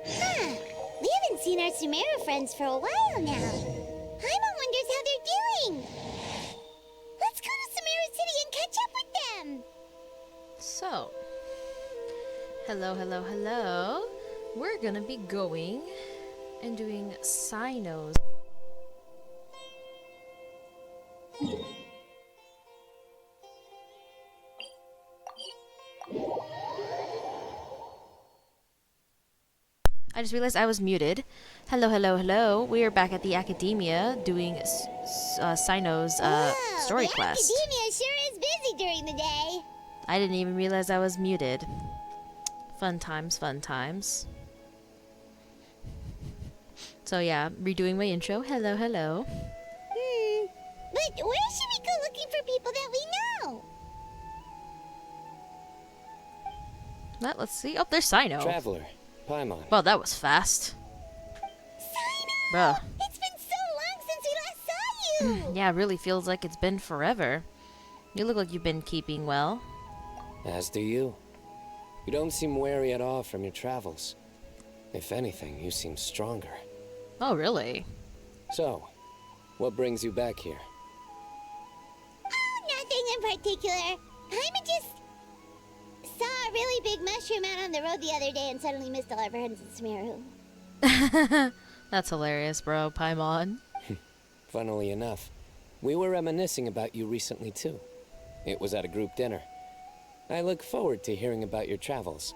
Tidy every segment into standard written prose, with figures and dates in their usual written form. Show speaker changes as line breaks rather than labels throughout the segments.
Huh. We haven't seen our Sumeru friends for a while now. Paimon wonders how they're doing. Let's go to Sumeru City and catch up with them.
So, hello. We're gonna be going and doing Cynos. I just realized I was muted. Hello. We are back at the Academia doing Cyno's story
the
quest.
Academia sure is busy during the day.
I didn't even realize I was muted. Fun times. So yeah, redoing my intro. Hello.
But where should we go looking for people that we know?
Well, let's see. Oh, there's Cyno.
Traveler, Paimon.
Well, that was fast.
Cyno!
Bruh.
It's been so long since we last saw you!
Yeah, it really feels like it's been forever. You look like you've been keeping well.
As do you. You don't seem weary at all from your travels. If anything, you seem stronger.
Oh, really?
So, what brings you back here?
Oh, nothing in particular. Paimon just saw a really big mushroom out on the road the other day and suddenly missed all our friends in Sumeru.
That's hilarious, bro. Paimon.
Funnily enough, we were reminiscing about you recently too. It was at a group dinner. I look forward to hearing about your travels.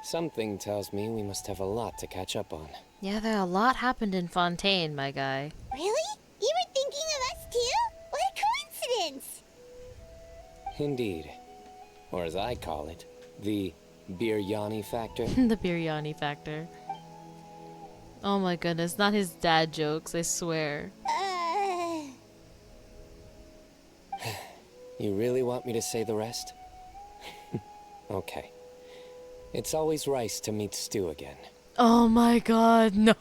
Something tells me we must have a lot to catch up on.
Yeah, a lot happened in Fontaine, my guy.
Really? You were thinking of us too? What a coincidence!
Indeed. Or as I call it, the biryani factor.
The biryani factor. Oh my goodness, not his dad jokes, I swear.
You really want me to say the rest? Okay. It's always rice to meet stew again.
Oh my god, no.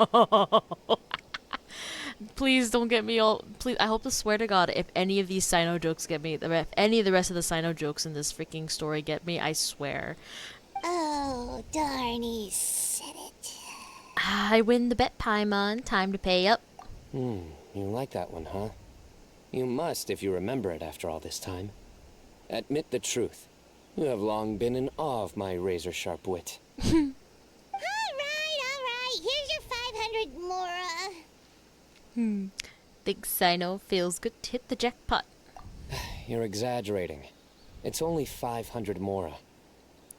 Please don't get me all. Please, I hope to swear to God, if any of these Cyno jokes get me, if any of the rest of the Cyno jokes in this freaking story get me, I swear.
Oh, darn, he said it.
I win the bet, Paimon. Time to pay up.
You like that one, huh? You must if you remember it after all this time. Admit the truth. You have long been in awe of my razor-sharp wit.
All right. Here's your 500 Mora.
Think Cyno feels good to hit the jackpot.
You're exaggerating. It's only 500 mora.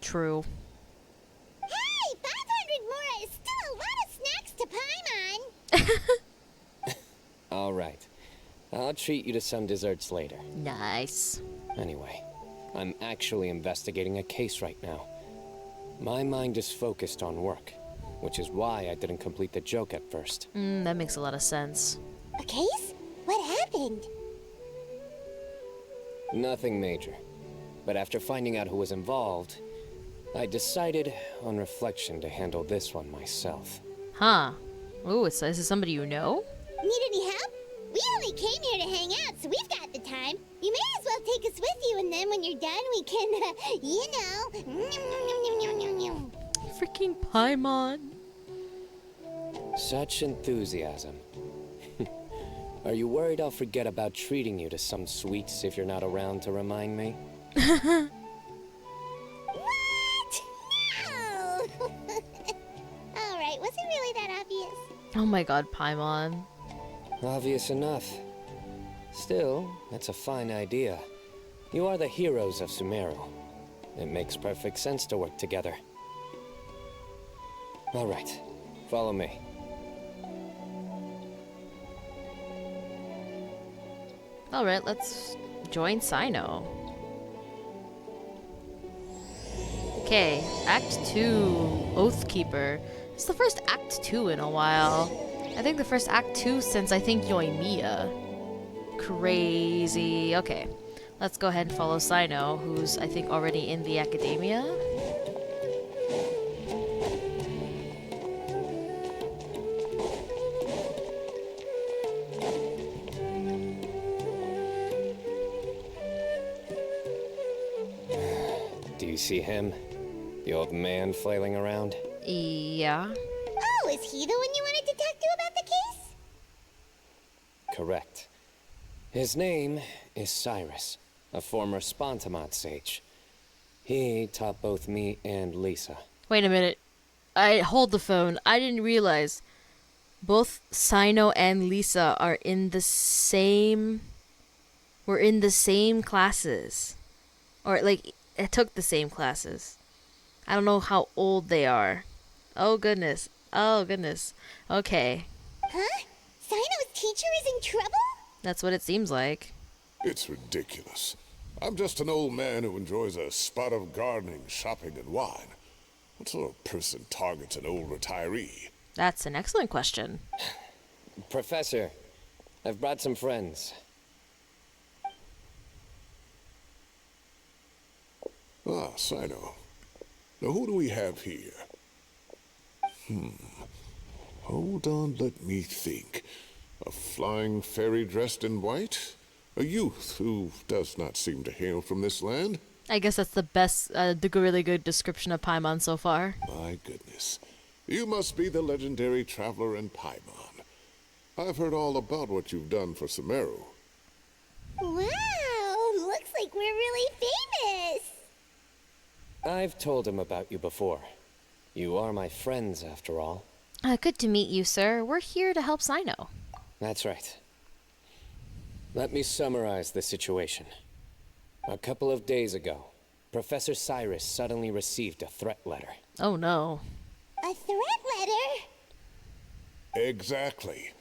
True.
Hey, 500 Mora is still a lot of snacks to Paimon.
All right. I'll treat you to some desserts later.
Nice.
Anyway, I'm actually investigating a case right now. My mind is focused on work, which is why I didn't complete the joke at first.
That makes a lot of sense.
A case? What happened?
Nothing major. But after finding out who was involved, I decided on reflection to handle this one myself.
Huh. Ooh, is this somebody you know?
Need any help? We only came here to hang out, so we've got the time. You may as well take us with you, and then when you're done, we can,
Freaking Paimon.
Such
enthusiasm. Are you worried I'll forget about treating you to some sweets if you're not around to remind me?
What? No! Alright, was it really that obvious?
Oh my god, Paimon.
Obvious enough. Still, that's a fine idea. You are the heroes of Sumeru. It makes perfect sense to work together. All right, follow me.
Alright, let's join Cyno. Okay, Act 2, Oathkeeper. It's the first Act 2 in a while. I think the first Act 2 since, I think, Yoimiya. Crazy. Okay, let's go ahead and follow Cyno, who's, I think, already in the Academia.
Do you see him? The old man flailing around?
Yeah.
is he the one you wanted to talk to about the case?
Correct. His name is Cyrus, a former Spontamot sage. He taught both me and Lisa.
Wait a minute. I hold the phone. I didn't realize both Cyno and Lisa are in the same. We're in the same classes, or like I took the same classes. I don't know how old they are. Oh goodness. Oh goodness. Okay,
Huh? Cyno's teacher is in trouble?
that's what it seems like.
It's ridiculous. I'm just an old man who enjoys a spot of gardening, shopping, and wine. What sort of person targets an old retiree?
That's an excellent question.
Professor, I've brought some friends.
Ah, Cyno. Now who do we have here? Hold on, let me think. A flying fairy dressed in white? A youth who does not seem to hail from this land?
I guess that's the best, really good description of Paimon so far.
My goodness. You must be the legendary traveler in Paimon. I've heard all about what you've done for Sumeru.
Wow, looks like we're really famous.
I've told him about you before. You are my friends, after all.
Good to meet you, sir. We're here to help Cyno.
That's right. Let me summarize the situation. A couple of days ago, Professor Cyrus suddenly received a threat letter.
Oh no.
A threat letter?
Exactly.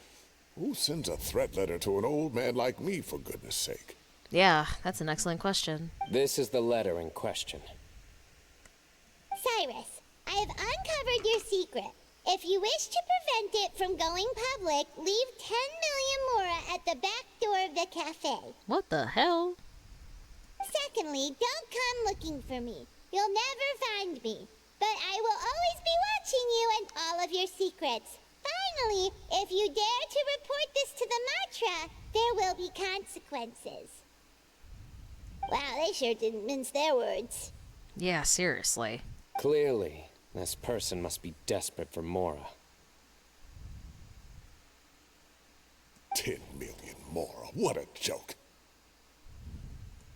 Who sends a threat letter to an old man like me, for goodness sake?
Yeah, that's an excellent question.
This is the letter in question.
Cyrus, I have uncovered your secret. If you wish to prevent it from going public, leave 10 million mora at the back door of the cafe.
What the hell?
Secondly, don't come looking for me. You'll never find me. But I will always be watching you and all of your secrets. Finally, if you dare to report this to the Matra, there will be consequences. Wow, they sure didn't mince their words.
Yeah, seriously.
Clearly, this person must be desperate for Mora.
10 million mora. What a joke.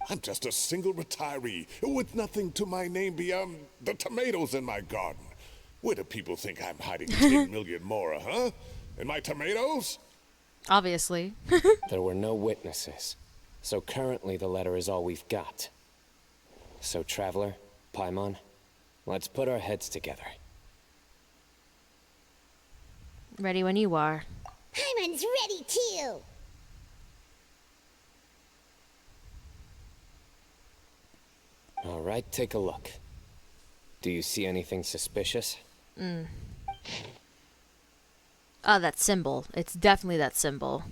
I'm just a single retiree with nothing to my name beyond the tomatoes in my garden. Where do people think I'm hiding 10 million mora, huh? In my tomatoes?
Obviously.
There were no witnesses, so currently the letter is all we've got. So, Traveler, Paimon, let's put our heads together.
Ready when you are.
Paimon's ready too.
All right, take a look. Do you see anything suspicious?
Oh, that symbol. It's definitely that symbol.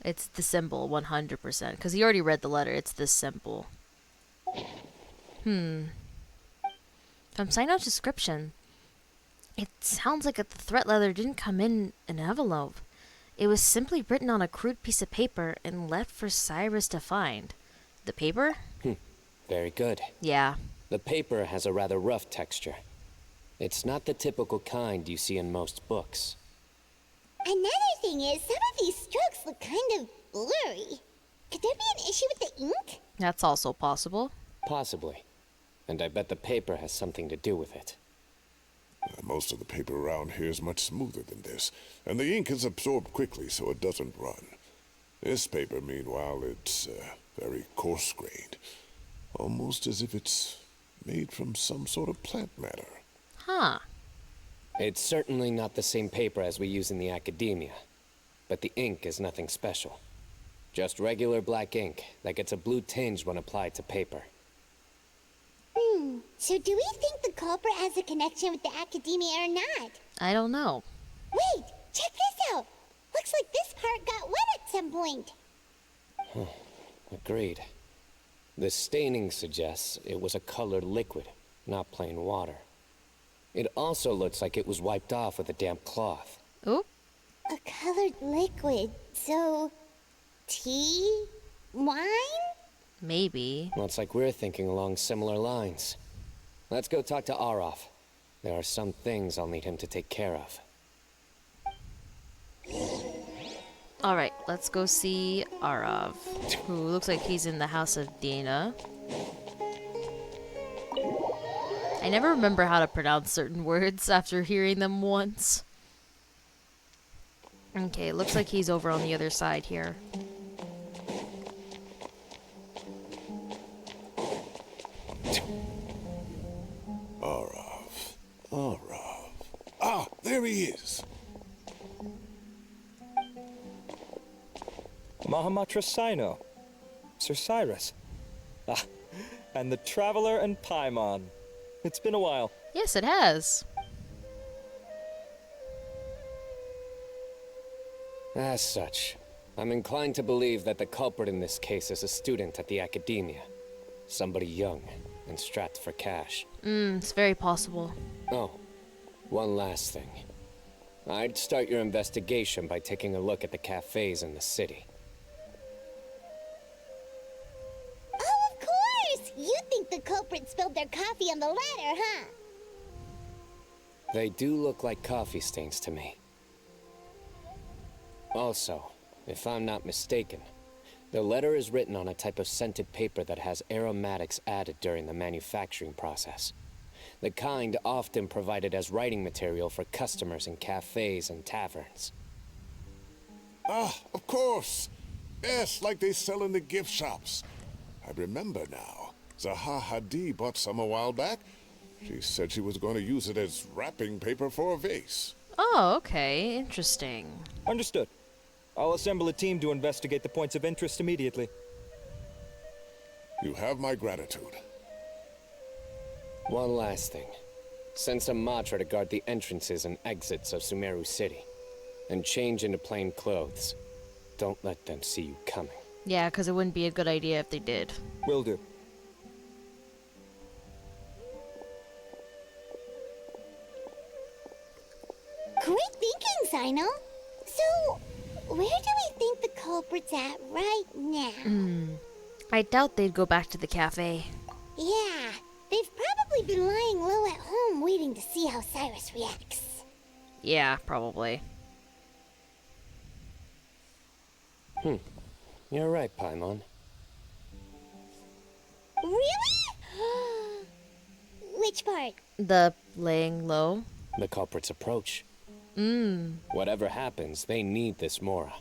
It's the symbol, 100%. Because he already read the letter. It's this symbol. From Cyno's description, it sounds like the threat letter didn't come in an envelope. It was simply written on a crude piece of paper and left for Cyrus to find. The paper?
Very good.
Yeah.
The paper has a rather rough texture. It's not the typical kind you see in most books.
Another thing is, some of these strokes look kind of blurry. Could there be an issue with the ink?
That's also possible.
Possibly. And I bet the paper has something to do with it.
Most of the paper around here is much smoother than this, and the ink is absorbed quickly so it doesn't run. This paper, meanwhile, it's very coarse-grained. Almost as if it's made from some sort of plant matter.
Huh.
It's certainly not the same paper as we use in the academia, but the ink is nothing special. Just regular black ink that gets a blue tinge when applied to paper.
So do we think the culprit has a connection with the academia or not?
I don't know.
Wait, check this out. Looks like this part got wet at some point.
Agreed. The staining suggests it was a colored liquid, not plain water. It also looks like it was wiped off with a damp cloth.
Oop.
A colored liquid. So, tea? Wine?
Maybe.
Looks like we're thinking along similar lines. Let's go talk to Aureus. There are some things I'll need him to take care of.
Alright, let's go see Arav, who looks like he's in the house of Dana. I never remember how to pronounce certain words after hearing them once. Okay, looks like he's over on the other side here.
Aureus. Ah, there he is.
Mahamatra Cyno. Sir Cyrus. Ah, and the Traveler and Paimon. It's been a while.
Yes, it has.
As such, I'm inclined to believe that the culprit in this case is a student at the academia. Somebody young and strapped for cash.
It's very possible.
Oh, one last thing. I'd start your investigation by taking a look at the cafes in the city.
Oh, of course! You think the culprit spilled their coffee on the ladder, huh?
They do look like coffee stains to me. Also, if I'm not mistaken, the letter is written on a type of scented paper that has aromatics added during the manufacturing process. The kind often provided as writing material for customers in cafes and taverns.
Ah, of course. Yes, like they sell in the gift shops. I remember now. Zaha Hadid bought some a while back. She said she was going to use it as wrapping paper for a vase.
Oh, okay. Interesting.
Understood. I'll assemble a team to investigate the points of interest immediately.
You have my gratitude.
One last thing. Send some Matra to guard the entrances and exits of Sumeru City. And change into plain clothes. Don't let them see you coming.
Yeah, because it wouldn't be a good idea if they did.
Will do.
Great thinking, Cyno. So, where do we think the culprit's at right now?
I doubt they'd go back to the cafe.
Yeah, they've probably been lying low at home waiting to see how Cyrus reacts.
Yeah, probably.
You're right, Paimon.
Really? Which part?
The laying low.
The culprit's approach. Whatever happens, they need this Mora.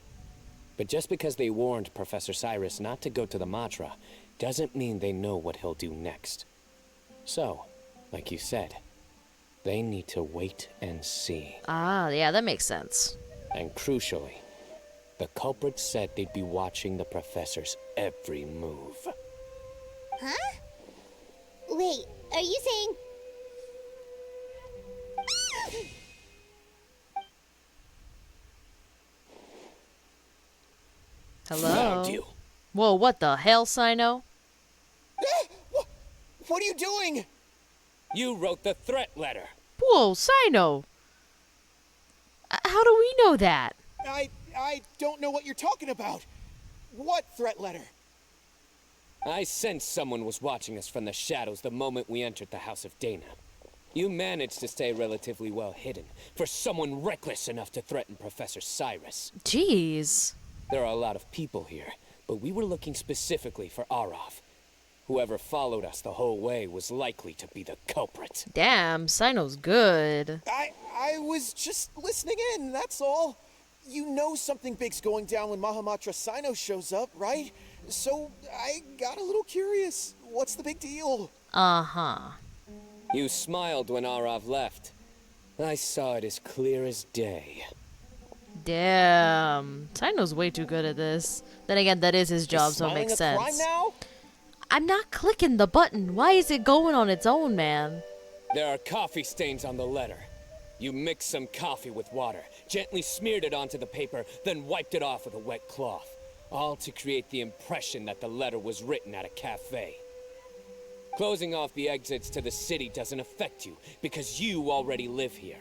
But just because they warned Professor Cyrus not to go to the Matra, doesn't mean they know what he'll do next. So, like you said, they need to wait and see.
Ah, yeah, that makes sense.
And crucially, the culprit said they'd be watching the professor's every move.
Huh? Wait, are you saying...
Hello?
Found you.
Whoa, what the hell, Cyno?
What are you doing?
You wrote the threat letter.
Whoa, Cyno! How do we know that?
I don't know what you're talking about. What threat letter?
I sensed someone was watching us from the shadows the moment we entered the House of Dana. You managed to stay relatively well hidden for someone reckless enough to threaten Professor Cyrus.
Jeez.
There are a lot of people here, but we were looking specifically for Arav. Whoever followed us the whole way was likely to be the culprit.
Damn, Cyno's good.
I was just listening in, that's all. You know something big's going down when Mahamatra Cyno shows up, right? So I got a little curious. What's the big deal?
Uh-huh.
You smiled when Arav left. I saw it as clear as day.
Damn. Cyno's way too good at this. Then again, that is his job, so it makes
Smiling a crime
sense.
now?
I'm not clicking the button. Why is it going on its own, man?
There are coffee stains on the letter. You mixed some coffee with water, gently smeared it onto the paper, then wiped it off with a wet cloth. All to create the impression that the letter was written at a cafe. Closing off the exits to the city doesn't affect you, because you already live here.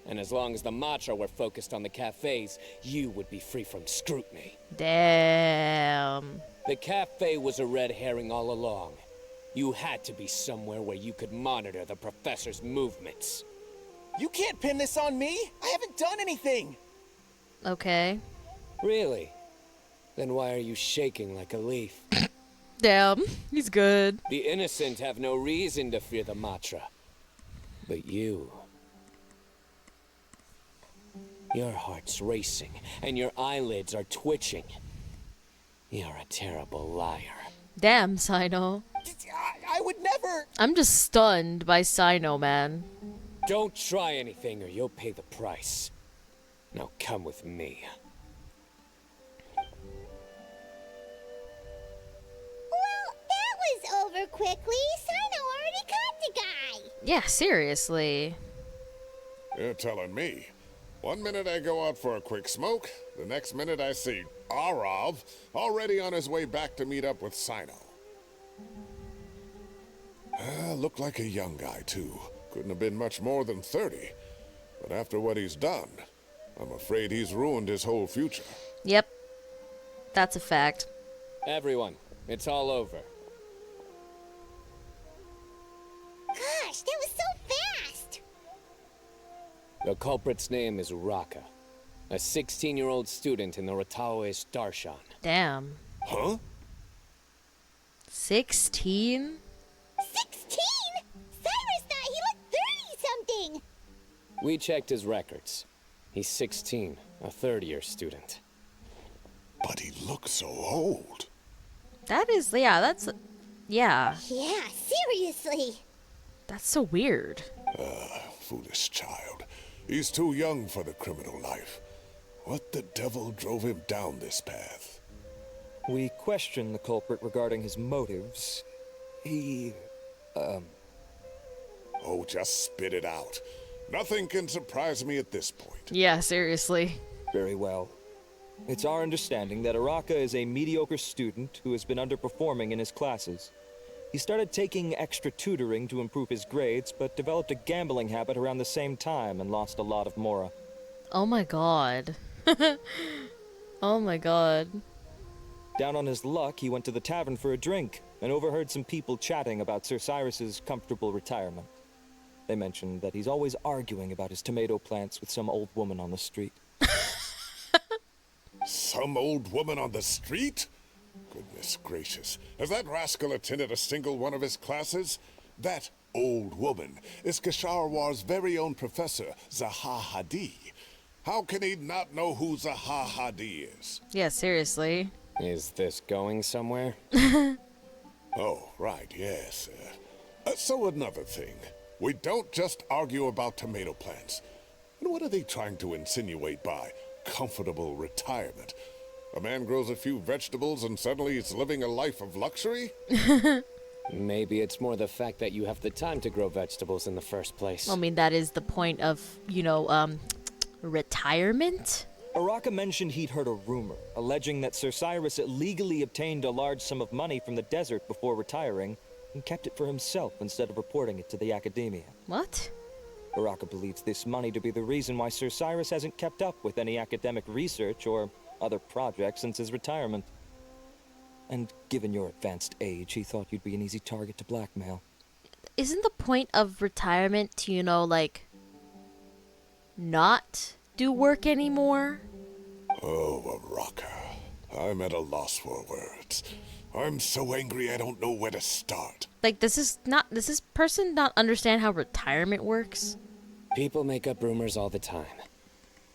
And as long as the Matra were focused on the cafes, you would be free from scrutiny.
Damn.
The cafe was a red herring all along. You had to be somewhere where you could monitor the professor's movements.
You can't pin this on me. I haven't done anything.
Okay.
Really? Then why are you shaking like a leaf?
Damn, he's good.
The innocent have no reason to fear the Matra. But you... Your heart's racing, and your eyelids are twitching. You're a terrible liar.
Damn, Cyno.
I would never.
I'm just stunned by Cyno, man.
Don't try anything or you'll pay the price. Now come with me.
Well, that was over quickly. Cyno already caught the guy.
Yeah, seriously.
You're telling me. One minute I go out for a quick smoke, the next minute I see Aureus already on his way back to meet up with Cyno. Looked like a young guy, too. Couldn't have been much more than 30. But after what he's done, I'm afraid he's ruined his whole future.
Yep. That's a fact.
Everyone, it's all over.
Gosh, that was so fast.
The culprit's name is Raka, a 16-year-old student in the Aureus Darshan.
Damn.
Huh?
16?
16? Cyrus thought he looked 30-something.
We checked his records. He's 16, a third-year student.
But he looks so old.
That is, yeah, that's, yeah.
Yeah, seriously.
That's so weird.
Foolish child. He's too young for the criminal life. What the devil drove him down this path?
We questioned the culprit regarding his motives. He...
Oh, just spit it out. Nothing can surprise me at this point.
Yeah, seriously.
Very well. It's our understanding that Araka is a mediocre student who has been underperforming in his classes. He started taking extra tutoring to improve his grades, but developed a gambling habit around the same time and lost a lot of mora.
Oh my god. Oh my god.
Down on his luck, he went to the tavern for a drink and overheard some people chatting about Sir Cyrus's comfortable retirement. They mentioned that he's always arguing about his tomato plants with some old woman on the street.
Some old woman on the street? Goodness gracious. Has that rascal attended a single one of his classes? That old woman is Kasharwar's very own professor, Zaha Hadi. How can he not know who Zaha Hadi is?
Yeah, seriously.
Is this going somewhere?
Oh, right, yes. So another thing. We don't just argue about tomato plants. And what are they trying to insinuate by comfortable retirement? A man grows a few vegetables and suddenly he's living a life of luxury?
Maybe it's more the fact that you have the time to grow vegetables in the first place.
I mean, that is the point of, you know, retirement?
Araka mentioned he'd heard a rumor, alleging that Sir Cyrus illegally obtained a large sum of money from the desert before retiring, and kept it for himself instead of reporting it to the academia.
What?
Araka believes this money to be the reason why Sir Cyrus hasn't kept up with any academic research or other projects since his retirement. And given your advanced age, he thought you'd be an easy target to blackmail.
Isn't the point of retirement to, you know, like, not do work anymore?
Oh, Araka. I'm at a loss for words. I'm so angry I don't know where to start.
Like, does this person not understand how retirement works?
People make up rumors all the time.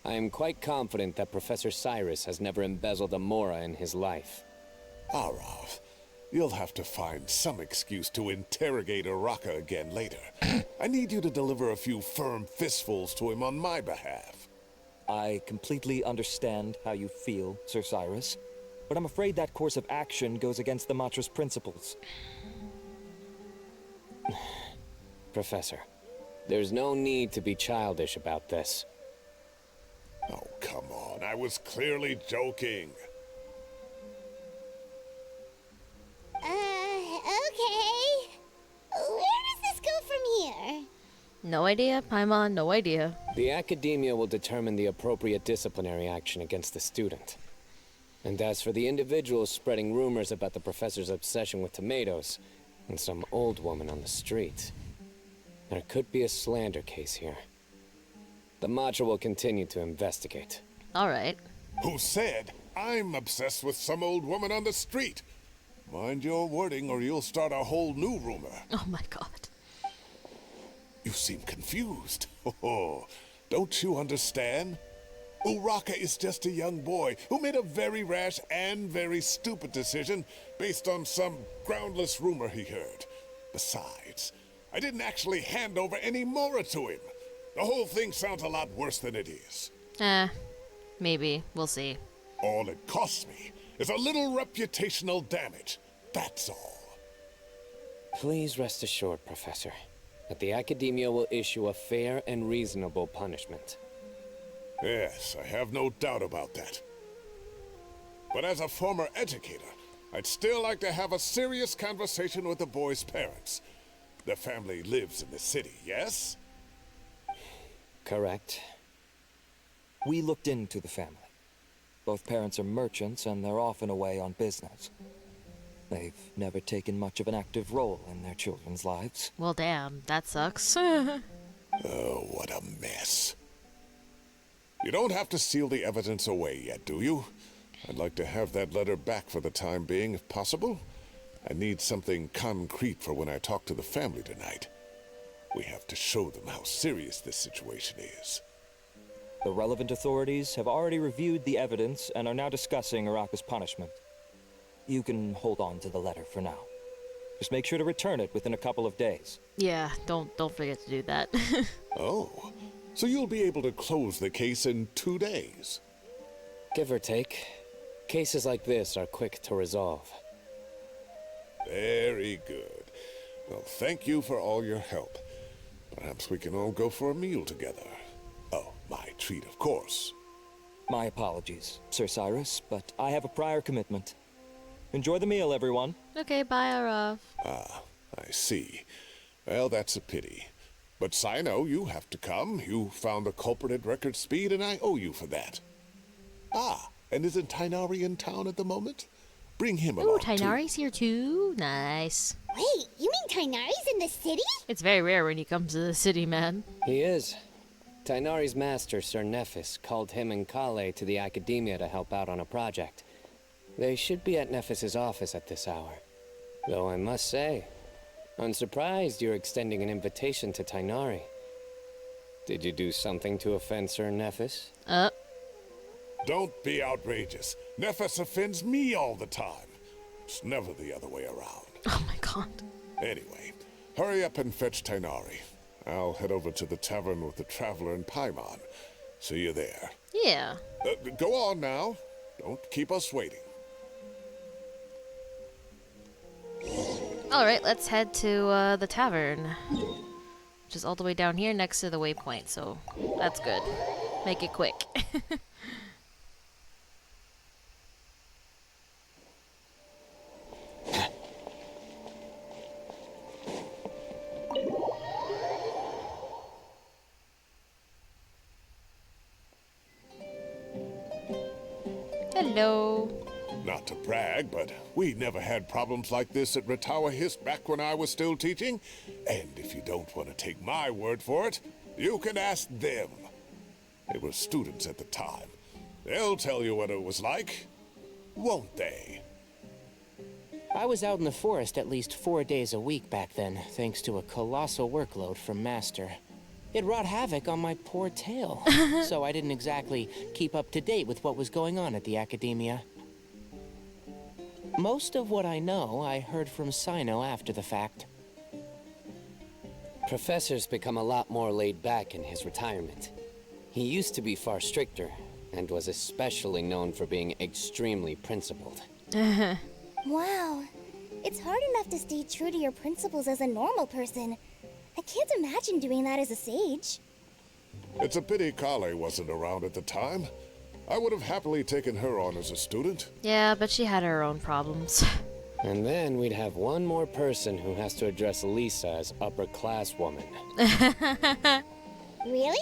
I am quite confident that Professor Cyrus has never embezzled a mora in his life.
Arav, you'll have to find some excuse to interrogate Araka again later. I need you to deliver a few firm fistfuls to him on my behalf.
I completely understand how you feel, Sir Cyrus, but I'm afraid that course of action goes against the Matra's principles.
Professor, there's no need to be childish about this.
Oh, come on. I was clearly joking.
Okay. Where does this go from here?
No idea, Paimon, no idea.
The academia will determine the appropriate disciplinary action against the student. And as for the individuals spreading rumors about the professor's obsession with tomatoes and some old woman on the street, there could be a slander case here. The Matra will continue to investigate.
All right.
Who said I'm obsessed with some old woman on the street. Mind your wording or you'll start a whole new rumor.
Oh my god.
You seem confused. Oh, don't you understand? Uraka is just a young boy who made a very rash and very stupid decision based on some groundless rumor he heard. Besides, I didn't actually hand over any Mora to him. The whole thing sounds a lot worse than it is.
Maybe. We'll see.
All it costs me is a little reputational damage. That's all.
Please rest assured, Professor, that the Academia will issue a fair and reasonable punishment.
Yes, I have no doubt about that. But as a former educator, I'd still like to have a serious conversation with the boy's parents. Their family lives in the city, yes?
Correct.
We looked into the family. Both parents are merchants, and they're often away on business. They've never taken much of an active role in their children's lives.
Well, damn. That sucks.
Oh, what a mess. You don't have to seal the evidence away yet, do you? I'd like to have that letter back for the time being, if possible. I need something concrete for when I talk to the family tonight. We have to show them how serious this situation is.
The relevant authorities have already reviewed the evidence and are now discussing Uraka's punishment. You can hold on to the letter for now. Just make sure to return it within a couple of days.
Yeah, don't forget to do that.
Oh, so you'll be able to close the case in 2 days?
Give or take. Cases like this are quick to resolve.
Very good. Well, thank you for all your help. Perhaps we can all go for a meal together. Oh, my treat, of course.
My apologies, Sir Cyrus, but I have a prior commitment. Enjoy the meal, everyone.
Okay, bye, Arav.
Ah, I see. Well, that's a pity. But Cyno, you have to come. You found the culprit at record speed, and I owe you for that. Ah, and isn't Tighnari in town at the moment? Bring him along,
Ooh, Tighnari's here too. Nice.
Wait, you mean Tighnari's in the city?
It's very rare when he comes to the city, man.
He is. Tighnari's master, Sir Nephis, called him and Kale to the Academia to help out on a project. They should be at Nephis's office at this hour. Though I must say, I'm surprised you're extending an invitation to Tighnari. Did you do something to offend Sir Nephis?
Don't be outrageous. Nephis offends me all the time. It's never the other way around.
Oh my god.
Anyway, hurry up and fetch Tighnari. I'll head over to the tavern with the Traveler and Paimon. See you there.
Yeah.
Go on now. Don't keep us waiting.
Alright, let's head to the tavern. Which is all the way down here next to the waypoint, so that's good. Make it quick. Hello.
Not to brag, but we never had problems like this at Ratawa Hist back when I was still teaching. And if you don't want to take my word for it, you can ask them. They were students at the time. They'll tell you what it was like, won't they?
I was out in the forest at least 4 days a week back then, thanks to a colossal workload from Master. It wrought havoc on my poor tail, so I didn't exactly keep up to date with what was going on at the Academia. Most of what I know, I heard from Cyno after the fact.
Professor's become a lot more laid back in his retirement. He used to be far stricter, and was especially known for being extremely principled.
Wow. It's hard enough to stay true to your principles as a normal person. I can't imagine doing that as a sage.
It's a pity Kale wasn't around at the time. I would have happily taken her on as a student.
Yeah, but she had her own problems.
And then we'd have one more person who has to address Lisa as upper class woman.
Really?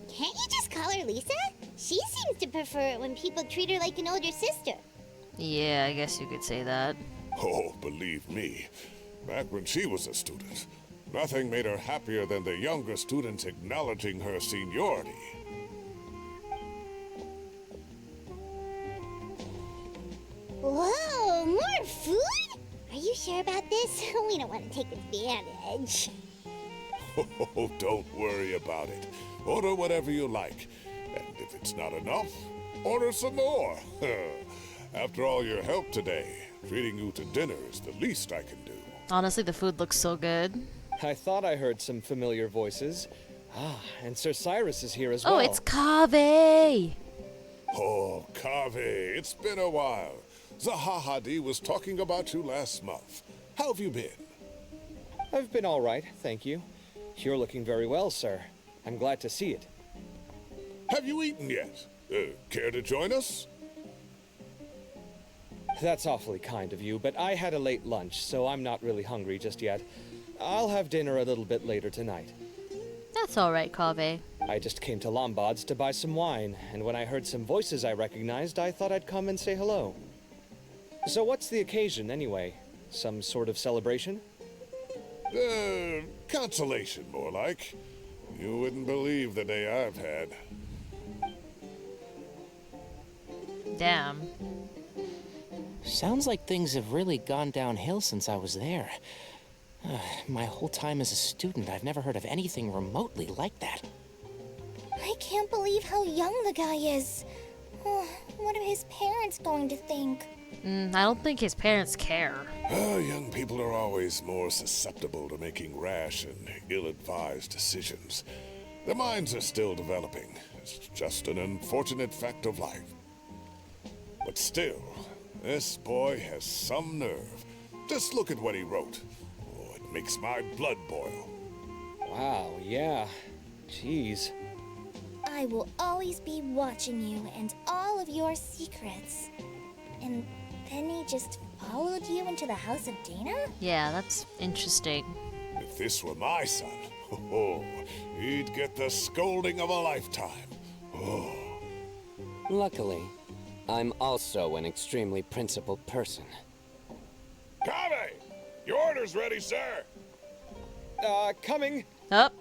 Can't you just call her Lisa? She seems to prefer it when people treat her like an older sister.
Yeah, I guess you could say that.
Oh, believe me, back when she was a student, nothing made her happier than the younger students acknowledging her seniority.
Whoa, more food? Are you sure about this? We don't want to take advantage.
Oh, don't worry about it. Order whatever you like. And if it's not enough, order some more. After all your help today, treating you to dinner is the least I can do.
Honestly, the food looks so good.
I thought I heard some familiar voices. Ah, and Sir Cyrus is here as well.
Oh, it's Kaveh!
Oh, Kaveh, it's been a while. Zahahadi was talking about you last month. How have you been?
I've been all right, thank you. You're looking very well, sir. I'm glad to see it.
Have you eaten yet? Care to join us?
That's awfully kind of you, but I had a late lunch, so I'm not really hungry just yet. I'll have dinner a little bit later tonight.
That's alright, Kaveh.
I just came to Lombard's to buy some wine, and when I heard some voices I recognized, I thought I'd come and say hello. So what's the occasion, anyway? Some sort of celebration?
Consolation, more like. You wouldn't believe the day I've had.
Damn.
Sounds like things have really gone downhill since I was there. My whole time as a student, I've never heard of anything remotely like that.
I can't believe how young the guy is. Oh, what are his parents going to think?
I don't think his parents care.
Young people are always more susceptible to making rash and ill-advised decisions. Their minds are still developing. It's just an unfortunate fact of life. But still, this boy has some nerve. Just look at what he wrote. Oh, it makes my blood boil.
Wow, yeah. Jeez.
I will always be watching you and all of your secrets. And then he just followed you into the house of Dana?
Yeah, that's interesting.
If this were my son, he'd get the scolding of a lifetime. Oh.
Luckily, I'm also an extremely principled person.
Kaveh! Your order's ready, sir!
Coming.
Up.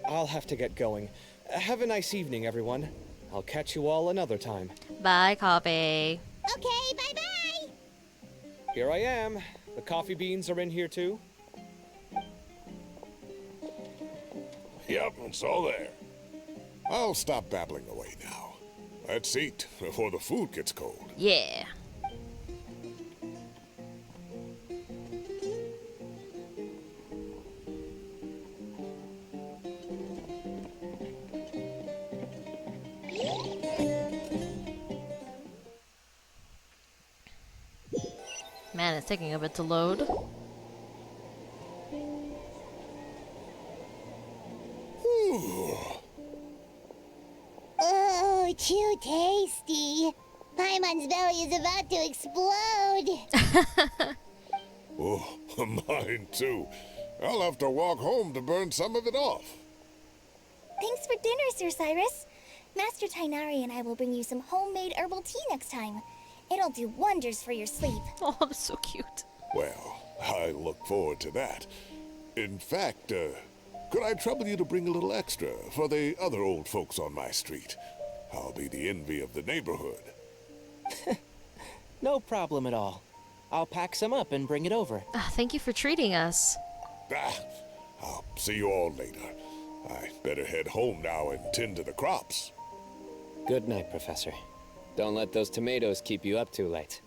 I'll have to get going. Have a nice evening, everyone. I'll catch you all another time.
Bye, Kaveh.
Okay, bye-bye!
Here I am. The coffee beans are in here too.
Yep, it's all there. I'll stop babbling away now. Let's eat before the food gets cold.
Yeah. Man, it's taking a bit to load.
Oh, too tasty. Paimon's belly is about to explode.
Oh, mine too. I'll have to walk home to burn some of it off.
Thanks for dinner, Sir Cyrus. Master Tainari and I will bring you some homemade herbal tea next time. It'll do wonders for your sleep.
Oh, that's so cute.
Well, I look forward to that. In fact, could I trouble you to bring a little extra for the other old folks on my street? I'll be the envy of the neighborhood.
No problem at all. I'll pack some up and bring it over.
Thank you for treating us.
I'll see you all later. I better head home now and tend to the crops.
Good night, Professor. Don't let those tomatoes keep you up too late.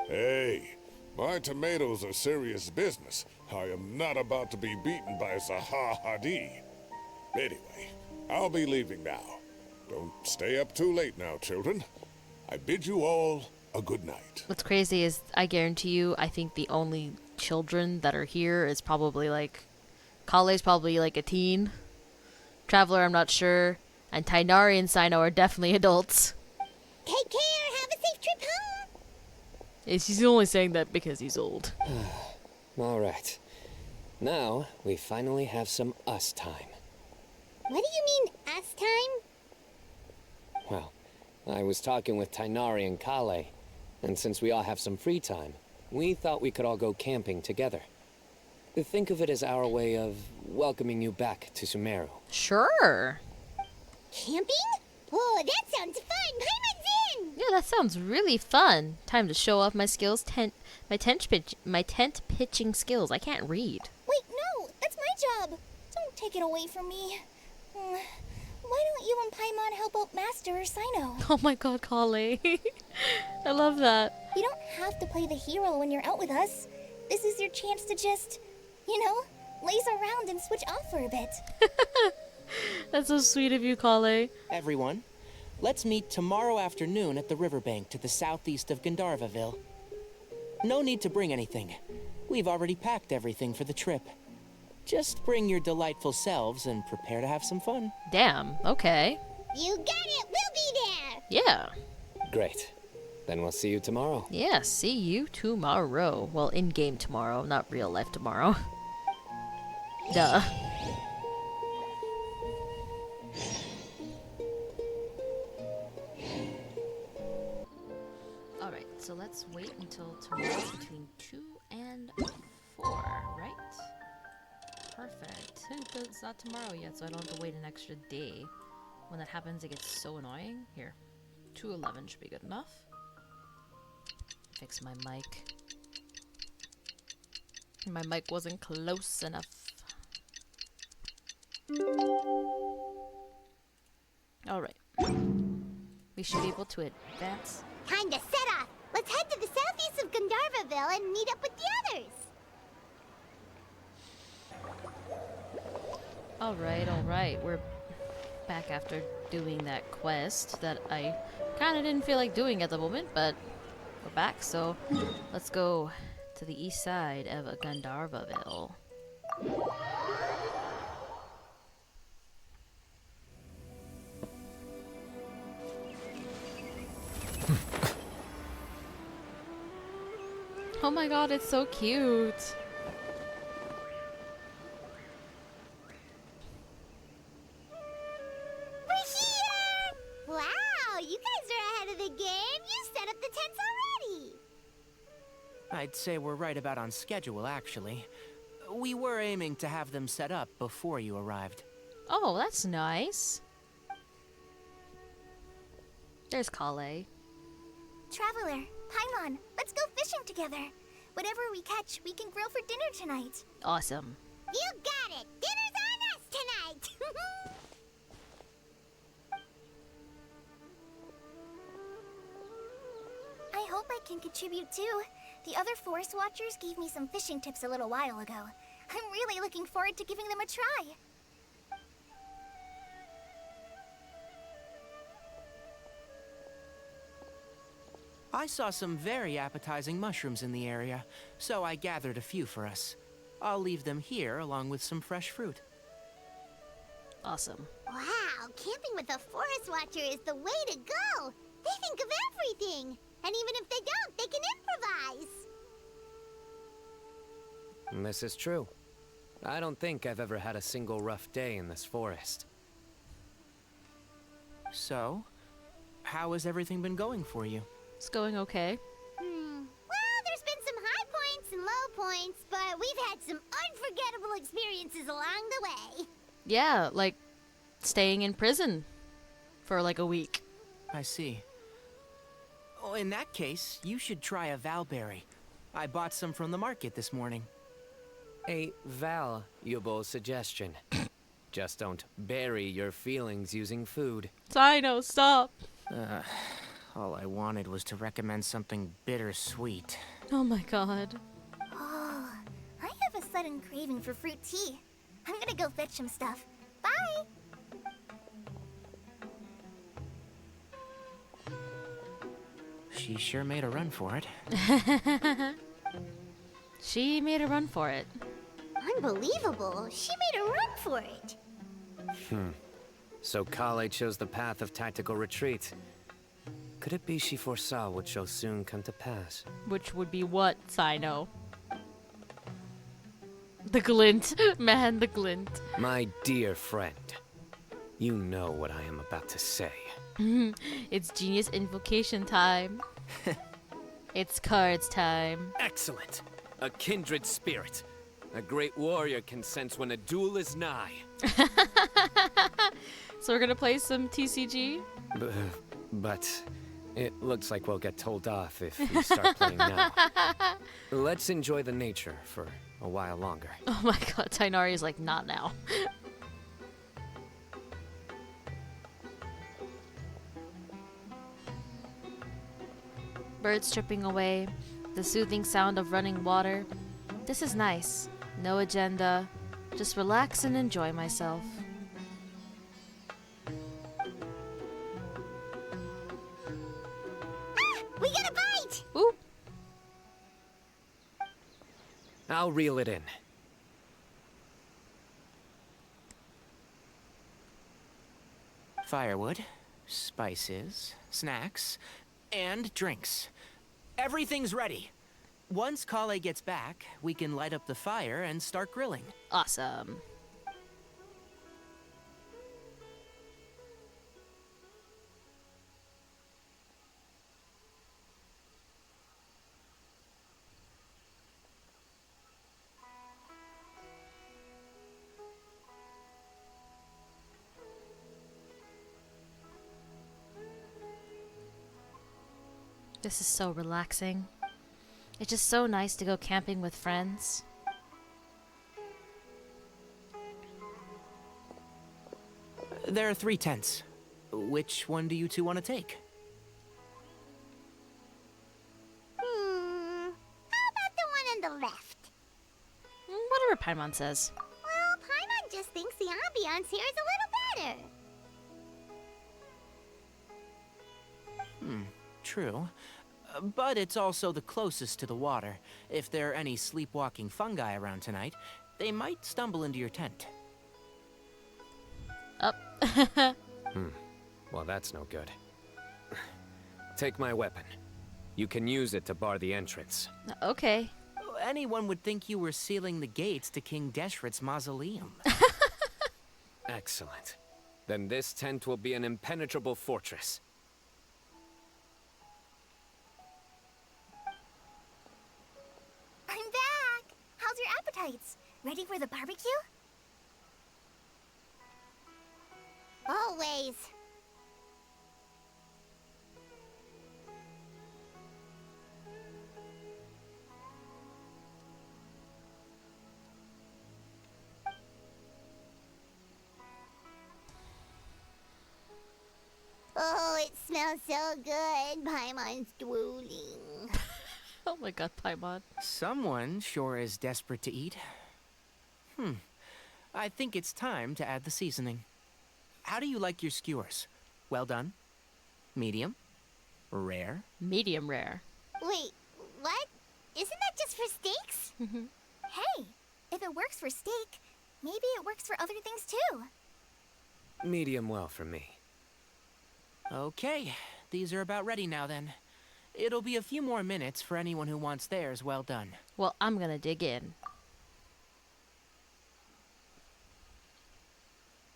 Hey, my tomatoes are serious business. I am not about to be beaten by Zahahadi. Anyway, I'll be leaving now. Don't stay up too late now, children. I bid you all a good night.
What's crazy is, I guarantee you, I think the only children that are here is probably like... Kale's probably like a teen. Traveler, I'm not sure. And Tainari and Cyno are definitely adults.
Take care. Have a safe trip home.
He's only saying that because he's old.
All right. Now, we finally have some us time.
What do you mean, us time?
Well, I was talking with Tainari and Kale, and since we all have some free time, we thought we could all go camping together. Think of it as our way of welcoming you back to Sumeru.
Sure.
Camping? Oh, that sounds fun. Paimon's in.
Yeah, that sounds really fun. Time to show off my skills. My tent pitching skills. I can't read.
Wait, no, that's my job. Don't take it away from me. Why don't you and Paimon help out Master or Cyno?
Oh my god, Kale. I love that.
You don't have to play the hero when you're out with us. This is your chance to just, laze around and switch off for a bit.
That's so sweet of you, Kale.
Everyone, let's meet tomorrow afternoon at the riverbank to the southeast of Gandharvaville. No need to bring anything. We've already packed everything for the trip. Just bring your delightful selves and prepare to have some fun.
Damn, okay.
You got it, we'll be there.
Yeah.
Great. Then we'll see you tomorrow.
Yeah, see you tomorrow. Well, in-game tomorrow, not real life tomorrow. Duh. Alright, so let's wait until tomorrow between 2 and 4, right? Perfect. It's not tomorrow yet, so I don't have to wait an extra day. When that happens, it gets so annoying. Here, 2:11 should be good enough. Fix my mic. My mic wasn't close enough. Alright. We should be able to advance.
Time to set off. Let's head to the southeast of Gandharvaville and meet up with the others.
Alright. We're back after doing that quest that I kind of didn't feel like doing at the moment, but we're back, so let's go to the east side of Gandharvaville. Oh my god, it's so cute.
Wow, you guys are ahead of the game. You set up the tents already.
I'd say we're right about on schedule, actually. We were aiming to have them set up before you arrived.
Oh, that's nice. There's Kale.
Traveler, Paimon, let's go fishing together. Whatever we catch, we can grill for dinner tonight.
Awesome.
You got it. Dinner's on us tonight. I hope I can contribute too. The other forest watchers gave me some fishing tips a little while ago. I'm really looking forward to giving them a try.
I saw some very appetizing mushrooms in the area, so I gathered a few for us. I'll leave them here along with some fresh fruit.
Awesome.
Wow, camping with a forest watcher is the way to go. They think of everything. And even if they don't, they can improvise.
This is true. I don't think I've ever had a single rough day in this forest.
So, how has everything been going for you?
It's going okay.
Well, there's been some high points and low points, but we've had some unforgettable experiences along the way.
Yeah, like staying in prison for like a week.
I see. Oh, in that case, you should try a valberry. I bought some from the market this morning.
A valuable suggestion. Just don't bury your feelings using food.
Cyno, stop.
All I wanted was to recommend something bittersweet.
Oh my god.
Oh, I have a sudden craving for fruit tea. I'm gonna go fetch some stuff. Bye!
She sure made a run for it.
She made a run for it.
Unbelievable. She made a run for it.
So Kale chose the path of tactical retreat. Could it be she foresaw what shall soon come to pass?
Which would be what, Cyno? The glint. Man, the glint.
My dear friend, you know what I am about to say.
It's genius invocation time. It's cards time.
Excellent! A kindred spirit. A great warrior can sense when a duel is nigh.
So we're gonna play some TCG?
But It looks like we'll get told off if we start playing now. Let's enjoy the nature for a while longer.
Oh my god, Tainari's like, not now. Birds tripping away, the soothing sound of running water. This is nice. No agenda. Just relax and enjoy myself.
We got a bite!
Ooh.
I'll reel it in.
Firewood, spices, snacks, and drinks. Everything's ready. Once Kale gets back, we can light up the fire and start grilling.
Awesome. This is so relaxing. It's just so nice to go camping with friends.
There are 3 tents. Which one do you two want to take?
How about the one on the left?
Whatever Paimon says.
Well, Paimon just thinks the ambiance here is a little better.
True. But it's also the closest to the water. If there are any sleepwalking fungi around tonight, they might stumble into your tent.
Up.
Well, that's no good. Take my weapon. You can use it to bar the entrance.
Okay.
Anyone would think you were sealing the gates to King Deshret's mausoleum.
Excellent. Then this tent will be an impenetrable fortress.
I'm back! How's your appetites? Ready for the barbecue? Always. Oh, it smells so good. Paimon's drooling.
Oh my god, Paimon.
Someone sure is desperate to eat. I think it's time to add the seasoning. How do you like your skewers? Well done? Medium? Rare?
Medium rare.
Wait, what? Isn't that just for steaks? Hey, if it works for steak, maybe it works for other things too.
Medium well for me.
Okay, these are about ready now then. It'll be a few more minutes for anyone who wants theirs well done.
Well, I'm gonna dig in.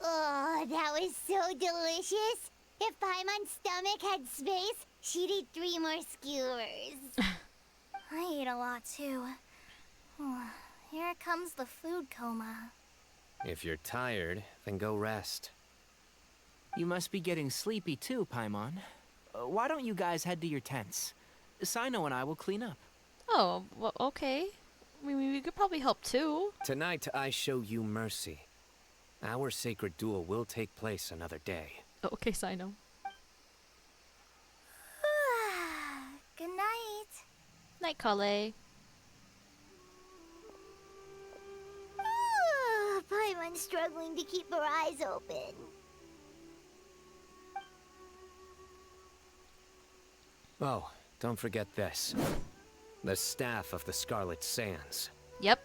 Oh, that was so delicious. If Paimon's stomach had space, she'd eat 3 more skewers. I ate a lot too. Here comes the food coma.
If you're tired, then go rest.
You must be getting sleepy too, Paimon. Why don't you guys head to your tents? Cyno and I will clean up.
Oh, well, okay. I mean, we could probably help too.
Tonight, I show you mercy. Our sacred duel will take place another day.
Oh, okay, Cyno.
Good night.
Night, Kale.
Paimon's struggling to keep her eyes open.
Oh, don't forget this. The staff of the Scarlet Sands.
Yep.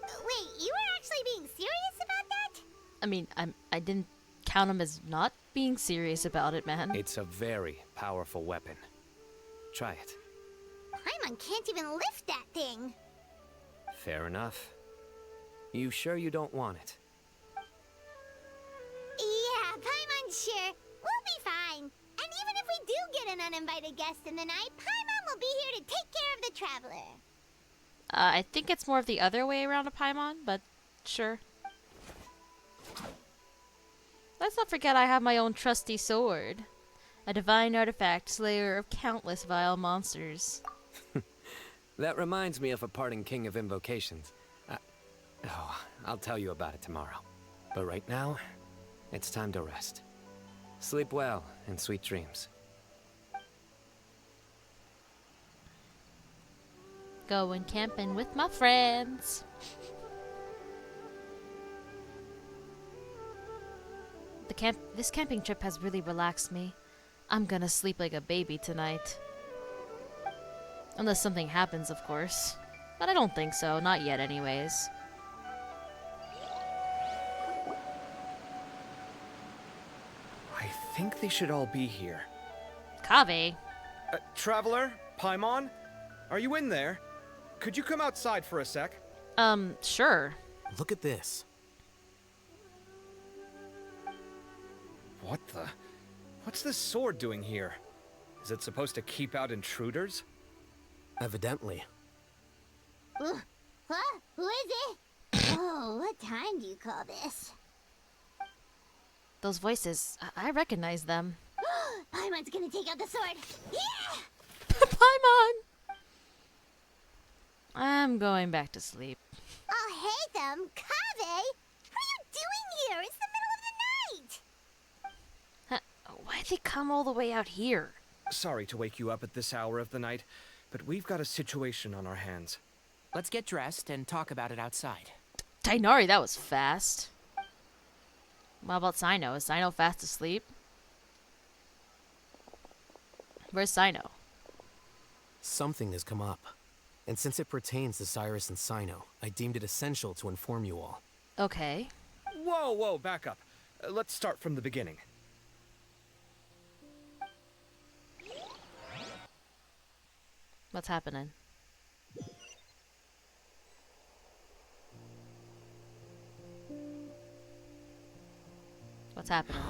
Wait, you were actually being serious about that?
I mean, I didn't count him as not being serious about it, man.
It's a very powerful weapon. Try it.
Paimon can't even lift that thing.
Fair enough. You sure you don't want it?
Yeah, Paimon's sure. We'll be fine. And even if we do get an uninvited guest in the night, Paimon will be here to take care of the traveler.
I think it's more of the other way around a Paimon, but sure. Let's not forget I have my own trusty sword. A divine artifact, slayer of countless vile monsters.
That reminds me of a parting king of invocations. I'll tell you about it tomorrow. But right now, it's time to rest. Sleep well and sweet dreams.
Going camping with my friends. This camping trip has really relaxed me. I'm gonna sleep like a baby tonight. Unless something happens, of course. But I don't think so, not yet anyways.
I think they should all be here.
Kaveh.
Traveler? Paimon? Are you in there? Could you come outside for a sec?
Sure.
Look at this.
What the? What's this sword doing here? Is it supposed to keep out intruders?
Evidently.
What? Who is it? Oh, what time do you call this?
Those voices, I recognize them.
Paimon's gonna take out the sword. Yeah!
Paimon! I'm going back to sleep.
I'll hate them. Kaveh! What are you doing here? It's the middle of the night!
Why'd they come all the way out here?
Sorry to wake you up at this hour of the night, but we've got a situation on our hands.
Let's get dressed and talk about it outside.
Tighnari, that was fast. What about Cyno? Is Cyno fast asleep? Where's Cyno?
Something has come up. And since it pertains to Cyrus and Cyno, I deemed it essential to inform you all.
Okay.
Whoa, back up. Let's start from the beginning.
What's happening? What's happening?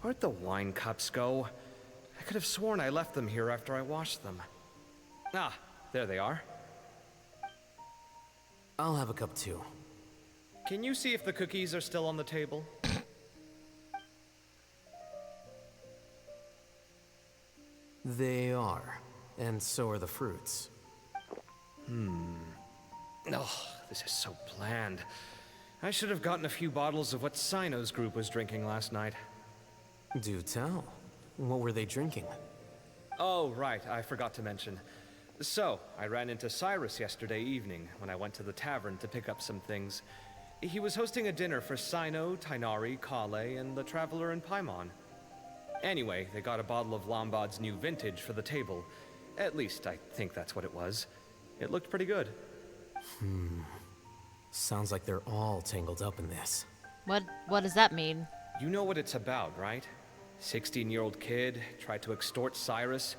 Where'd the wine cups go? I could have sworn I left them here after I washed them. Ah, there they are.
I'll have a cup too.
Can you see if the cookies are still on the table?
They are. And so are the fruits.
Oh, this is so bland. I should have gotten a few bottles of what Cyno's group was drinking last night.
Do tell. What were they drinking?
Oh, right, I forgot to mention. So, I ran into Cyrus yesterday evening when I went to the tavern to pick up some things. He was hosting a dinner for Cyno, Tighnari, Kale, and the Traveler and Paimon. Anyway, they got a bottle of Lombard's new vintage for the table. At least, I think that's what it was. It looked pretty good.
Sounds like they're all tangled up in this.
What does that mean?
You know what it's about, right? 16-year-old kid tried to extort Cyrus.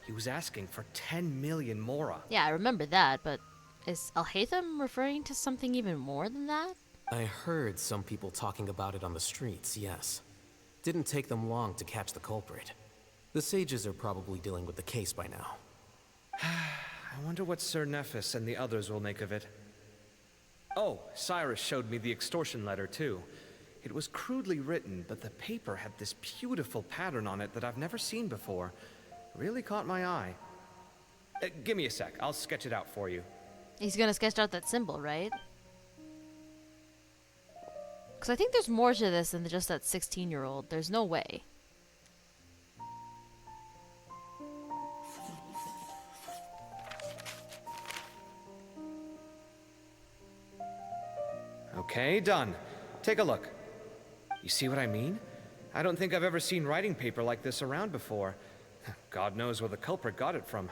He was asking for 10 million mora.
Yeah, I remember that, but is Alhaitham referring to something even more than that?
I heard some people talking about it on the streets, yes. Didn't take them long to catch the culprit. The sages are probably dealing with the case by now.
I wonder what Sir Nephis and the others will make of it. Oh, Cyrus showed me the extortion letter, too. It was crudely written, but the paper had this beautiful pattern on it that I've never seen before. Really caught my eye. Give me a sec. I'll sketch it out for you.
He's gonna sketch out that symbol, right? Because I think there's more to this than just that 16-year-old. There's no way.
Okay, done. Take a look. You see what I mean? I don't think I've ever seen writing paper like this around before. God knows where the culprit got it from.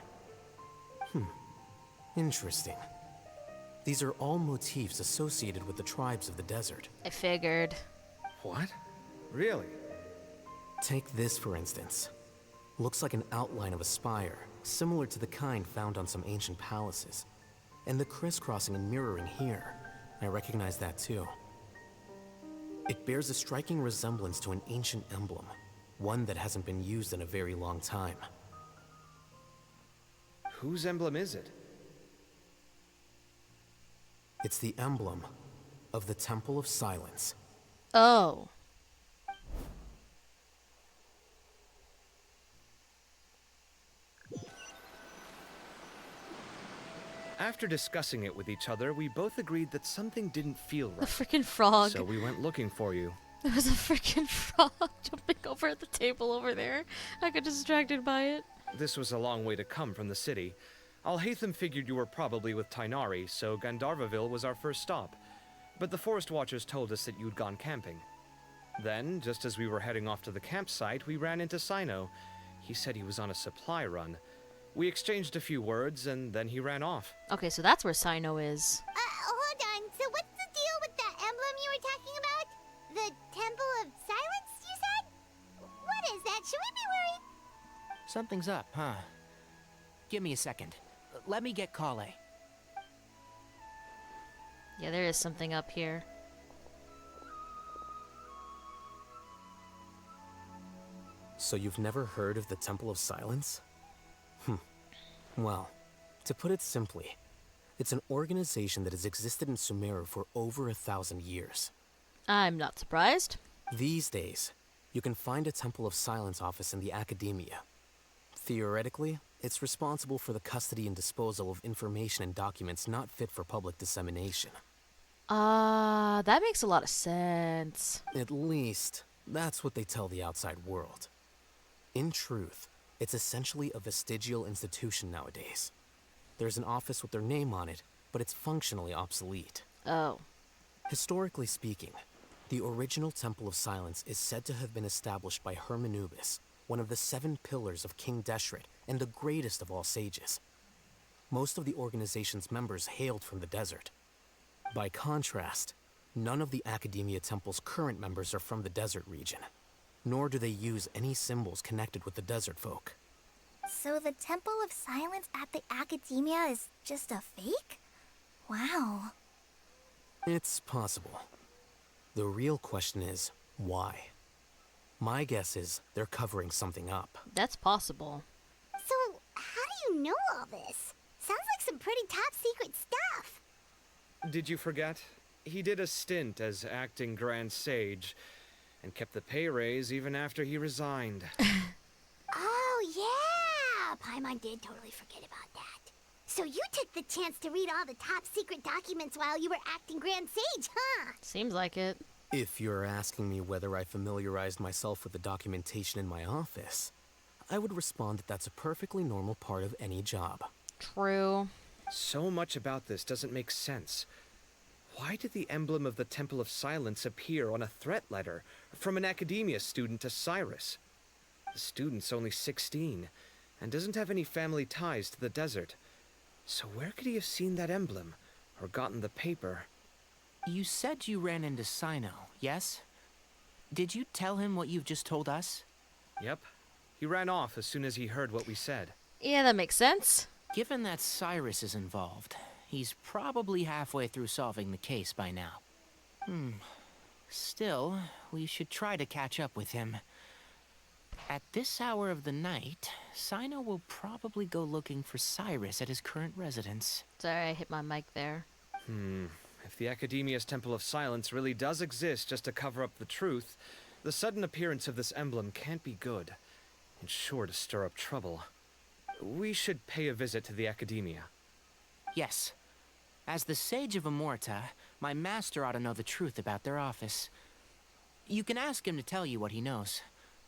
Interesting. These are all motifs associated with the tribes of the desert.
I figured.
What? Really?
Take this, for instance. Looks like an outline of a spire, similar to the kind found on some ancient palaces. And the crisscrossing and mirroring here, I recognize that too. It bears a striking resemblance to an ancient emblem, one that hasn't been used in a very long time.
Whose emblem is it?
It's the emblem of the Temple of Silence.
Oh.
After discussing it with each other, we both agreed that something didn't feel
The
right.
freaking frog.
So we went looking for you.
There was a freaking frog jumping over at the table over there. I got distracted by it.
This was a long way to come from the city. Alhaitham figured you were probably with Tainari, so Gandharvaville was our first stop. But the Forest Watchers told us that you'd gone camping. Then, just as we were heading off to the campsite, we ran into Cyno. He said he was on a supply run. We exchanged a few words, and then he ran off.
Okay, so that's where Cyno is.
Hold on. So what's the deal with that emblem you were talking about? The Temple of Silence, you said? What is that? Should we be worried?
Something's up, huh? Give me a second. Let me get Kale.
Yeah, there is something up here.
So you've never heard of the Temple of Silence? Well, to put it simply, it's an organization that has existed in Sumeru for over 1,000 years.
I'm not surprised.
These days, you can find a Temple of Silence office in the academia. Theoretically, it's responsible for the custody and disposal of information and documents not fit for public dissemination.
That makes a lot of sense.
At least, that's what they tell the outside world. In truth, it's essentially a vestigial institution nowadays. There's an office with their name on it, but it's functionally obsolete.
Oh.
Historically speaking, the original Temple of Silence is said to have been established by Hermanubis, one of the 7 pillars of King Deshret and the greatest of all sages. Most of the organization's members hailed from the desert. By contrast, none of the Academia Temple's current members are from the desert region, nor do they use any symbols connected with the desert folk.
So the Temple of Silence at the Academia is just a fake? Wow.
It's possible. The real question is, why? My guess is they're covering something up.
That's possible.
So, how do you know all this? Sounds like some pretty top secret stuff.
Did you forget? He did a stint as acting Grand Sage, and kept the pay raise even after he resigned.
Oh, yeah! Paimon did totally forget about that. So you took the chance to read all the top secret documents while you were acting Grand Sage, huh?
Seems like it.
If you're asking me whether I familiarized myself with the documentation in my office, I would respond that that's a perfectly normal part of any job.
True.
So much about this doesn't make sense. Why did the emblem of the Temple of Silence appear on a threat letter from an Academia student to Cyrus? The student's only 16, and doesn't have any family ties to the desert. So where could he have seen that emblem, or gotten the paper?
You said you ran into Cyno, yes? Did you tell him what you've just told us?
Yep. He ran off as soon as he heard what we said.
Yeah, that makes sense.
Given that Cyrus is involved, he's probably halfway through solving the case by now. Still, we should try to catch up with him. At this hour of the night, Cyno will probably go looking for Cyrus at his current residence.
Sorry, I hit my mic there.
If the Academia's Temple of Silence really does exist just to cover up the truth, the sudden appearance of this emblem can't be good. It's sure to stir up trouble. We should pay a visit to the Academia.
Yes. As the Sage of Amorta, my master ought to know the truth about their office. You can ask him to tell you what he knows.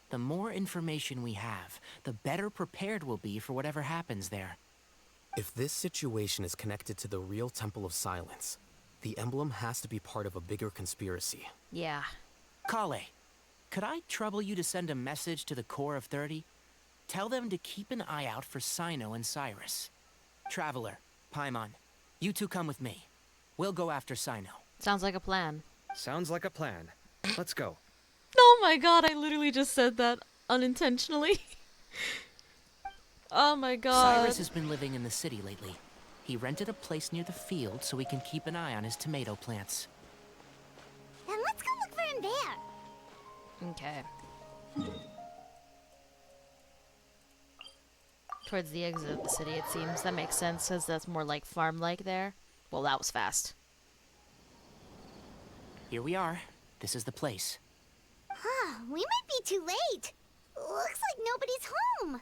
The more information we have, the better prepared we'll be for whatever happens there.
If this situation is connected to the real Temple of Silence, the emblem has to be part of a bigger conspiracy.
Yeah.
Kale, could I trouble you to send a message to the Core of 30? Tell them to keep an eye out for Cyno and Cyrus. Traveler, Paimon, you two come with me. We'll go after Cyno.
Sounds like a plan.
Sounds like a plan. Let's go.
Oh my god, I literally just said that unintentionally. Oh my god.
Cyrus has been living in the city lately. He rented a place near the field so he can keep an eye on his tomato plants.
Then let's go look for him there.
Okay. Towards the exit of the city, it seems. That makes sense, because that's more like farm-like there. Well, that was fast.
Here we are. This is the place.
Huh, we might be too late. Looks like nobody's home.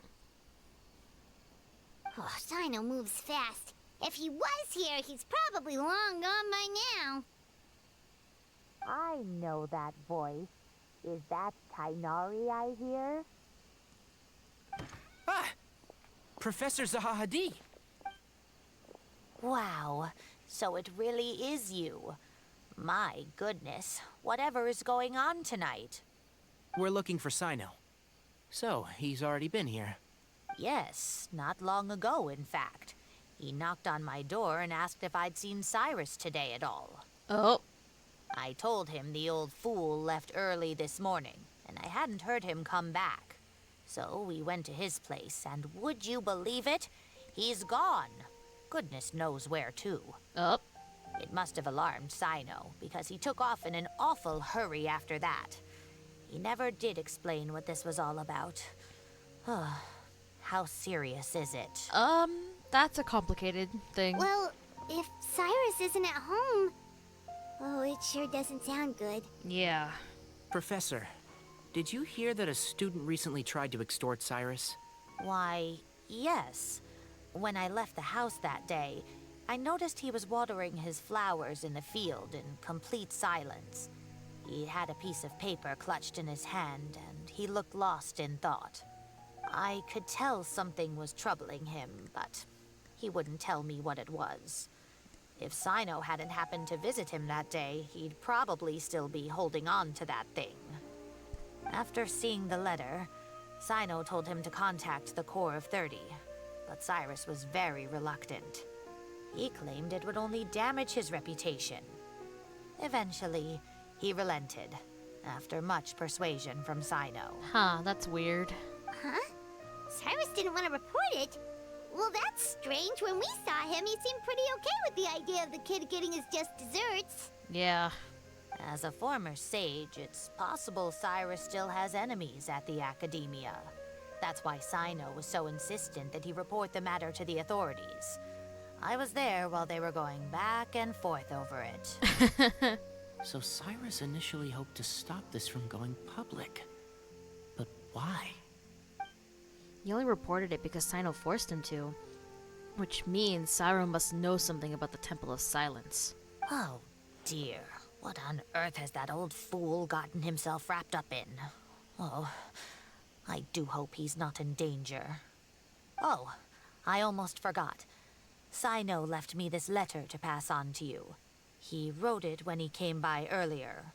Oh, Cyno moves fast. If he was here, he's probably long gone by now.
I know that voice. Is that Tainari I hear?
Ah! Professor Zahahadi!
Wow, so it really is you. My goodness, whatever is going on tonight?
We're looking for Cyno. So, he's already been here.
Yes, not long ago, in fact. He knocked on my door and asked if I'd seen Cyrus today at all.
Oh.
I told him the old fool left early this morning, and I hadn't heard him come back. So we went to his place, and would you believe it? He's gone. Goodness knows where to.
Oh.
It must have alarmed Cyno, because he took off in an awful hurry after that. He never did explain what this was all about. How serious is it?
That's a complicated thing.
Well, if Cyrus isn't at home... Oh, it sure doesn't sound good.
Yeah.
Professor, did you hear that a student recently tried to extort Cyrus?
Why, yes. When I left the house that day, I noticed he was watering his flowers in the field in complete silence. He had a piece of paper clutched in his hand, and he looked lost in thought. I could tell something was troubling him, but he wouldn't tell me what it was. If Cyno hadn't happened to visit him that day, he'd probably still be holding on to that thing. After seeing the letter, Cyno told him to contact the Corps of 30, but Cyrus was very reluctant. He claimed it would only damage his reputation. Eventually, he relented, after much persuasion from Cyno.
Huh, that's weird.
Huh? Cyrus didn't want to report it? Well, that's strange. When we saw him, he seemed pretty okay with the idea of the kid getting his just desserts.
Yeah.
As a former sage, it's possible Cyrus still has enemies at the academia. That's why Cyno was so insistent that he report the matter to the authorities. I was there while they were going back and forth over it.
So Cyrus initially hoped to stop this from going public. But why?
He only reported it because Cyno forced him to. Which means Cyro must know something about the Temple of Silence.
Oh, dear. What on earth has that old fool gotten himself wrapped up in? Oh, I do hope he's not in danger. Oh, I almost forgot. Cyno left me this letter to pass on to you. He wrote it when he came by earlier.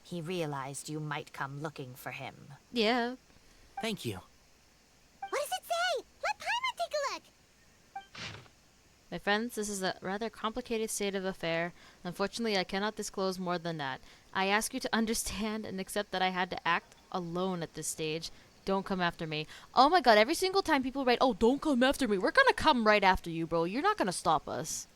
He realized you might come looking for him.
Yeah.
Thank you.
What does it say? Let Paimon take a look.
My friends, this is a rather complicated state of affair. Unfortunately, I cannot disclose more than that. I ask you to understand and accept that I had to act alone at this stage. Don't come after me. Oh my god, every single time people write, oh, don't come after me, we're gonna come right after you, bro. You're not gonna stop us.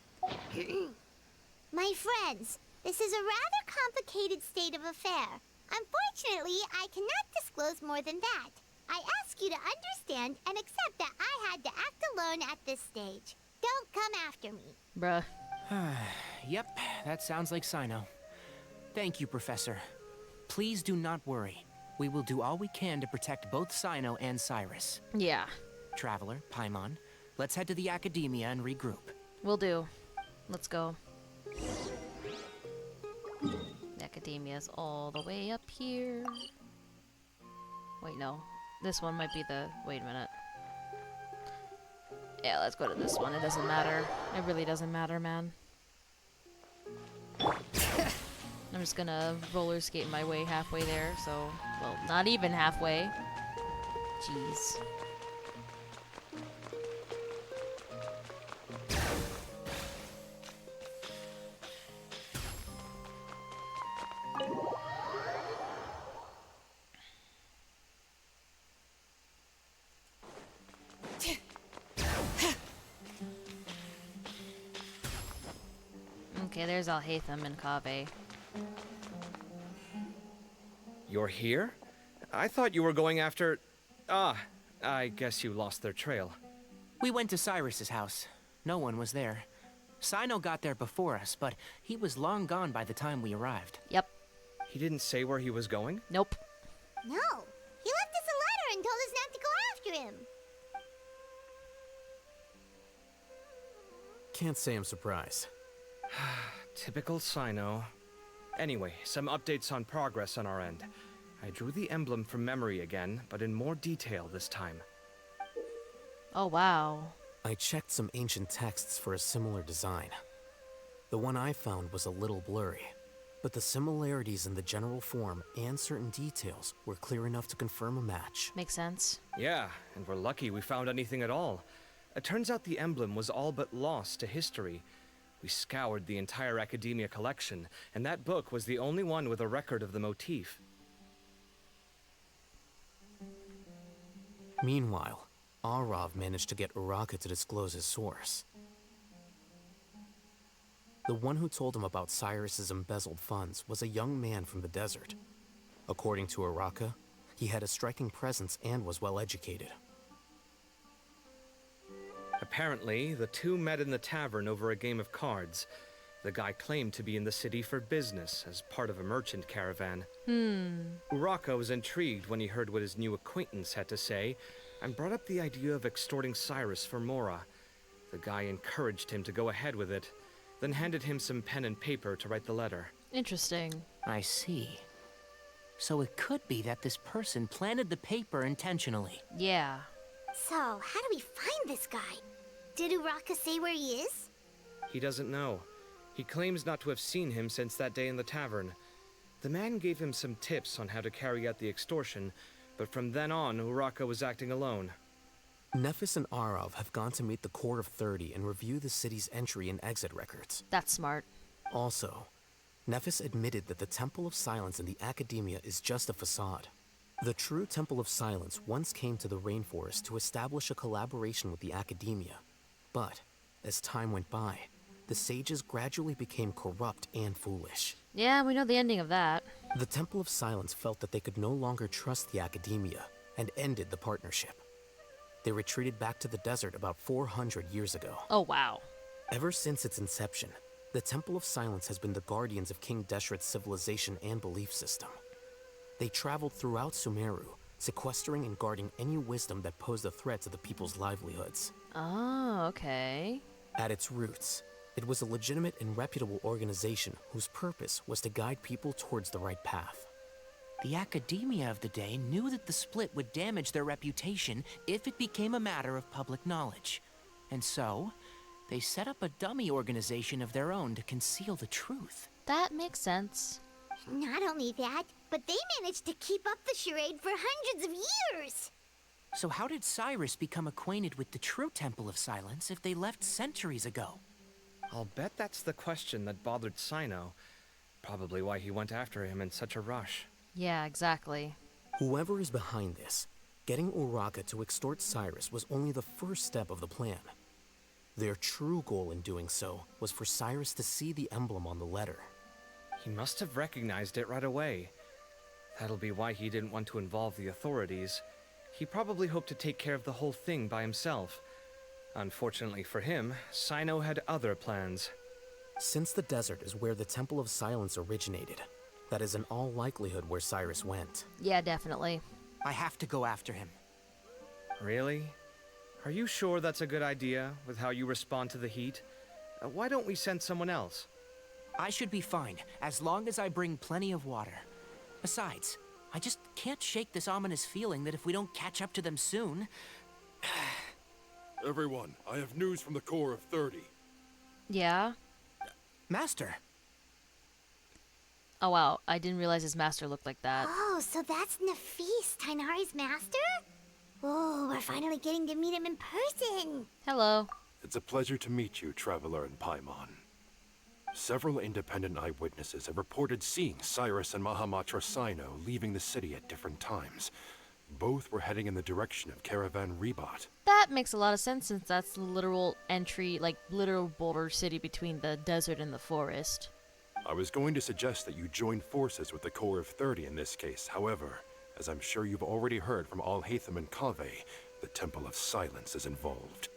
My friends, this is a rather complicated state of affair. Unfortunately, I cannot disclose more than that. I ask you to understand and accept that I had to act alone at this stage. Don't come after me.
Bruh.
Yep, that sounds like Cyno. Thank you, Professor. Please do not worry. We will do all we can to protect both Cyno and Cyrus.
Yeah.
Traveler, Paimon, let's head to the Academia and regroup.
Will do. Let's go. The Academia's all the way up here. Wait, no. This one might be the... Wait a minute. Yeah, let's go to this one. It doesn't matter. It really doesn't matter, man. I'm just gonna roller skate my way halfway there, so... Well, not even halfway. Jeez. Okay, there's Alhaitham and Kaveh.
You're here? I thought you were going after... Ah, I guess you lost their trail.
We went to Cyrus's house. No one was there. Cyno got there before us, but he was long gone by the time we arrived.
Yep.
He didn't say where he was going?
Nope.
No, he left us a letter and told us not to go after him.
Can't say I'm surprised.
Typical Cyno. Anyway, some updates on progress on our end. I drew the emblem from memory again, but in more detail this time.
Oh, wow.
I checked some ancient texts for a similar design. The one I found was a little blurry, but the similarities in the general form and certain details were clear enough to confirm a match.
Makes sense.
Yeah, and we're lucky we found anything at all. It turns out the emblem was all but lost to history. We scoured the entire Academia collection, and that book was the only one with a record of the motif.
Meanwhile, Arav managed to get Uraka to disclose his source. The one who told him about Cyrus's embezzled funds was a young man from the desert. According to Uraka, he had a striking presence and was well educated.
Apparently, the two met in the tavern over a game of cards. The guy claimed to be in the city for business, as part of a merchant caravan. Uraka was intrigued when he heard what his new acquaintance had to say, and brought up the idea of extorting Cyrus for Mora. The guy encouraged him to go ahead with it, then handed him some pen and paper to write the letter.
Interesting.
I see. So it could be that this person planted the paper intentionally.
Yeah.
So, how do we find this guy? Did Uraka say where he is?
He doesn't know. He claims not to have seen him since that day in the tavern. The man gave him some tips on how to carry out the extortion, but from then on, Uraka was acting alone.
Nephis and Arav have gone to meet the Core of 30 and review the city's entry and exit records.
That's smart.
Also, Nephis admitted that the Temple of Silence in the Academia is just a facade. The true Temple of Silence once came to the rainforest to establish a collaboration with the Academia. But, as time went by, the sages gradually became corrupt and foolish.
Yeah, we know the ending of that.
The Temple of Silence felt that they could no longer trust the Academia and ended the partnership. They retreated back to the desert about 400 years ago.
Oh, wow.
Ever since its inception, the Temple of Silence has been the guardians of King Deshret's civilization and belief system. They traveled throughout Sumeru, sequestering and guarding any wisdom that posed a threat to the people's livelihoods.
Oh, okay.
At its roots, it was a legitimate and reputable organization whose purpose was to guide people towards the right path.
The Academia of the day knew that the split would damage their reputation if it became a matter of public knowledge. And so, they set up a dummy organization of their own to conceal the truth.
That makes sense.
Not only that, but they managed to keep up the charade for hundreds of years!
So how did Cyrus become acquainted with the true Temple of Silence if they left centuries ago?
I'll bet that's the question that bothered Cyno. Probably why he went after him in such a rush.
Yeah, exactly.
Whoever is behind this, getting Uraka to extort Cyrus was only the first step of the plan. Their true goal in doing so was for Cyrus to see the emblem on the letter.
He must have recognized it right away. That'll be why he didn't want to involve the authorities. He probably hoped to take care of the whole thing by himself. Unfortunately for him, Cyno had other plans.
Since the desert is where the Temple of Silence originated, that is in all likelihood where Cyrus went.
Yeah, definitely.
I have to go after him.
Really? Are you sure that's a good idea, with how you respond to the heat? Why don't we send someone else?
I should be fine, as long as I bring plenty of water. Besides, I just can't shake this ominous feeling that if we don't catch up to them soon...
Everyone, I have news from the Core of 30.
Yeah?
Master!
Oh, wow. I didn't realize his master looked like that.
Oh, so that's Nafis, Tainari's master? Oh, we're finally getting to meet him in person.
Hello.
It's a pleasure to meet you, Traveler in Paimon. Several independent eyewitnesses have reported seeing Cyrus and Mahamatra Cyno leaving the city at different times. Both were heading in the direction of Caravan Rebat.
That makes a lot of sense since that's the literal entry, like literal border city between the desert and the forest.
I was going to suggest that you join forces with the Core of 30 in this case. However, as I'm sure you've already heard from Al-Haytham and Kaveh, the Temple of Silence is involved.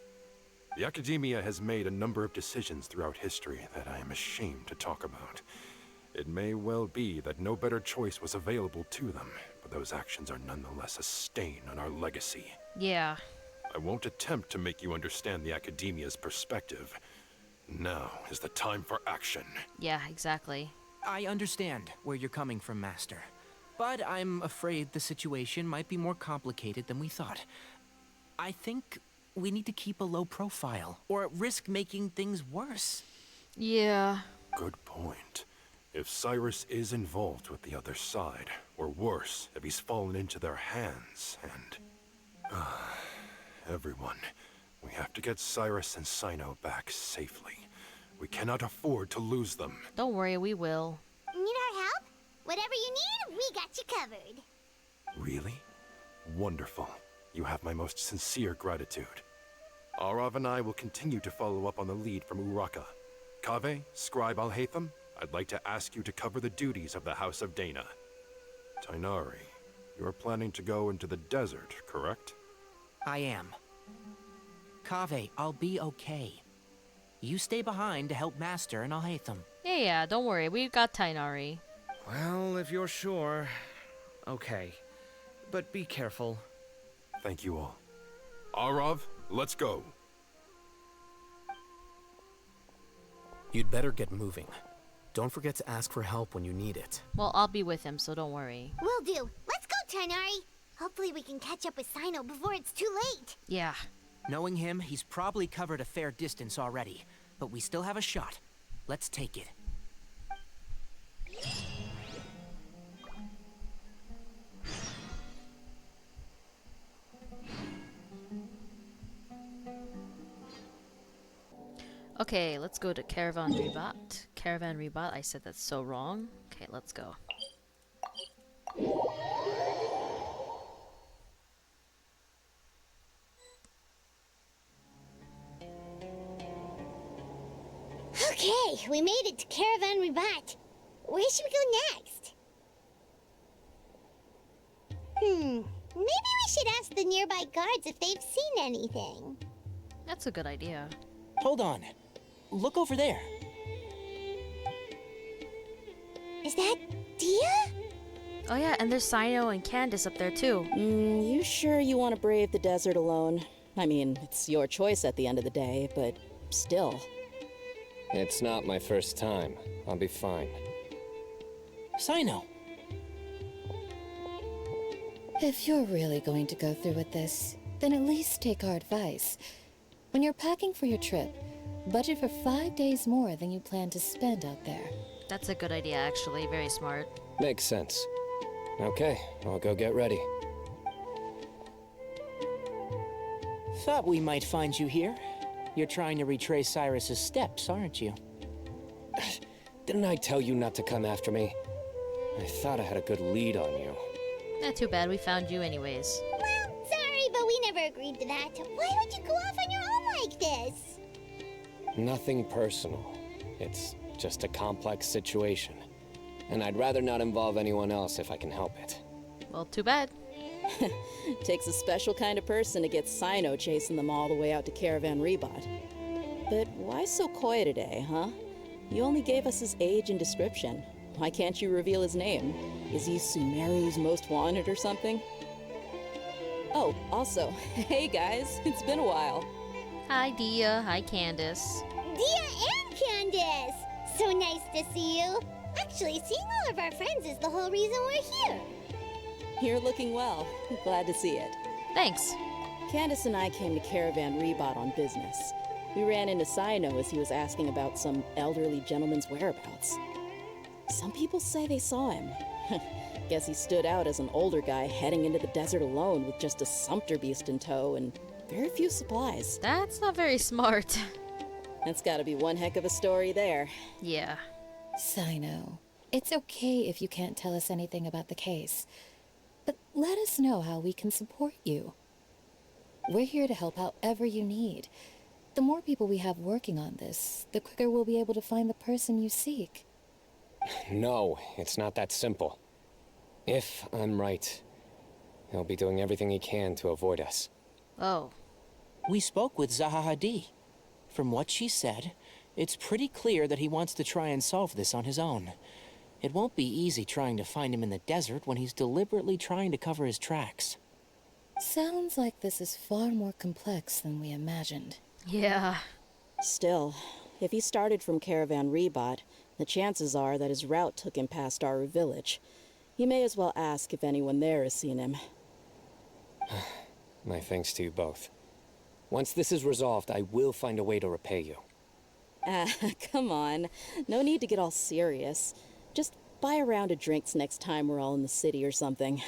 The Academia has made a number of decisions throughout history that I am ashamed to talk about. It may well be that no better choice was available to them, but those actions are nonetheless a stain on our legacy.
Yeah.
I won't attempt to make you understand the Academia's perspective. Now is the time for action.
Yeah, exactly.
I understand where you're coming from, Master. But I'm afraid the situation might be more complicated than we thought. I think we need to keep a low profile, or risk making things worse.
Yeah.
Good point. If Cyrus is involved with the other side, or worse, if he's fallen into their hands, and... everyone, we have to get Cyrus and Cyno back safely. We cannot afford to lose them.
Don't worry, we will.
Need our help? Whatever you need, we got you covered.
Really? Wonderful. You have my most sincere gratitude. Arav and I will continue to follow up on the lead from Uraka. Kaveh, Scribe Al-Haytham, I'd like to ask you to cover the duties of the House of Dana. Tainari, you're planning to go into the desert, correct?
I am. Kaveh, I'll be okay. You stay behind to help Master and Al-Haytham.
Yeah, don't worry. We've got Tainari.
Well, if you're sure. Okay. But be careful.
Thank you all. Arav, let's go.
You'd better get moving. Don't forget to ask for help when you need it.
Well, I'll be with him, so don't worry.
Will do. Let's go, Tainari. Hopefully we can catch up with Cyno before it's too late.
Yeah.
Knowing him, he's probably covered a fair distance already. But we still have a shot. Let's take it.
Okay, let's go to Caravan Ribat. Caravan Ribat, I said that's so wrong. Okay, let's go.
Okay, we made it to Caravan Ribat. Where should we go next? Maybe we should ask the nearby guards if they've seen anything.
That's a good idea.
Hold on. Look over there.
Is that Dia?
Oh yeah, and there's Cyno and Candace up there too.
You sure you want to brave the desert alone? I mean, it's your choice at the end of the day, but still.
It's not my first time. I'll be fine.
Cyno.
If you're really going to go through with this, then at least take our advice. When you're packing for your trip, budget for 5 days more than you plan to spend out there.
That's a good idea, actually. Very smart.
Makes sense. Okay, I'll go get ready.
Thought we might find you here. You're trying to retrace Cyrus's steps, aren't you?
Didn't I tell you not to come after me? I thought I had a good lead on you.
Not too bad, we found you anyways.
Well, sorry, but we never agreed to that. Why would you go off on your own like this?
Nothing personal. It's just a complex situation. And I'd rather not involve anyone else if I can help it.
Well, too bad.
Takes a special kind of person to get Cyno chasing them all the way out to Caravan Ribat. But why so coy today, huh? You only gave us his age and description. Why can't you reveal his name? Is he Sumeru's most wanted or something? Oh, also, hey guys, it's been a while.
Hi, Dia. Hi, Candace.
Dia and Candace! So nice to see you. Actually, seeing all of our friends is the whole reason we're here.
You're looking well. Glad to see it.
Thanks.
Candace and I came to Caravan Ribat on business. We ran into Cyno as he was asking about some elderly gentleman's whereabouts. Some people say they saw him. Guess he stood out as an older guy heading into the desert alone with just a sumpter beast in tow and very few supplies.
That's not very smart.
That's gotta be one heck of a story there.
Yeah.
Cyno, it's okay if you can't tell us anything about the case. But let us know how we can support you. We're here to help however you need. The more people we have working on this, the quicker we'll be able to find the person you seek.
No, it's not that simple. If I'm right, he'll be doing everything he can to avoid us.
Oh.
We spoke with Zaha Hadid. From what she said, it's pretty clear that he wants to try and solve this on his own. It won't be easy trying to find him in the desert when he's deliberately trying to cover his tracks.
Sounds like this is far more complex than we imagined.
Yeah.
Still, if he started from Caravan Rebot, the chances are that his route took him past Aru village. You may as well ask if anyone there has seen him.
My thanks to you both. Once this is resolved, I will find a way to repay you.
Come on. No need to get all serious. Just buy a round of drinks next time we're all in the city or something.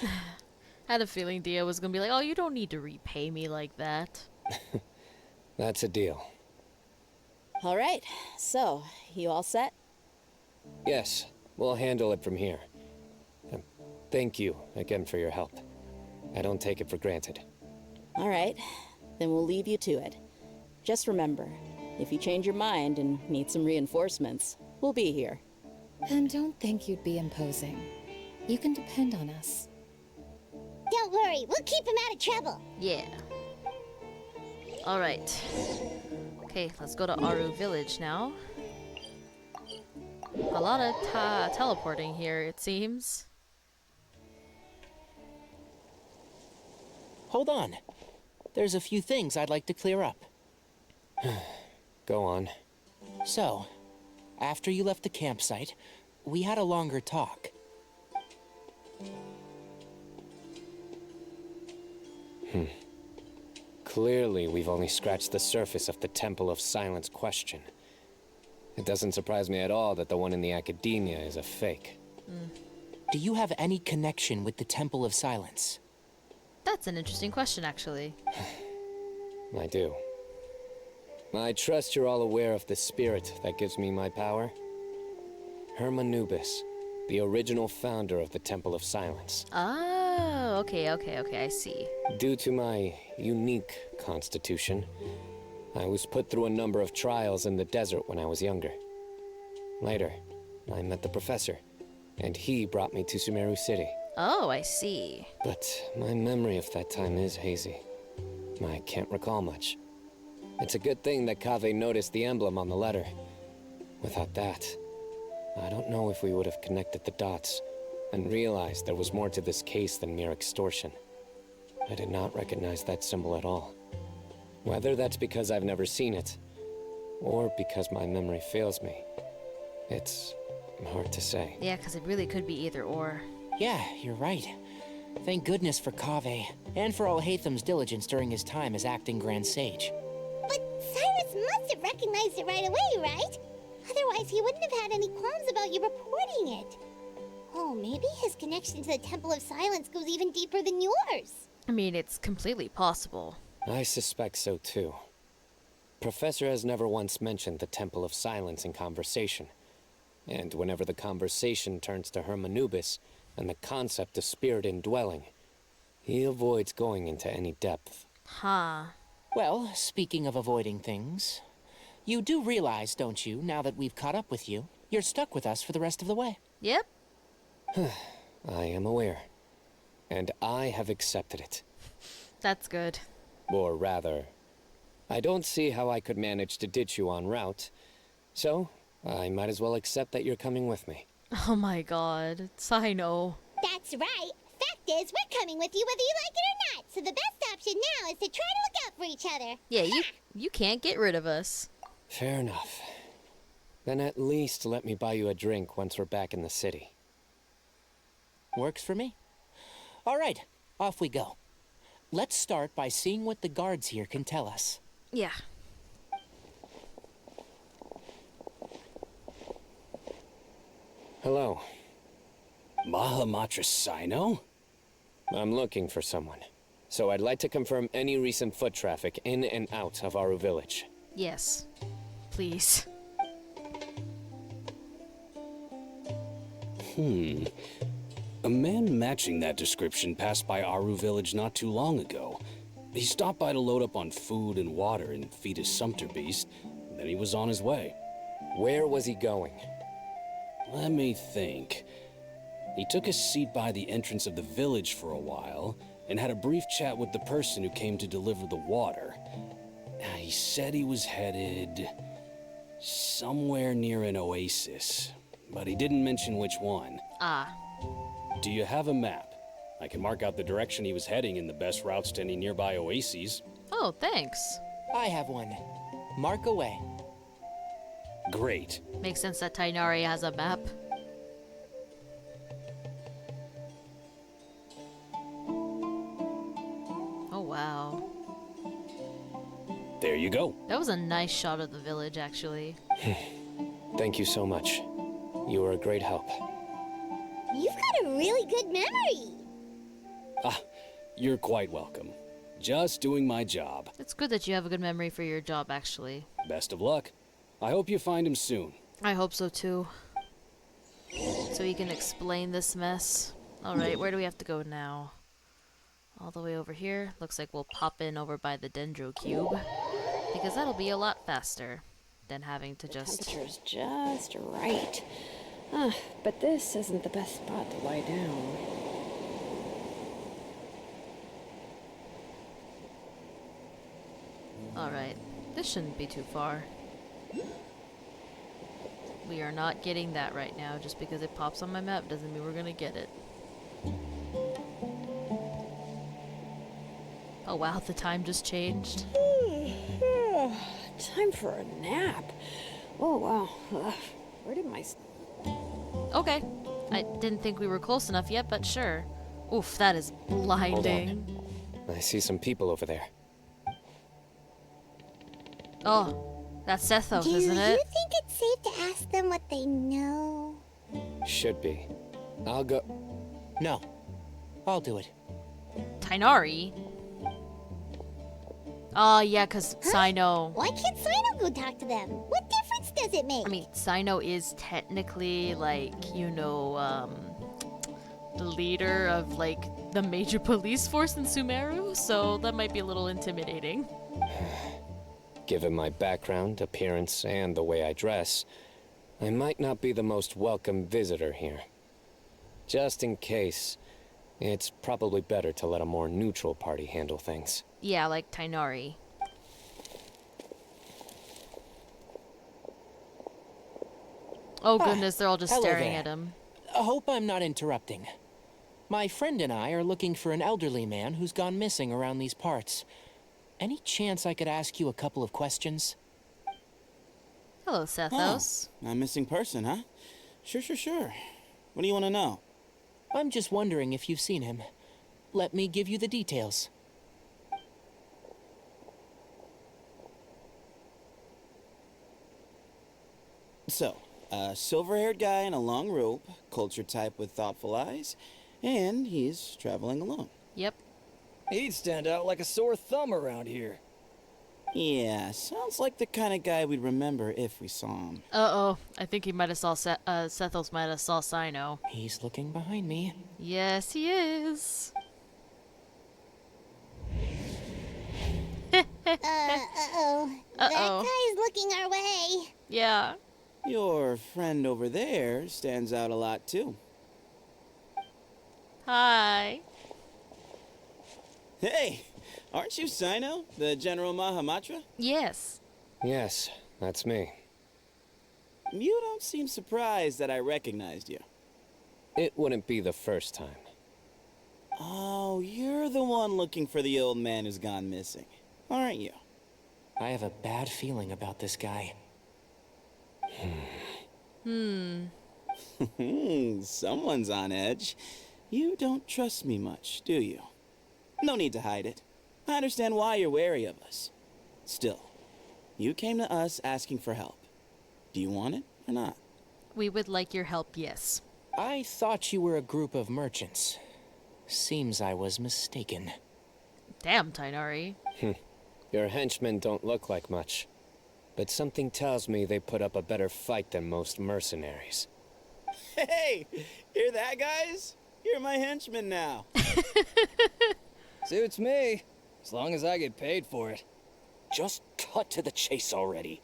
I had a feeling Dia was gonna be like, oh, you don't need to repay me like that.
That's a deal.
All right, so, you all set?
Yes, we'll handle it from here. Thank you again for your help. I don't take it for granted.
All right, then we'll leave you to it. Just remember, if you change your mind and need some reinforcements, we'll be here.
And don't think you'd be imposing. You can depend on us.
Don't worry, we'll keep him out of trouble.
Yeah. Alright. Okay, let's go to Aru village now. A lot of teleporting here, it seems.
Hold on. There's a few things I'd like to clear up.
Go on.
So, after you left the campsite, we had a longer talk.
Clearly, we've only scratched the surface of the Temple of Silence question. It doesn't surprise me at all that the one in the academia is a fake.
Do you have any connection with the Temple of Silence?
That's an interesting question, actually.
I do. I trust you're all aware of the spirit that gives me my power. Hermanubis, the original founder of the Temple of Silence.
Oh, okay, I see.
Due to my unique constitution, I was put through a number of trials in the desert when I was younger. Later, I met the professor, and he brought me to Sumeru City.
Oh, I see.
But my memory of that time is hazy. I can't recall much. It's a good thing that Kaveh noticed the emblem on the letter. Without that, I don't know if we would have connected the dots and realized there was more to this case than mere extortion. I did not recognize that symbol at all. Whether that's because I've never seen it, or because my memory fails me, it's hard to say.
Yeah, because it really could be either or.
Yeah, you're right. Thank goodness for Kaveh, and for all Haytham's diligence during his time as acting Grand Sage.
But Cyrus must have recognized it right away, right? Otherwise, he wouldn't have had any qualms about you reporting it. Oh, maybe his connection to the Temple of Silence goes even deeper than yours.
I mean, it's completely possible.
I suspect so too. Professor has never once mentioned the Temple of Silence in conversation. And whenever the conversation turns to Hermanubis and the concept of spirit indwelling, he avoids going into any depth.
Huh.
Well, speaking of avoiding things, you do realize, don't you, now that we've caught up with you, you're stuck with us for the rest of the way?
Yep.
I am aware. And I have accepted it.
That's good.
Or rather, I don't see how I could manage to ditch you en route. So, I might as well accept that you're coming with me.
Oh my god. Cyno.
That's right. Fact is, we're coming with you whether you like it or not. So the best option now is to try to look out for each other.
Yeah, you can't get rid of us.
Fair enough. Then at least let me buy you a drink once we're back in the city.
Works for me. All right, off we go. Let's start by seeing what the guards here can tell us.
Yeah.
Hello.
Mahamatra Cyno?
I'm looking for someone. So I'd like to confirm any recent foot traffic in and out of Aru village.
Yes. Please.
A man matching that description passed by Aru village not too long ago. He stopped by to load up on food and water and feed his sumpter beast. Then he was on his way.
Where was he going?
Let me think. He took a seat by the entrance of the village for a while, and had a brief chat with the person who came to deliver the water. He said he was headed somewhere near an oasis, but he didn't mention which one.
Ah.
Do you have a map? I can mark out the direction he was heading and the best routes to any nearby oases.
Oh, thanks.
I have one. Mark away.
Great.
Makes sense that Tainari has a map. Oh wow.
There you go.
That was a nice shot of the village, actually.
Thank you so much. You were a great help.
You've got a really good memory.
Ah, you're quite welcome. Just doing my job.
It's good that you have a good memory for your job, actually.
Best of luck. I hope you find him soon.
I hope so, too. So you can explain this mess. Alright, where do we have to go now? All the way over here. Looks like we'll pop in over by the Dendro Cube. Because that'll be a lot faster than having to just...
Temperature's just right. But this isn't the best spot to lie down.
Alright, this shouldn't be too far. We are not getting that right now. Just because it pops on my map doesn't mean we're gonna get it. Oh wow, the time just changed.
Time for a nap. Oh wow. Where did my...
Okay. I didn't think we were close enough yet, but sure. Oof, that is blinding.
Hold on. I see some people over there.
Oh, that's Sethos, isn't
Do
it?
you think it's safe to ask them what they know?
Should be. I'll go.
No. I'll do it.
Tainari? Oh, yeah, because Cyno...
Why can't Cyno go talk to them? What difference does it make?
I mean, Cyno is technically, like, you know, the leader of, like, the major police force in Sumeru, so that might be a little intimidating.
Given my background, appearance, and the way I dress, I might not be the most welcome visitor here. Just in case, it's probably better to let a more neutral party handle things.
Yeah, like Tainari. Oh goodness, they're all just
Hello
staring
there.
at him.
I hope I'm not interrupting. My friend and I are looking for an elderly man who's gone missing around these parts. Any chance I could ask you a couple of questions?
Hello, Sethos.
Oh, a missing person, huh? Sure. What do you want to know?
I'm just wondering if you've seen him. Let me give you the details.
So, a silver-haired guy in a long robe, culture type with thoughtful eyes, and he's traveling alone.
Yep.
He'd stand out like a sore thumb around here.
Yeah, sounds like the kind of guy we'd remember if we saw him.
Uh-oh. I think he might have saw Sethos might have saw Cyno.
He's looking behind me.
Yes, he is.
Uh-oh. That guy's looking our way.
Yeah.
Your friend over there stands out a lot, too.
Hi.
Hey, aren't you Cyno, the General Mahamatra?
Yes.
Yes, that's me.
You don't seem surprised that I recognized you.
It wouldn't be the first time.
Oh, you're the one looking for the old man who's gone missing, aren't you?
I have a bad feeling about this guy.
Someone's on edge. You don't trust me much, do you? No need to hide it. I understand why you're wary of us. Still, you came to us asking for help. Do you want it or not?
We would like your help, yes.
I thought you were a group of merchants. Seems I was mistaken.
Damn, Tainari.
Your henchmen don't look like much. But something tells me they put up a better fight than most mercenaries.
Hey, hear that, guys? You're my henchmen now.
Suits me, as long as I get paid for it.
Just cut to the chase already.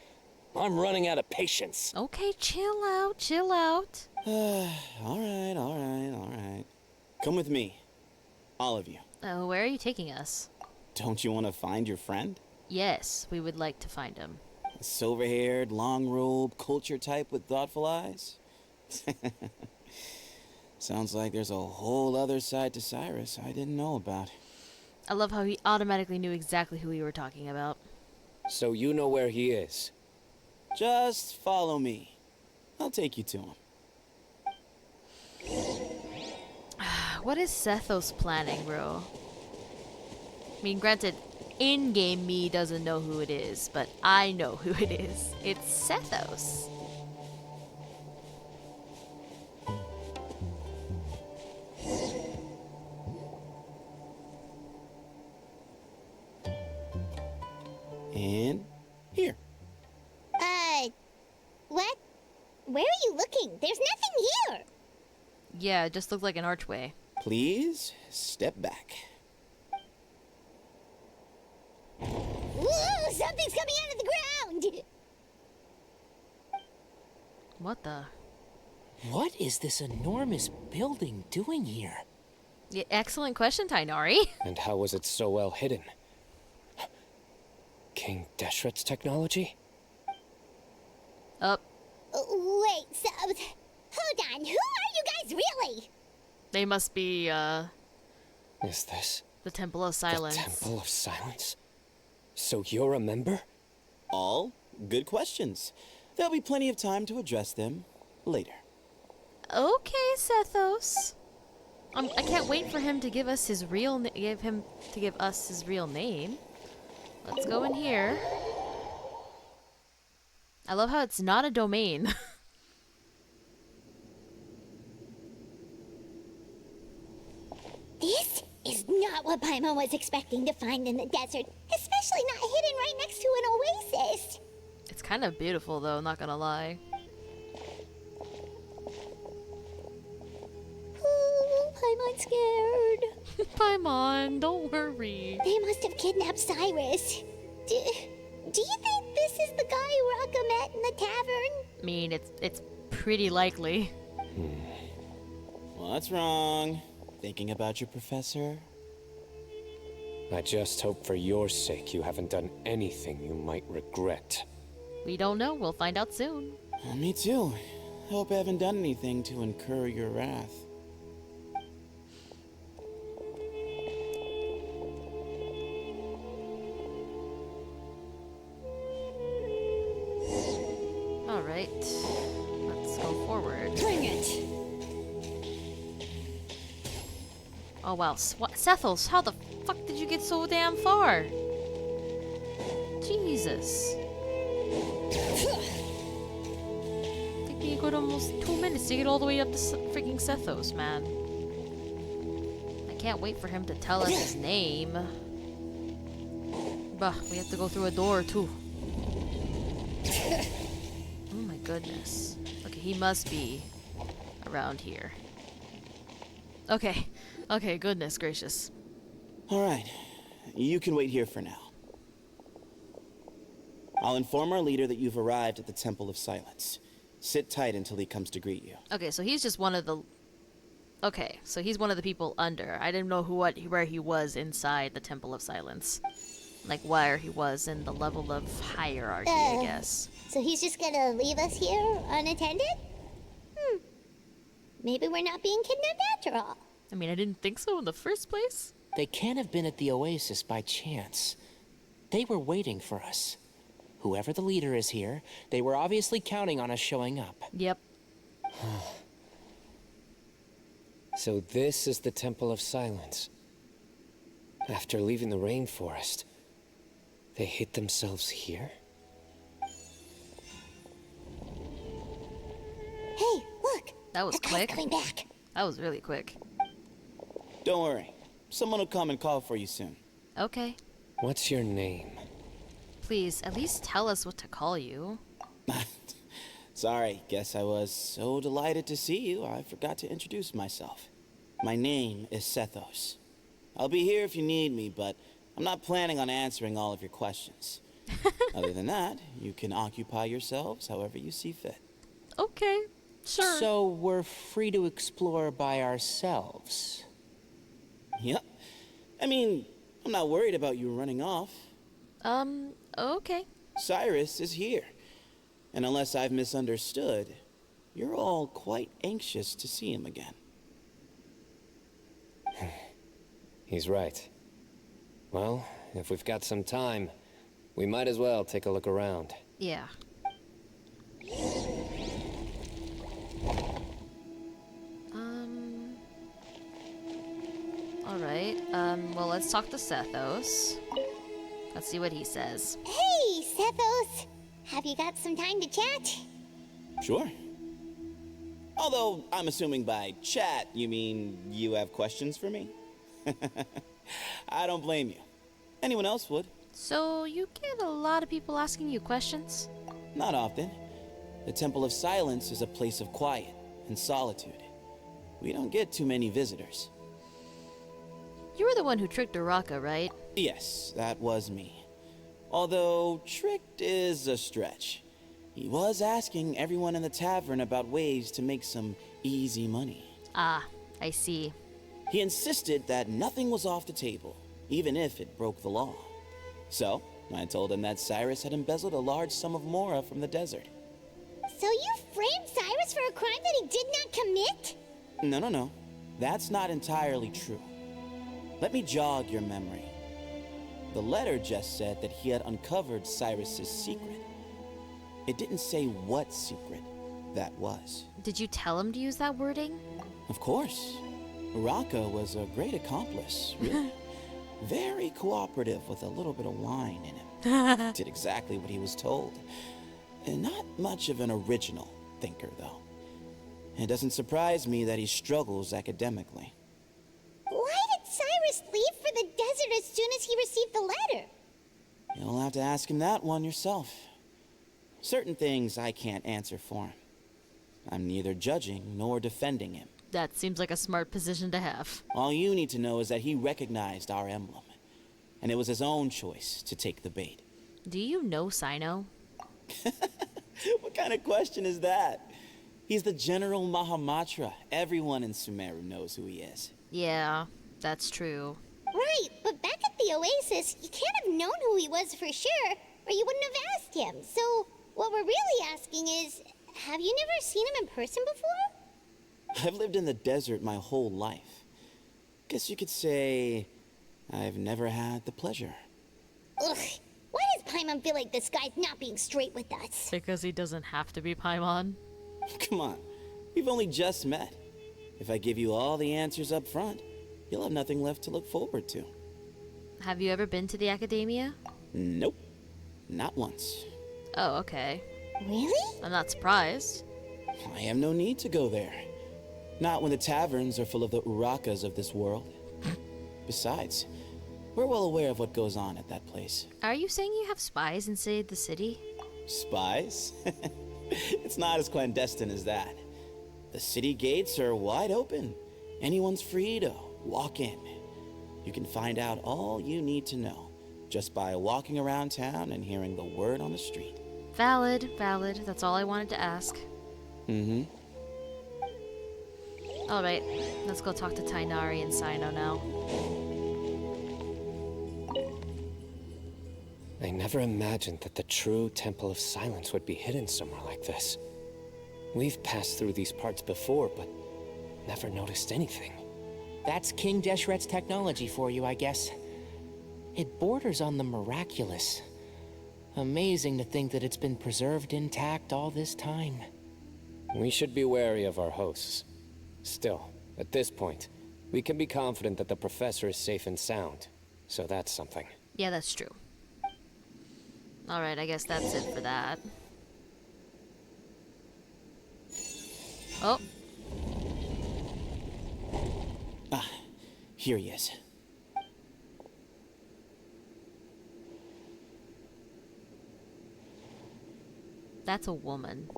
I'm running out of patience.
Okay, chill out, chill out.
All right. Come with me. All of you.
Where are you taking us?
Don't you want to find your friend?
Yes, we would like to find him.
A silver-haired, long-robed, culture type with thoughtful eyes? Sounds like there's a whole other side to Cyrus I didn't know about.
I love how he automatically knew exactly who we were talking about.
So you know where he is?
Just follow me. I'll take you to him.
What is Sethos planning, bro? I mean, granted, in-game me doesn't know who it is, but I know who it is. It's Sethos.
And here.
What? Where are you looking? There's nothing here.
Yeah, it just looked like an archway.
Please step back.
Ooh, something's coming out of the ground.
What the?
What is this enormous building doing here?
Yeah, excellent question, Tainari.
And how was it so well hidden? King Deshret's technology?
Up.
Wait, so... Hold on, who are you guys really?
They must be,
Is this
the Temple of Silence.
the Temple of Silence? So you're a member?
All good questions. There'll be plenty of time to address them later.
Okay, Sethos. I can't wait for him to give us his real give us his real name. Let's go in here. I love how it's not a domain.
This is not what Paimon was expecting to find in the desert, especially not hidden right next to an oasis.
It's kind of beautiful though, not gonna lie.
Oh, Paimon's scared.
Paimon, don't worry.
They must have kidnapped Cyrus. Do you think this is the guy Raka met in the tavern?
I mean, it's pretty likely.
What's wrong? Thinking about your professor?
I just hope for your sake you haven't done anything you might regret.
We don't know. We'll find out soon.
Me too. Hope I haven't done anything to incur your wrath.
All right. Let's go forward.
Bring it.
Oh wow, Sethos, how the fuck did you get so damn far? Jesus. Took me a good almost 2 minutes to get all the way up to freaking Sethos, man. I can't wait for him to tell us his name. Bah, we have to go through a door too. Oh my goodness. Okay, he must be around here. Okay. Okay, goodness gracious.
All right. You can wait here for now. I'll inform our leader that you've arrived at the Temple of Silence. Sit tight until he comes to greet you.
Okay, so he's just one of the... Okay, so he's one of the people under. I didn't know where he was inside the Temple of Silence. Like, where he was in the level of hierarchy, I guess.
So he's just gonna leave us here unattended? Maybe we're not being kidnapped after all.
I mean, I didn't think so in the first place.
They can't have been at the oasis by chance. They were waiting for us. Whoever the leader is here, they were obviously counting on us showing up.
Yep.
So this is the Temple of Silence. After leaving the rainforest, they hid themselves here?
Hey, look!
That was
That guy's
quick.
coming back.
That was really quick.
Don't worry. Someone will come and call for you soon.
Okay.
What's your name?
Please, at least tell us what to call you.
Sorry, guess I was so delighted to see you, I forgot to introduce myself. My name is Sethos. I'll be here if you need me, but I'm not planning on answering all of your questions. Other than that, you can occupy yourselves however you see fit.
Okay, sure.
So we're free to explore by ourselves.
Yep. I mean, I'm not worried about you running off.
Okay.
Cyrus is here. And unless I've misunderstood, you're all quite anxious to see him again.
He's right. Well, if we've got some time, we might as well take a look around.
Yeah. Well, let's talk to Sethos. Let's see what he says.
Hey, Sethos! Have you got some time to chat?
Sure. Although, I'm assuming by chat, you mean you have questions for me? I don't blame you. Anyone else would.
So, you get a lot of people asking you questions?
Not often. The Temple of Silence is a place of quiet and solitude. We don't get too many visitors.
You were the one who tricked Araka, right?
Yes, that was me. Although, tricked is a stretch. He was asking everyone in the tavern about ways to make some easy money.
Ah, I see.
He insisted that nothing was off the table, even if it broke the law. So, I told him that Cyrus had embezzled a large sum of mora from the desert.
So you framed Cyrus for a crime that he did not commit?
No. That's not entirely true. Let me jog your memory. The letter just said that he had uncovered Cyrus's secret. It didn't say what secret that was.
Did you tell him to use that wording?
Of course. Raka was a great accomplice, really. Very cooperative with a little bit of wine in him. Did exactly what he was told. And not much of an original thinker, though. It doesn't surprise me that he struggles academically.
Why did Cyrus leave for the desert as soon as he received the letter?
You'll have to ask him that one yourself. Certain things I can't answer for him. I'm neither judging nor defending him.
That seems like a smart position to have.
All you need to know is that he recognized our emblem. And it was his own choice to take the bait.
Do you know Cyno?
What kind of question is that? He's the General Mahamatra. Everyone in Sumeru knows who he is.
Yeah, that's true.
Right, but back at the Oasis, you can't have known who he was for sure, or you wouldn't have asked him. So, what we're really asking is, have you never seen him in person before?
I've lived in the desert my whole life. Guess you could say I've never had the pleasure.
Ugh, why does Paimon feel like this guy's not being straight with us?
Because he doesn't have to be Paimon.
Come on, we've only just met. If I give you all the answers up front, you'll have nothing left to look forward to.
Have you ever been to the Academia?
Nope, not once.
Oh, okay.
Really?
I'm not surprised.
I have no need to go there. Not when the taverns are full of the Urakas of this world. Besides, we're well aware of what goes on at that place.
Are you saying you have spies inside the city?
Spies? It's not as clandestine as that. The city gates are wide open. Anyone's free to walk in. You can find out all you need to know just by walking around town and hearing the word on the street.
Valid. That's all I wanted to ask.
Mm-hmm.
Alright, let's go talk to Tainari and Cyno now.
I never imagined that the true Temple of Silence would be hidden somewhere like this. We've passed through these parts before, but never noticed anything.
That's King Deshret's technology for you, I guess. It borders on the miraculous. Amazing to think that it's been preserved intact all this time.
We should be wary of our hosts. Still, at this point, we can be confident that the professor is safe and sound. So that's something.
Yeah, that's true. Alright, I guess that's it for that. Oh.
Ah, here he is.
That's a woman.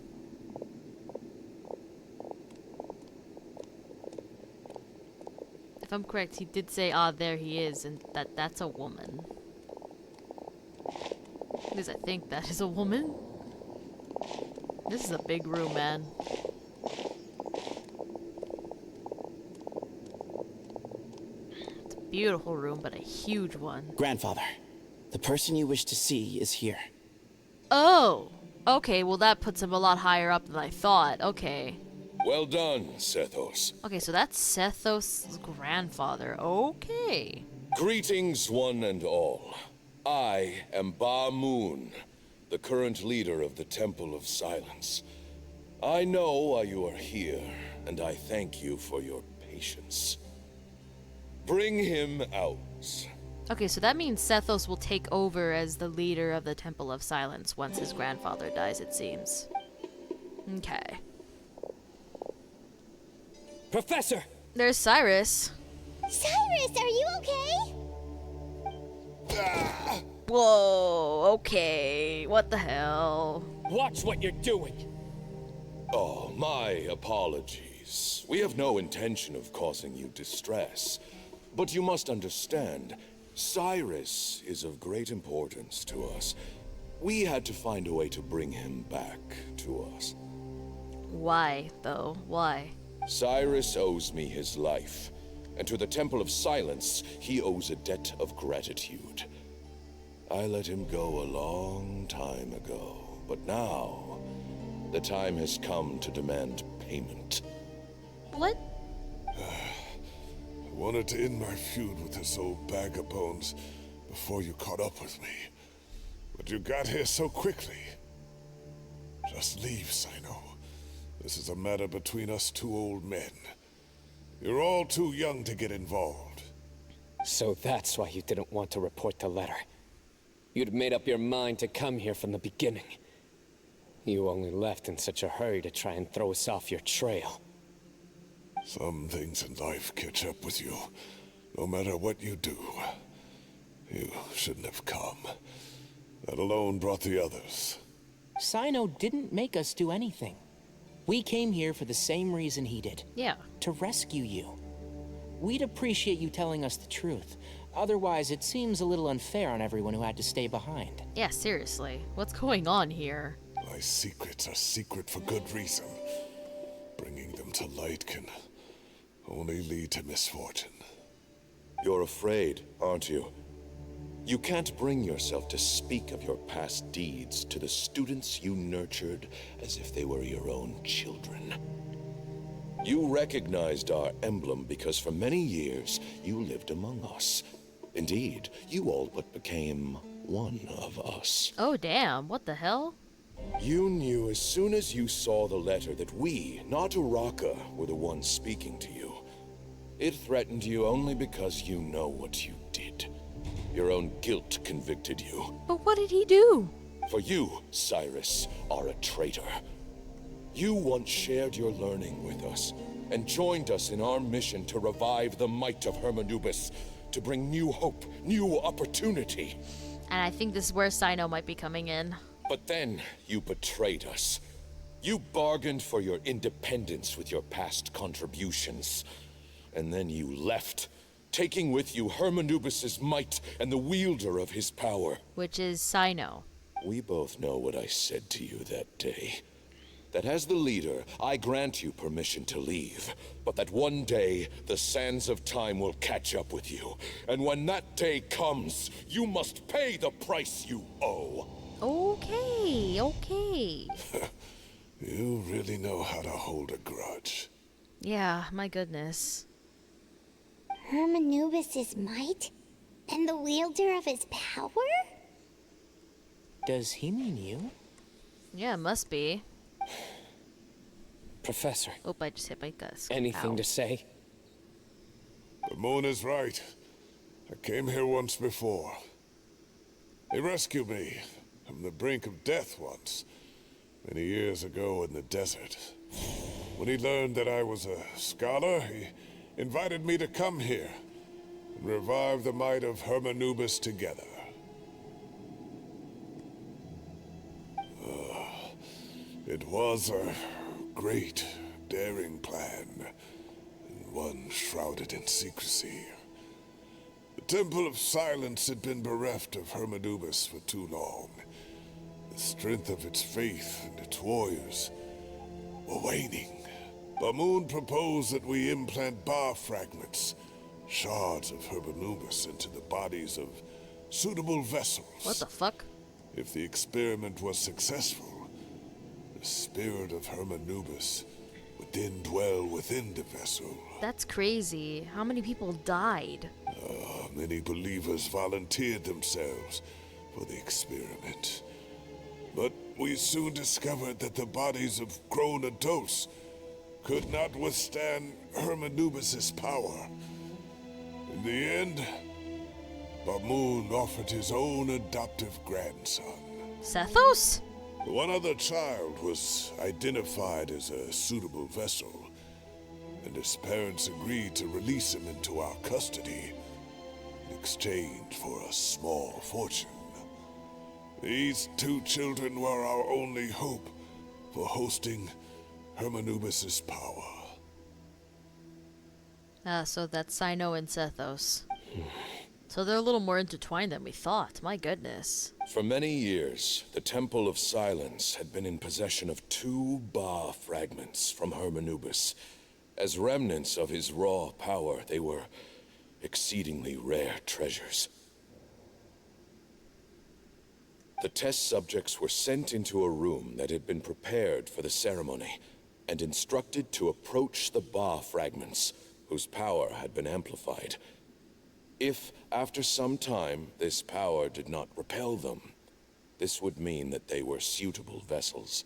If I'm correct, he did say, ah, there he is, and that's a woman. At least I think that is a woman. This is a big room, man. It's a beautiful room, but a huge one.
Grandfather, the person you wish to see is here.
Oh! Okay, well that puts him a lot higher up than I thought. Okay.
Well done, Sethos.
Okay, so that's Sethos' grandfather. Okay.
Greetings, one and all. I am Ba Moon, the current leader of the Temple of Silence. I know why you are here, and I thank you for your patience.
Bring him out.
Okay, so that means Sethos will take over as the leader of the Temple of Silence once his grandfather dies, it seems. Okay.
Professor!
There's Cyrus.
Cyrus, are you okay?
Whoa, okay. What the hell?
Watch what you're doing!
Oh, my apologies. We have no intention of causing you distress. But you must understand, Cyrus is of great importance to us. We had to find a way to bring him back to us.
Why, though? Why?
Cyrus owes me his life, and to the Temple of Silence, he owes a debt of gratitude. I let him go a long time ago, but now, the time has come to demand payment.
What?
I wanted to end my feud with this old bag of bones before you caught up with me. But you got here so quickly. Just leave, Cyno. This is a matter between us two old men. You're all too young to get involved.
So that's why you didn't want to report the letter. You'd made up your mind to come here from the beginning. You only left in such a hurry to try and throw us off your trail.
Some things in life catch up with you, no matter what you do. You shouldn't have come. That alone brought the others.
Cyno didn't make us do anything. We came here for the same reason he did.
Yeah.
To rescue you. We'd appreciate you telling us the truth. Otherwise, it seems a little unfair on everyone who had to stay behind.
Yeah, seriously. What's going on here?
My secrets are secret for good reason. Bringing them to light can only lead to misfortune.
You're afraid, aren't you? You can't bring yourself to speak of your past deeds to the students you nurtured as if they were your own children. You recognized our emblem because for many years you lived among us. Indeed, you all but became one of us.
Oh, damn. What the hell?
You knew as soon as you saw the letter that we, not Uraka, were the ones speaking to you. It threatened you only because you know what you did. Your own guilt convicted you.
But what did he do?
For you, Cyrus, are a traitor. You once shared your learning with us, and joined us in our mission to revive the might of Hermanubis, to bring new hope, new opportunity.
And I think this is where Cyno might be coming in.
But then you betrayed us. You bargained for your independence with your past contributions. And then you left, taking with you Hermanubis' might and the wielder of his power.
Which is Cyno.
We both know what I said to you that day. That as the leader, I grant you permission to leave, but that one day, the sands of time will catch up with you. And when that day comes, you must pay the price you owe.
Okay, okay.
You really know how to hold a grudge.
Yeah, my goodness.
Hermanubis' might? And the wielder of his power?
Does he mean you?
Yeah, it must be.
Professor.
Oh, I just hit my desk.
Anything
Ow.
to say?
The moon is right. I came here once before. He rescued me from the brink of death once, many years ago in the desert. When he learned that I was a scholar, he invited me to come here and revive the might of Hermanubis together. It was a great, daring plan, and one shrouded in secrecy. The Temple of Silence had been bereft of Hermanubis for too long. The strength of its faith and its warriors were waning. Bamoon proposed that we implant bar fragments, shards of Hermanubis, into the bodies of suitable vessels.
What the fuck?
If the experiment was successful, the spirit of Hermanubis would then dwell within the vessel.
That's crazy. How many people died?
Many believers volunteered themselves for the experiment. But we soon discovered that the bodies of grown adults could not withstand Hermanubis' power. In the end, Bamoon offered his own adoptive grandson.
Sethos?
One other child was identified as a suitable vessel, and his parents agreed to release him into our custody in exchange for a small fortune. These two children were our only hope for hosting Hermanubis's power.
So that's Cyno and Sethos. So they're a little more intertwined than we thought. My goodness.
For many years, the Temple of Silence had been in possession of 2 Ba fragments from Hermanubis. As remnants of his raw power, they were exceedingly rare treasures. The test subjects were sent into a room that had been prepared for the ceremony and instructed to approach the Ba fragments, whose power had been amplified. If, after some time, this power did not repel them, this would mean that they were suitable vessels.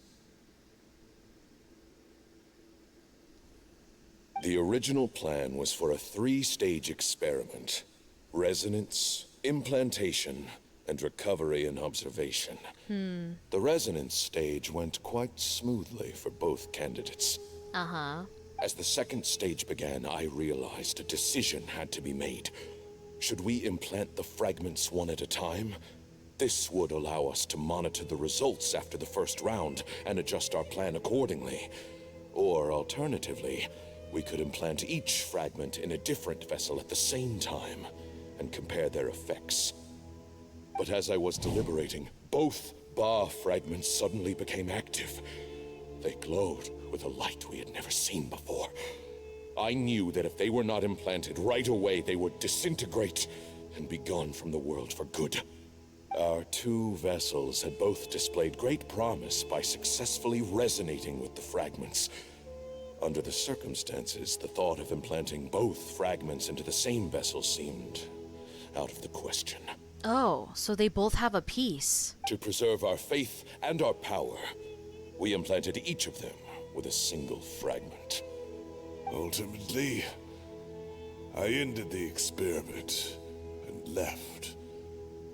The original plan was for a 3-stage experiment: resonance, implantation, and recovery and observation. The resonance stage went quite smoothly for both candidates. As the second stage began, I realized a decision had to be made. Should we implant the fragments one at a time? This would allow us to monitor the results after the first round and adjust our plan accordingly. Or alternatively, we could implant each fragment in a different vessel at the same time and compare their effects. But as I was deliberating, both Ba fragments suddenly became active. They glowed with a light we had never seen before. I knew that if they were not implanted right away, they would disintegrate and be gone from the world for good. Our 2 vessels had both displayed great promise by successfully resonating with the fragments. Under the circumstances, the thought of implanting both fragments into the same vessel seemed out of the question.
Oh, so they both have a piece.
To preserve our faith and our power, we implanted each of them with a single fragment.
Ultimately, I ended the experiment and left,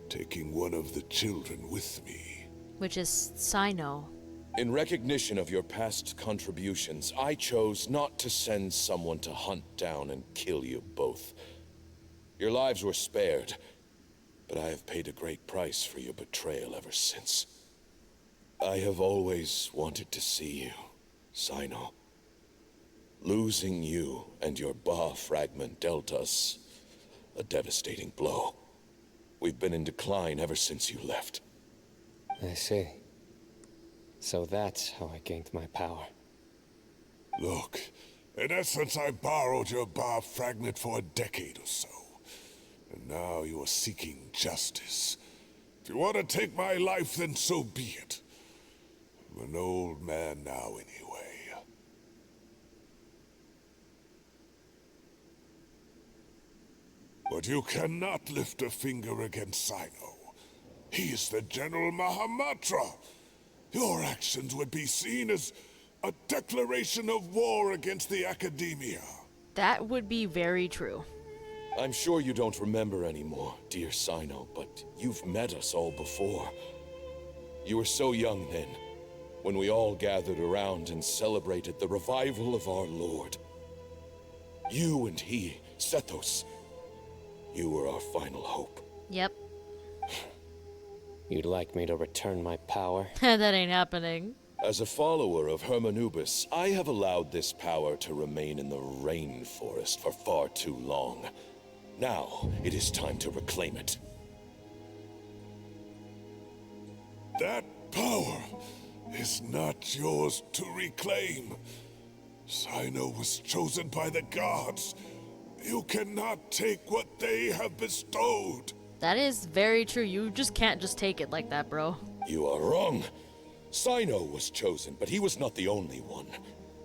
taking one of the children with me.
Which is Cyno.
In recognition of your past contributions, I chose not to send someone to hunt down and kill you both. Your lives were spared, but I have paid a great price for your betrayal ever since. I have always wanted to see you, Cyno. Losing you and your Ba fragment dealt us a devastating blow. We've been in decline ever since you left.
I see. So that's how I gained my power.
Look, in essence, I borrowed your Ba fragment for a decade or so. And now you are seeking justice. If you want to take my life, then so be it. I'm an old man now anyway. But you cannot lift a finger against Cyno. He is the General Mahamatra. Your actions would be seen as a declaration of war against the Academia.
That would be very true.
I'm sure you don't remember anymore, dear Cyno, but you've met us all before. You were so young then, when we all gathered around and celebrated the revival of our Lord. You and he, Sethos, you were our final hope.
Yep.
You'd like me to return my power?
That ain't happening.
As a follower of Hermanubis, I have allowed this power to remain in the rainforest for far too long. Now, it is time to reclaim it.
That power is not yours to reclaim. Cyno was chosen by the gods. You cannot take what they have bestowed.
That is very true. You just can't just take it like that, bro.
You are wrong. Cyno was chosen, but he was not the only one.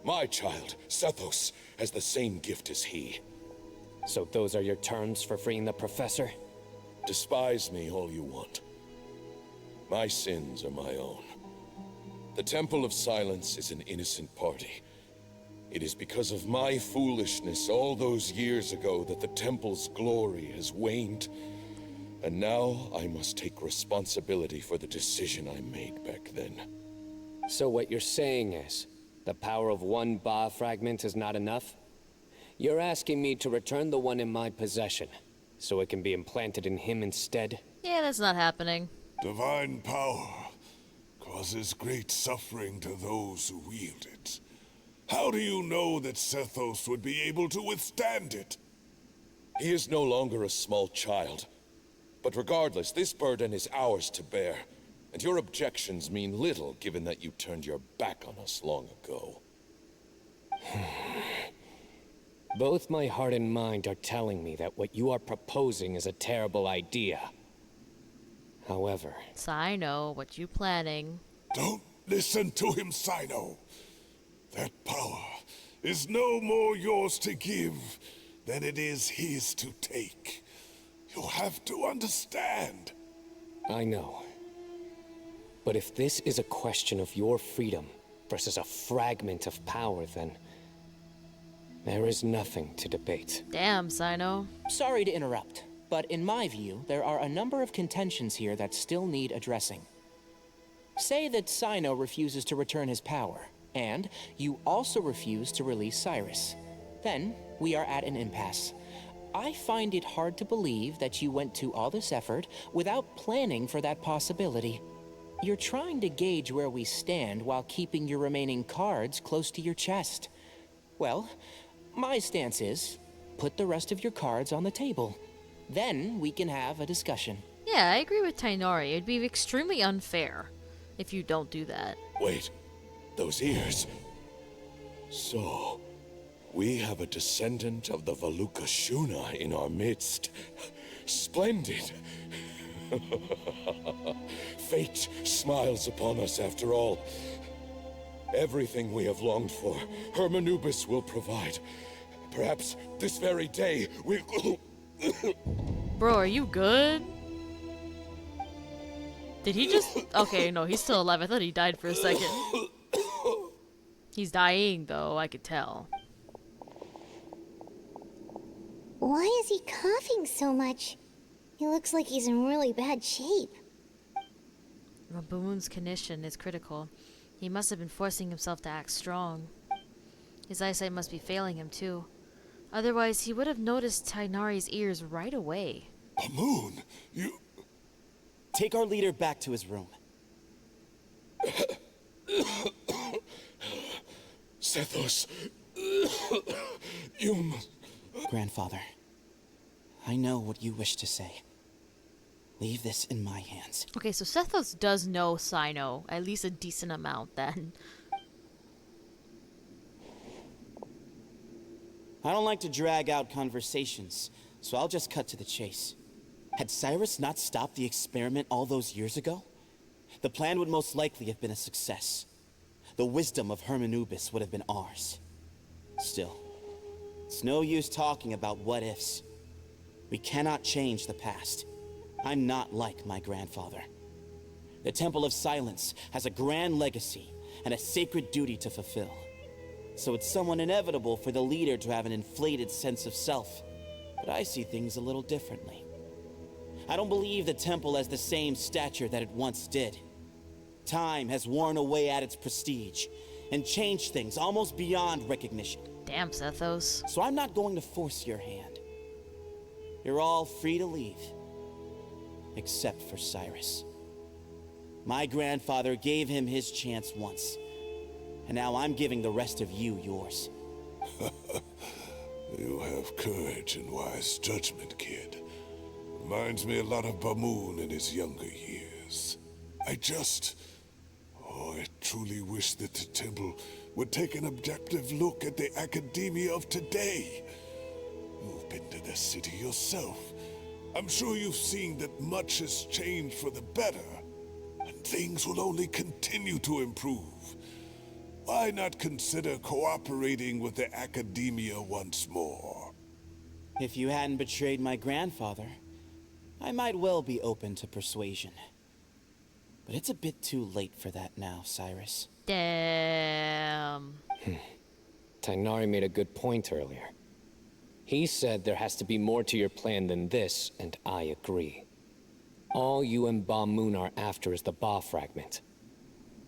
My child, Sethos, has the same gift as he.
So those are your terms for freeing the professor?
Despise me all you want. My sins are my own. The Temple of Silence is an innocent party. It is because of my foolishness all those years ago that the temple's glory has waned. And now I must take responsibility for the decision I made back then.
So what you're saying is, the power of one Ba fragment is not enough? You're asking me to return the one in my possession, so it can be implanted in him instead?
Yeah, that's not happening.
Divine power causes great suffering to those who wield it. How do you know that Sethos would be able to withstand it?
He is no longer a small child. But regardless, this burden is ours to bear. And your objections mean little, given that you turned your back on us long ago.
Both my heart and mind are telling me that what you are proposing is a terrible idea. However...
Cyno, what you planning?
Don't listen to him, Cyno. That power is no more yours to give than it is his to take. You have to understand.
I know. But if this is a question of your freedom versus a fragment of power, then... there is nothing to debate.
Damn, Cyno.
Sorry to interrupt, but in my view, there are a number of contentions here that still need addressing. Say that Cyno refuses to return his power, and you also refuse to release Cyrus. Then, we are at an impasse. I find it hard to believe that you went to all this effort without planning for that possibility. You're trying to gauge where we stand while keeping your remaining cards close to your chest. Well, my stance is, put the rest of your cards on the table. Then we can have a discussion.
Yeah, I agree with Tainari. It'd be extremely unfair if you don't do that.
Wait, those ears. So, we have a descendant of the Valukashuna in our midst. Splendid. Fate smiles upon us after all. Everything we have longed for, Hermanubis will provide. Perhaps this very day we'll...
Bro, are you good? Did he just... Okay, no, he's still alive. I thought he died for a second. He's dying, though, I could tell.
Why is he coughing so much? He looks like he's in really bad shape.
Raboon's condition is critical. He must have been forcing himself to act strong. His eyesight must be failing him, too. Otherwise, he would have noticed Tainari's ears right away.
Bamoon, you...
Take our leader back to his room.
Sethos, you must...
Grandfather, I know what you wish to say. Leave this in my hands.
Okay, so Sethos does know Cyno, at least a decent amount then.
I don't like to drag out conversations, so I'll just cut to the chase. Had Cyrus not stopped the experiment all those years ago, the plan would most likely have been a success. The wisdom of Hermanubis would have been ours. Still, it's no use talking about what-ifs. We cannot change the past. I'm not like my grandfather. The Temple of Silence has a grand legacy and a sacred duty to fulfill. So it's somewhat inevitable for the leader to have an inflated sense of self. But I see things a little differently. I don't believe the temple has the same stature that it once did. Time has worn away at its prestige and changed things almost beyond recognition.
Damn, Sethos.
So I'm not going to force your hand. You're all free to leave. Except for Cyrus. My grandfather gave him his chance once. And now I'm giving the rest of you yours.
You have courage and wise judgment, kid. Reminds me a lot of Bamoon in his younger years. I truly wish that the temple would take an objective look at the academia of today. You've been to the city yourself. I'm sure you've seen that much has changed for the better, and things will only continue to improve. Why not consider cooperating with the academia once more?
If you hadn't betrayed my grandfather, I might well be open to persuasion. But it's a bit too late for that now, Cyrus.
Damn.
Tainari made a good point earlier. He said there has to be more to your plan than this, and I agree. All you and Ba Moon are after is the Ba fragment.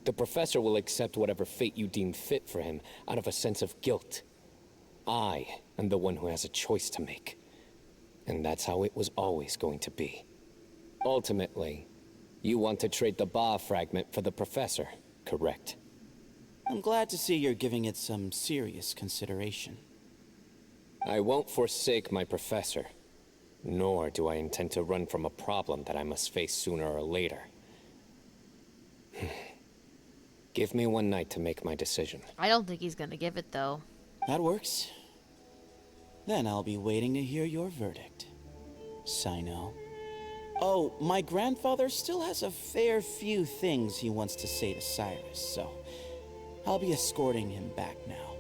The professor will accept whatever fate you deem fit for him out of a sense of guilt. I am the one who has a choice to make. And that's how it was always going to be. Ultimately, you want to trade the Ba fragment for the professor, correct?
I'm glad to see you're giving it some serious consideration.
I won't forsake my professor, nor do I intend to run from a problem that I must face sooner or later. Give me one night to make my decision.
I don't think he's gonna give it, though.
That works. Then I'll be waiting to hear your verdict, Cyno. Oh, my grandfather still has a fair few things he wants to say to Cyrus, so I'll be escorting him back now.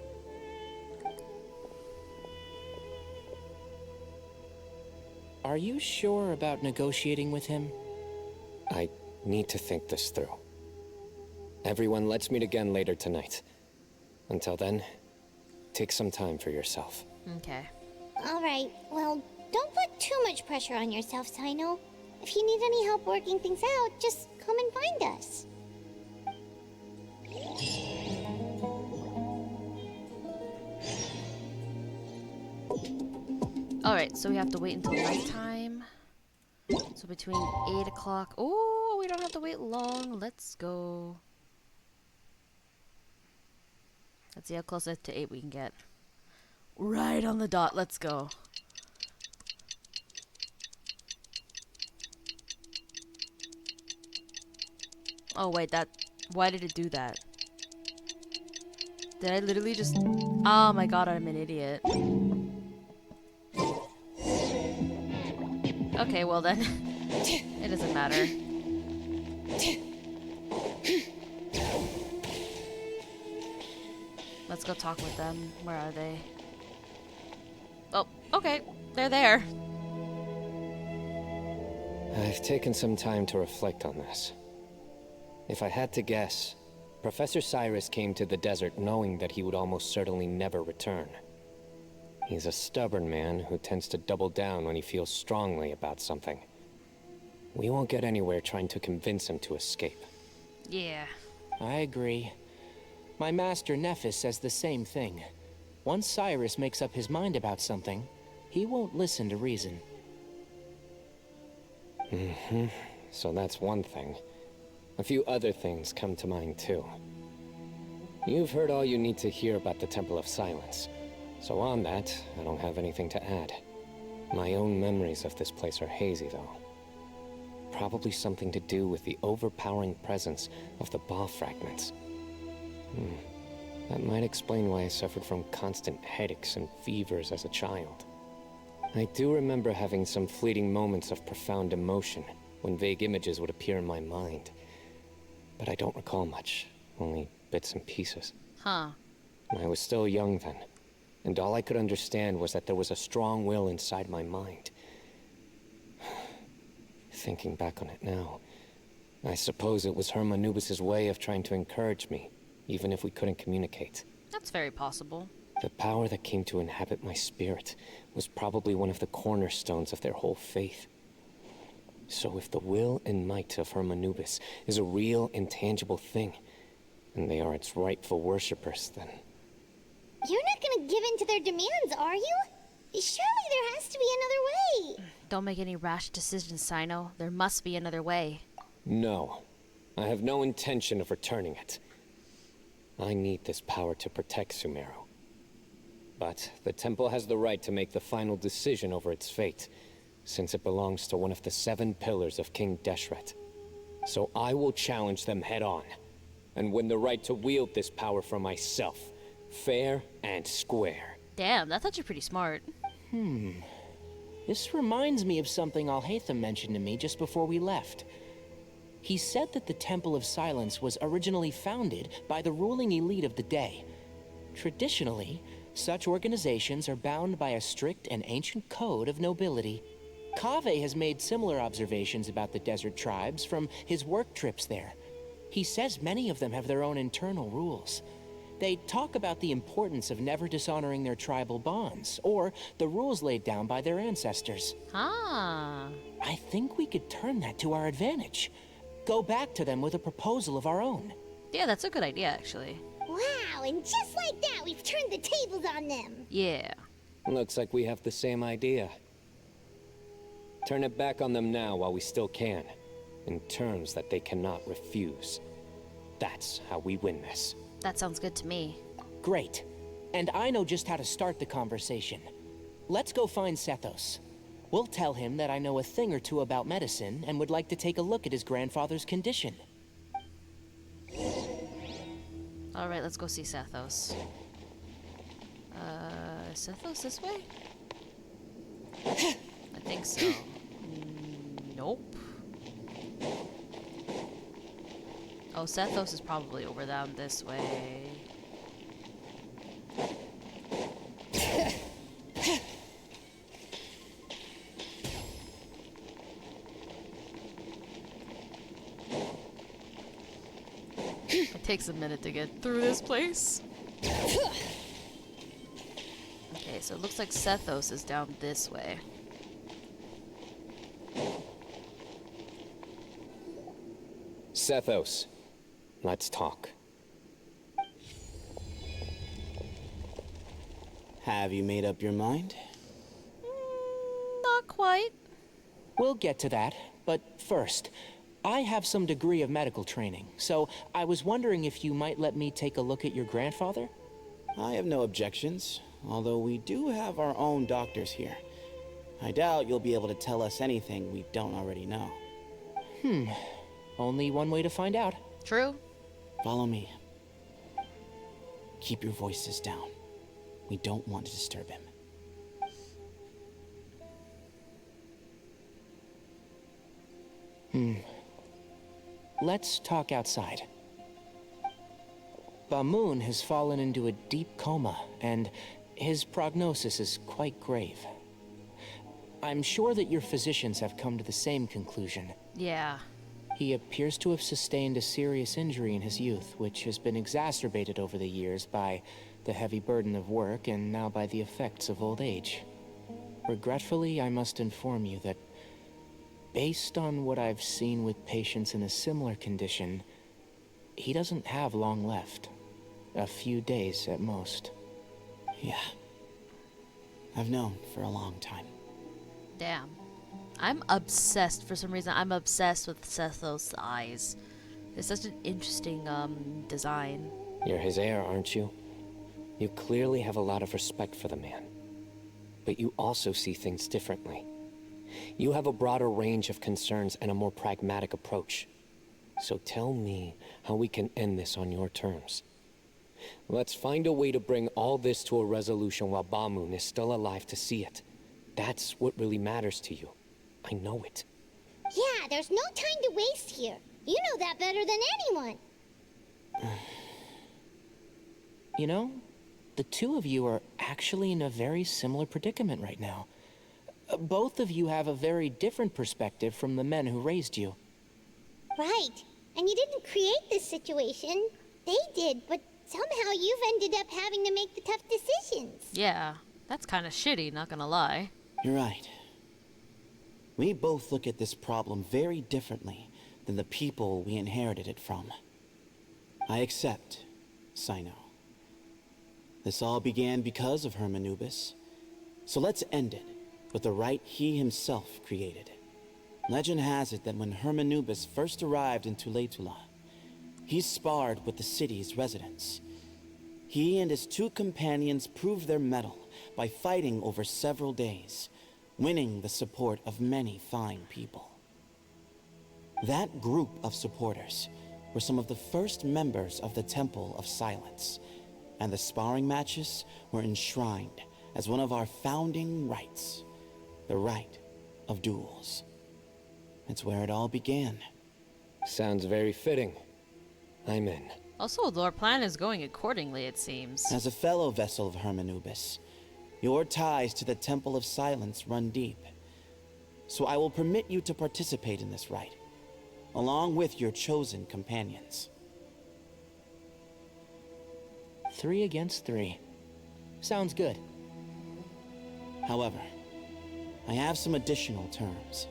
Are you sure about negotiating with him?
I need to think this through. Everyone, let's meet again later tonight. Until then, take some time for yourself.
Okay.
All right, well, don't put too much pressure on yourself, Cyno. If you need any help working things out, just come and find us.
Alright, so we have to wait until nighttime. So between 8 o'clock. Oh, we don't have to wait long. Let's go. Let's see how close to 8 we can get. Right on the dot. Let's go. Oh, wait, that... Why did it do that? Did I literally just... Oh my god, I'm an idiot. Okay, well then. It doesn't matter. Let's go talk with them. Where are they? Oh, okay. They're there.
I've taken some time to reflect on this. If I had to guess, Professor Cyrus came to the desert knowing that he would almost certainly never return. He's a stubborn man who tends to double down when he feels strongly about something. We won't get anywhere trying to convince him to escape.
Yeah.
I agree. My master Nephis says the same thing. Once Cyrus makes up his mind about something, he won't listen to reason.
So that's one thing. A few other things come to mind too. You've heard all you need to hear about the Temple of Silence. So on that, I don't have anything to add. My own memories of this place are hazy though. Probably something to do with the overpowering presence of the Ba fragments. That might explain why I suffered from constant headaches and fevers as a child. I do remember having some fleeting moments of profound emotion when vague images would appear in my mind. But I don't recall much, only bits and pieces.
Huh.
I was still young then, and all I could understand was that there was a strong will inside my mind. Thinking back on it now, I suppose it was Hermanubis' way of trying to encourage me, even if we couldn't communicate.
That's very possible.
The power that came to inhabit my spirit was probably one of the cornerstones of their whole faith. So if the will and might of Hermanubis is a real, intangible thing, and they are its rightful worshippers, then...
You're not gonna give in to their demands, are you? Surely there has to be another way.
Don't make any rash decisions, Cyno. There must be another way.
No. I have no intention of returning it. I need this power to protect Sumeru. But the temple has the right to make the final decision over its fate, since it belongs to one of the 7 pillars of King Deshret. So I will challenge them head on, and win the right to wield this power for myself, fair and square.
Damn, that's actually pretty smart.
This reminds me of something Alhaitham mentioned to me just before we left. He said that the Temple of Silence was originally founded by the ruling elite of the day. Traditionally, such organizations are bound by a strict and ancient code of nobility. Kaveh has made similar observations about the desert tribes from his work trips there. He says many of them have their own internal rules. They talk about the importance of never dishonoring their tribal bonds, or the rules laid down by their ancestors.
Ah.
I think we could turn that to our advantage. Go back to them with a proposal of our own.
Yeah, that's a good idea, actually.
Wow, and just like that, we've turned the tables on them.
Yeah.
Looks like we have the same idea. Turn it back on them now while we still can, in terms that they cannot refuse. That's how we win this.
That sounds good to me.
Great. And I know just how to start the conversation. Let's go find Sethos. We'll tell him that I know a thing or two about medicine and would like to take a look at his grandfather's condition.
Alright, let's go see Sethos. Sethos this way? I think so. Nope. Oh, Sethos is probably over down this way. It takes a minute to get through this place. Okay, so it looks like Sethos is down this way.
Sethos, let's talk.
Have you made up your mind?
Not quite.
We'll get to that, but first, I have some degree of medical training, so I was wondering if you might let me take a look at your grandfather?
I have no objections, although we do have our own doctors here. I doubt you'll be able to tell us anything we don't already know.
Only one way to find out.
True.
Follow me. Keep your voices down. We don't want to disturb him.
Let's talk outside. Bamoon has fallen into a deep coma, and his prognosis is quite grave. I'm sure that your physicians have come to the same conclusion.
Yeah.
He appears to have sustained a serious injury in his youth, which has been exacerbated over the years by the heavy burden of work and now by the effects of old age. Regretfully, I must inform you that based on what I've seen with patients in a similar condition, he doesn't have long left. A few days at most.
Yeah. I've known for a long time.
Damn. I'm obsessed, for some reason, I'm obsessed with Sethos' eyes. It's such an interesting, design.
You're his heir, aren't you? You clearly have a lot of respect for the man. But you also see things differently. You have a broader range of concerns and a more pragmatic approach. So tell me how we can end this on your terms. Let's find a way to bring all this to a resolution while Bamoon is still alive to see it. That's what really matters to you. I know it.
Yeah, there's no time to waste here. You know that better than anyone.
You know, the two of you are actually in a very similar predicament right now. Both of you have a very different perspective from the men who raised you.
Right. And you didn't create this situation. They did, but somehow you've ended up having to make the tough decisions.
Yeah, that's kind of shitty, not gonna lie.
You're right. We both look at this problem very differently than the people we inherited it from. I accept, Cyno. This all began because of Hermanubis. So let's end it with the rite he himself created. Legend has it that when Hermanubis first arrived in Tuletula, he sparred with the city's residents. He and his two companions proved their mettle by fighting over several days, winning the support of many fine people. That group of supporters were some of the first members of the Temple of Silence, and the sparring matches were enshrined as one of our founding rites, the rite of duels. It's where it all began.
Sounds very fitting. I'm in.
Also, our plan is going accordingly, it seems.
As a fellow vessel of Hermanubis, your ties to the Temple of Silence run deep. So I will permit you to participate in this rite, along with your chosen companions.
3 against 3. Sounds good.
However, I have some additional terms.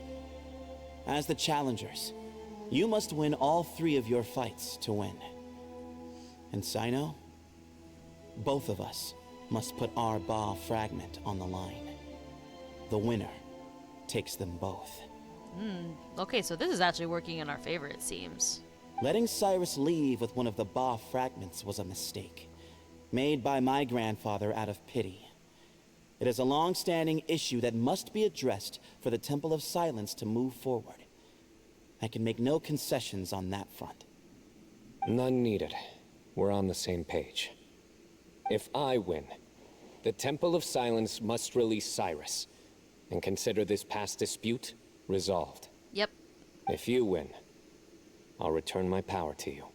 As the challengers, you must win all 3 of your fights to win. And Cyno, both of us must put our Ba fragment on the line. The winner takes them both.
Okay, so this is actually working in our favor, it seems.
Letting Cyrus leave with one of the Ba fragments was a mistake, made by my grandfather out of pity. It is a long-standing issue that must be addressed for the Temple of Silence to move forward. I can make no concessions on that front.
None needed. We're on the same page. If I win, the Temple of Silence must release Cyrus, and consider this past dispute resolved.
Yep.
If you win, I'll return my power to you.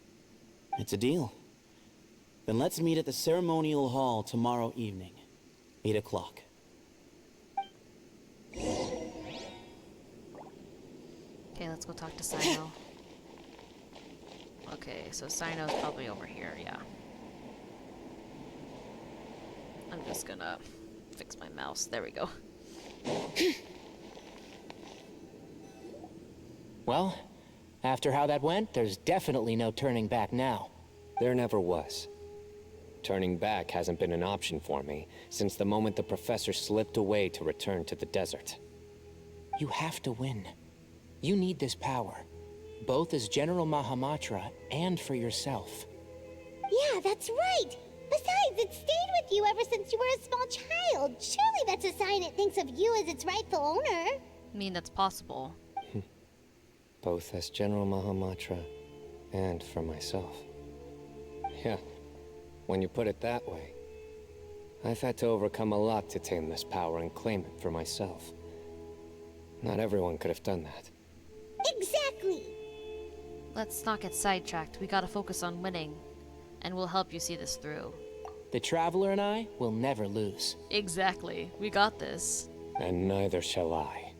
It's a deal. Then let's meet at the ceremonial hall tomorrow evening, 8 o'clock.
Okay, let's go talk to Cyno. Okay, so Cyno's probably over here, yeah. I'm just gonna fix my mouse. There we go.
Well, after how that went, there's definitely no turning back now.
There never was. Turning back hasn't been an option for me since the moment the professor slipped away to return to the desert.
You have to win. You need this power, both as General Mahamatra and for yourself.
Yeah, that's right. Besides, it stayed with you ever since you were a small child. Surely that's a sign it thinks of you as its rightful owner.
I mean, that's possible.
Both as General Mahamatra and for myself. Yeah, when you put it that way, I've had to overcome a lot to tame this power and claim it for myself. Not everyone could have done that.
Exactly.
Let's not get sidetracked. We gotta focus on winning. And we'll help you see this through.
The Traveler and I will never lose.
Exactly. We got this.
And neither shall I.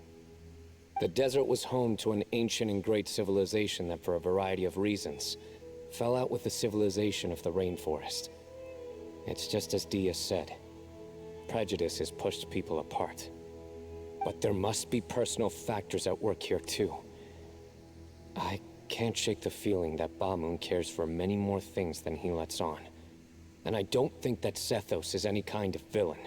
The desert was home to an ancient and great civilization that, for a variety of reasons, fell out with the civilization of the rainforest. It's just as Dia said. Prejudice has pushed people apart. But there must be personal factors at work here too. I can't shake the feeling that Bamun cares for many more things than he lets on. And I don't think that Sethos is any kind of villain.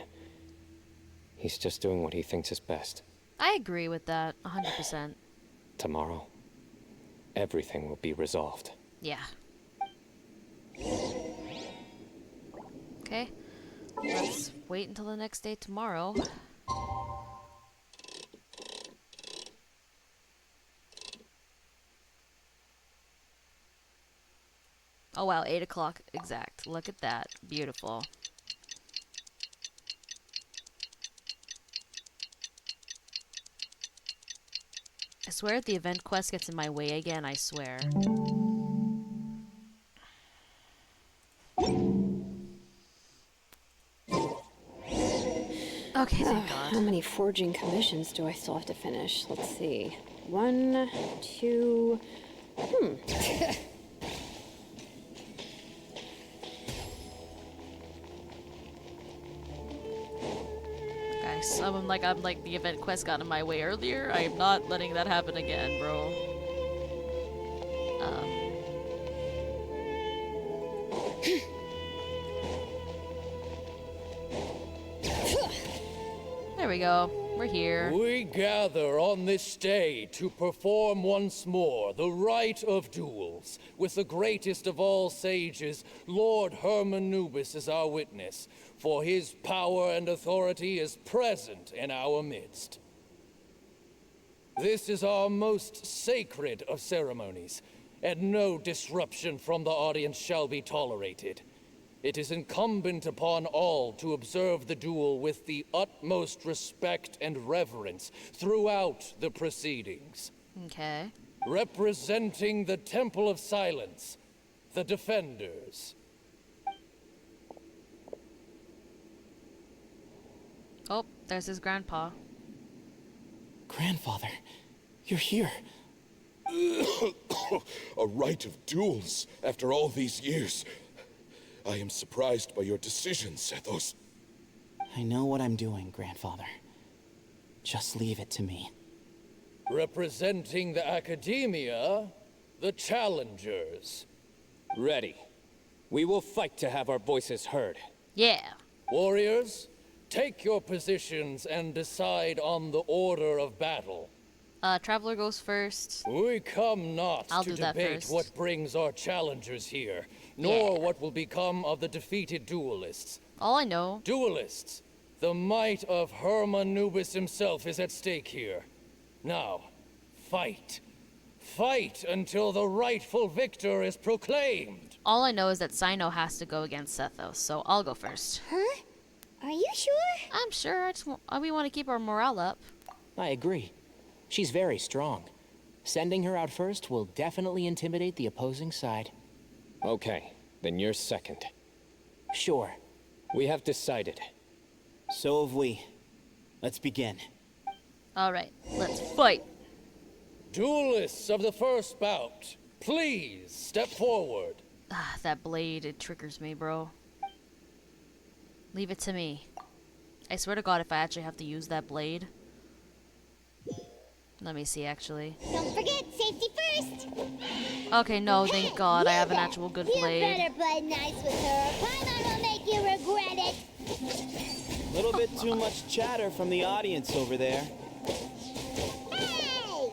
He's just doing what he thinks is best.
I agree with that, 100%.
Tomorrow, everything will be resolved.
Yeah. Okay. Let's wait until the next day tomorrow. Oh wow, 8 o'clock exact. Look at that. Beautiful. I swear if the event quest gets in my way again, I swear. Okay, thank God.
How many forging commissions do I still have to finish? Let's see. 1, 2...
Guys, I'm like the event quest got in my way earlier. I am not letting that happen again, bro. There we go. We're here.
We gather on this day to perform once more the rite of duels, with the greatest of all sages, Lord Hermanubis, as our witness, for his power and authority is present in our midst. This is our most sacred of ceremonies, and no disruption from the audience shall be tolerated. It is incumbent upon all to observe the duel with the utmost respect and reverence throughout the proceedings.
Okay.
Representing the Temple of Silence, the Defenders.
Oh, there's his grandpa.
Grandfather, you're here.
A rite of duels after all these years.
I am surprised by your decision, Sethos.
I know what I'm doing, Grandfather. Just leave it to me.
Representing the Academia, the Challengers.
Ready. We will fight to have our voices heard.
Yeah.
Warriors, take your positions and decide on the order of battle.
Traveler goes first.
We come not
I'll
to
do that
debate
first.
what brings our challengers here, nor what will become of the defeated duelists.
All I know.
Duelists, the might of Hermanubis himself is at stake here. Now, fight. Fight until the rightful victor is proclaimed.
All I know is that Cyno has to go against Sethos, so I'll go first.
Huh? Are you sure?
I'm sure. We want to keep our morale up.
I agree. She's very strong. Sending her out first will definitely intimidate the opposing side.
Okay, then you're second.
Sure.
We have decided.
So have we. Let's begin.
All right, let's fight.
Duelists of the first bout, please step forward.
Ah, that blade, it triggers me, bro. Leave it to me. I swear to God, if I actually have to use that blade. Let me see, actually.
Don't forget, safety first.
Okay, no, thank God, I have an actual good
You
blade.
better play nice with her. Paimon will make you regret it.
Little bit too much chatter from the audience over there.
Hey!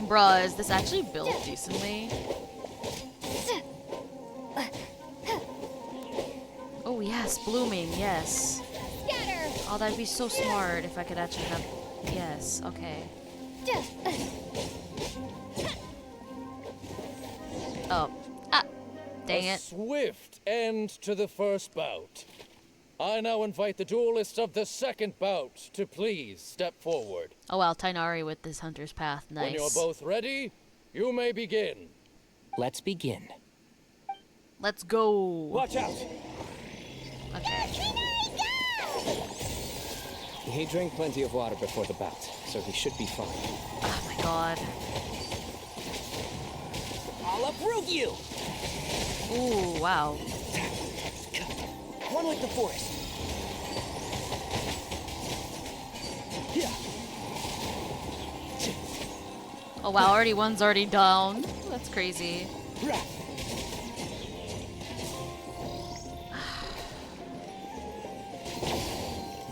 Bruh, is this actually built decently? Oh yes, blooming, yes.
Scatter!
Oh, that'd be so smart if I could actually have... Yes, okay. Oh. Ah! Dang
A
it.
swift end to the first bout. I now invite the duelists of the second bout to please step forward.
Oh wow, Tainari with this hunter's path, nice.
When you're both ready, you may begin.
Let's begin.
Let's go.
Watch out!
Okay.
He drank plenty of water before the bout, so he should be fine.
Oh my God.
I'll uproot you!
Ooh, wow.
One like the forest.
Oh wow, one's already down. That's crazy.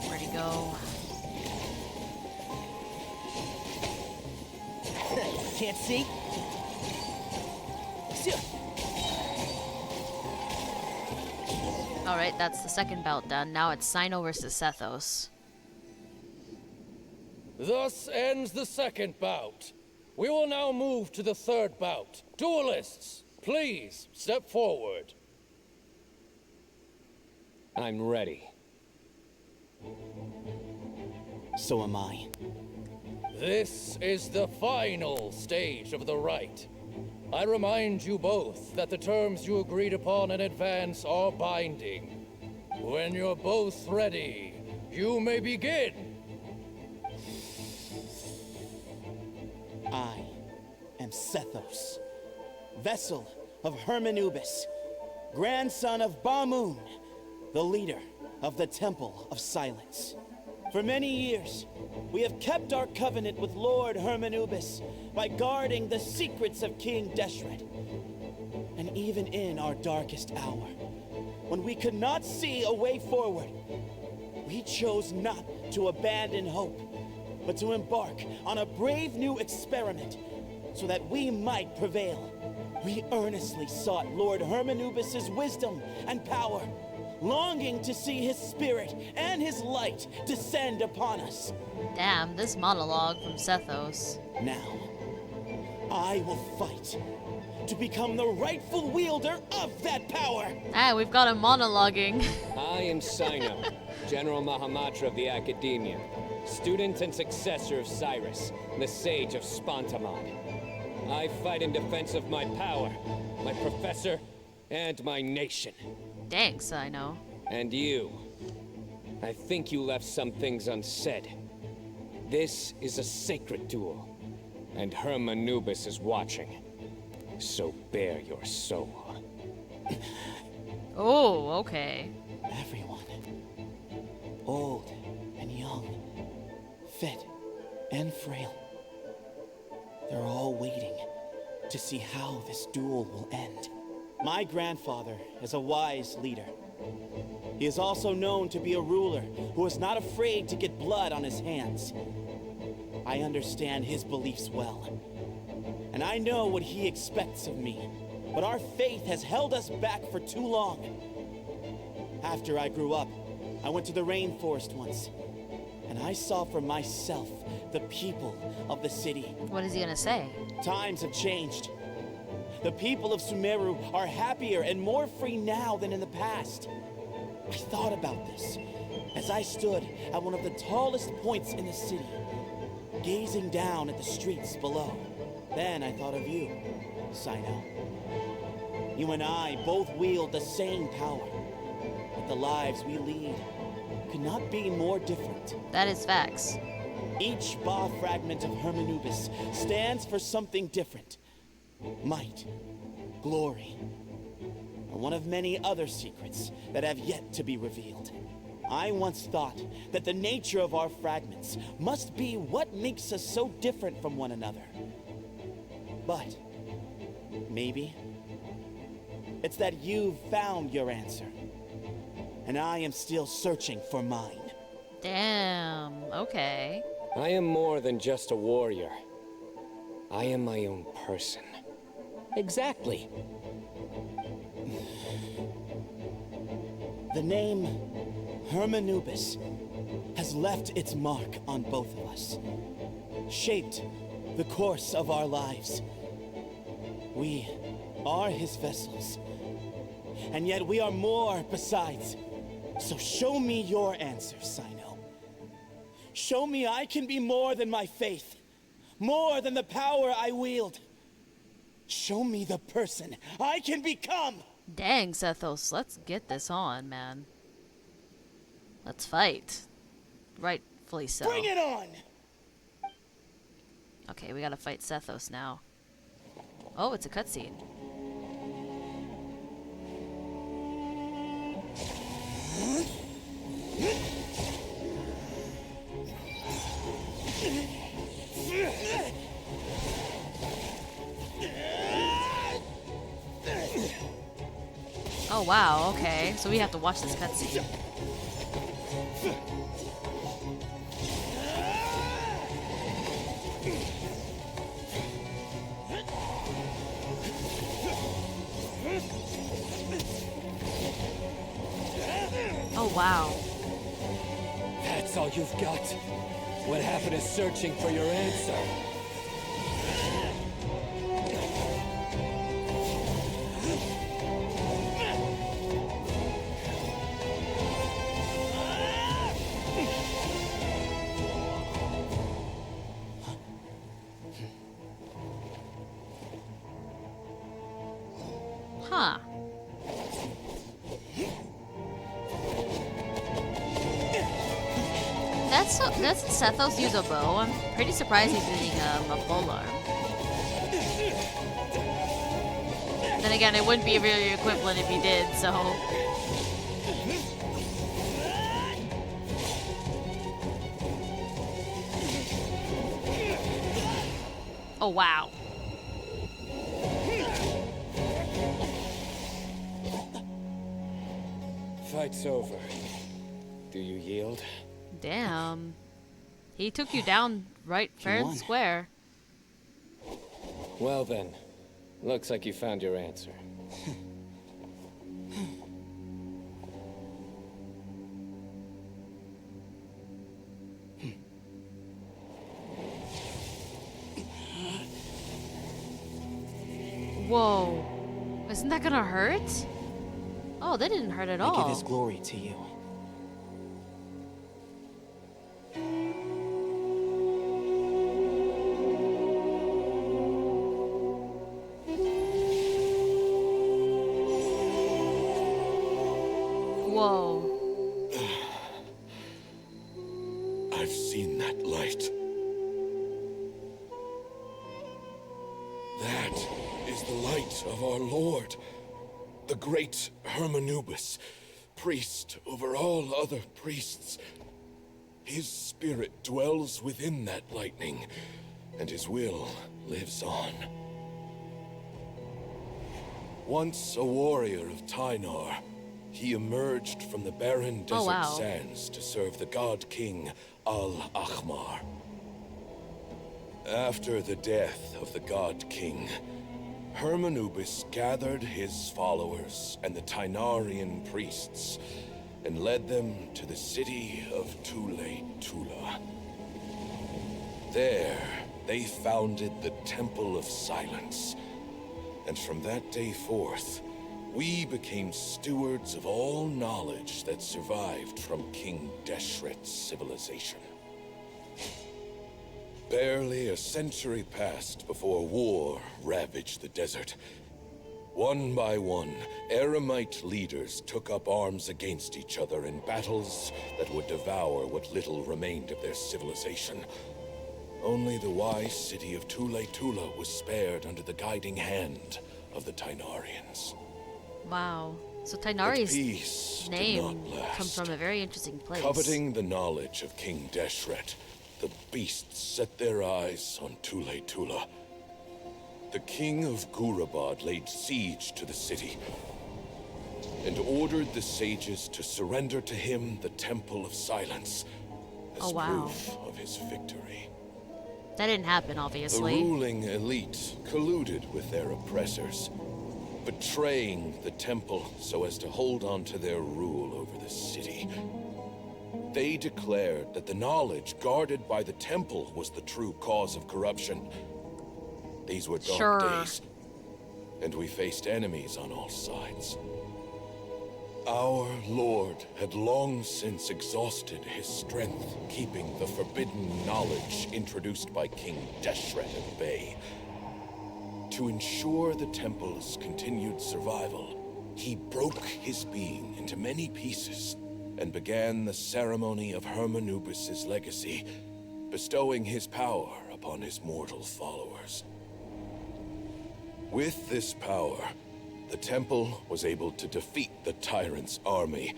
Where'd he go?
Can't see?
Alright, that's the second bout done. Now it's Cyno versus Sethos.
Thus ends the second bout. We will now move to the third bout. Duelists, please step forward.
I'm ready.
So am I.
This is the final stage of the rite. I remind you both that the terms you agreed upon in advance are binding. When you're both ready, you may begin.
I am Sethos, vessel of Hermanubis, grandson of Bamoon, the leader of the Temple of Silence. For many years, we have kept our covenant with Lord Hermanubis by guarding the secrets of King Deshret. And even in our darkest hour, when we could not see a way forward, we chose not to abandon hope, but to embark on a brave new experiment so that we might prevail. We earnestly sought Lord Hermanubis' wisdom and power, longing to see his spirit and his light descend upon us.
Damn, this monologue from Sethos.
Now, I will fight to become the rightful wielder of that power.
Ah, we've got him monologuing.
I am Cyno, General Mahamatra of the Academia, student and successor of Cyrus, the Sage of Spontamod. I fight in defense of my power, my professor, and my nation.
Thanks, I know.
And you. I think you left some things unsaid. This is a sacred duel, and Hermanubis is watching. So bare your soul.
Oh, okay.
Everyone, old and young, fit and frail, they're all waiting to see how this duel will end. My grandfather is a wise leader. He is also known to be a ruler who is not afraid to get blood on his hands. I understand his beliefs well, and I know what he expects of me. But our faith has held us back for too long. After I grew up, I went to the rainforest once, and I saw for myself the people of the city.
What is he gonna say?
Times have changed. The people of Sumeru are happier and more free now than in the past. I thought about this as I stood at one of the tallest points in the city, gazing down at the streets below. Then I thought of you, Cyno. You and I both wield the same power, but the lives we lead could not be more different.
That is facts.
Each Ba fragment of Hermanubis stands for something different. Might, glory, and one of many other secrets that have yet to be revealed. I once thought that the nature of our fragments must be what makes us so different from one another. But maybe it's that you've found your answer, and I am still searching for mine.
Damn, okay.
I am more than just a warrior. I am my own person.
Exactly.
The name Hermanubis has left its mark on both of us, shaped the course of our lives. We are his vessels, and yet we are more besides. So show me your answer, Cyno. Show me I can be more than my faith, more than the power I wield. Show me the person I can become.
Dang, Sethos, let's get this on, man. Let's fight. Rightfully so.
Bring it on!
Okay, we gotta fight Sethos now. Oh, it's a cutscene. Oh wow, okay. So we have to watch this cutscene. Oh wow.
That's all you've got? What happened is searching for your answer.
Huh. Doesn't Sethos use a bow? I'm pretty surprised he's using a polearm. Then again, it wouldn't be really equivalent if he did, so... Oh, wow.
Fight's over. Do you yield?
Damn. He took you down right fair and square.
Well then, looks like you found your answer.
Whoa. Isn't that gonna hurt? Oh, that didn't hurt at all.
I give his glory to you.
Whoa.
I've seen that light. That is the light of our Lord. The great Hermanubis, priest over all other priests. His spirit dwells within that lightning, and his will lives on. Once a warrior of Tynar, he emerged from the barren desert sands to serve the god king Al-Ahmar. After the death of the god king, Hermanubis gathered his followers and the Tynarian priests and led them to the city of Tule-Tula. There, they founded the Temple of Silence, and from that day forth, we became stewards of all knowledge that survived from King Deshret's civilization. Barely a century passed before war ravaged the desert. One by one, Eremite leaders took up arms against each other in battles that would devour what little remained of their civilization. Only the wise city of Tule-Tula was spared under the guiding hand of the Tynarians.
Wow. So
But
Tynari's
peace did
name
not last.
comes from a very interesting place.
Coveting the knowledge of King Deshret, the beasts set their eyes on Tule-Tula. The king of Gurabad laid siege to the city and ordered the sages to surrender to him the Temple of Silence as proof of his victory.
That didn't happen,
The
obviously.
ruling elite colluded with their oppressors, betraying the temple so as to hold on to their rule over the city. They declared that the knowledge guarded by the temple was the true cause of corruption. These were dark days, and we faced enemies on all sides. Our Lord had long since exhausted his strength, keeping the forbidden knowledge introduced by King Deshret at bay. To ensure the temple's continued survival, he broke his being into many pieces and began the ceremony of Hermanubis' legacy, bestowing his power upon his mortal followers. With this power, the temple was able to defeat the tyrant's army.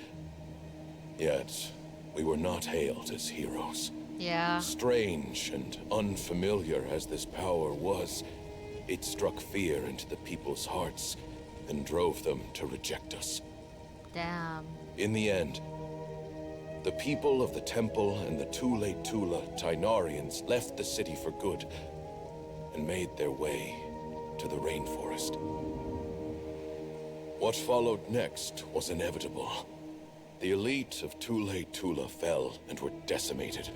Yet, we were not hailed as heroes.
Yeah.
Strange and unfamiliar as this power was, it struck fear into the people's hearts and drove them to reject us.
Damn.
In the end, the people of the temple and the Tule-Tula Tynarians left the city for good and made their way to the rainforest. What followed next was inevitable. The elite of Tule-Tula fell and were decimated.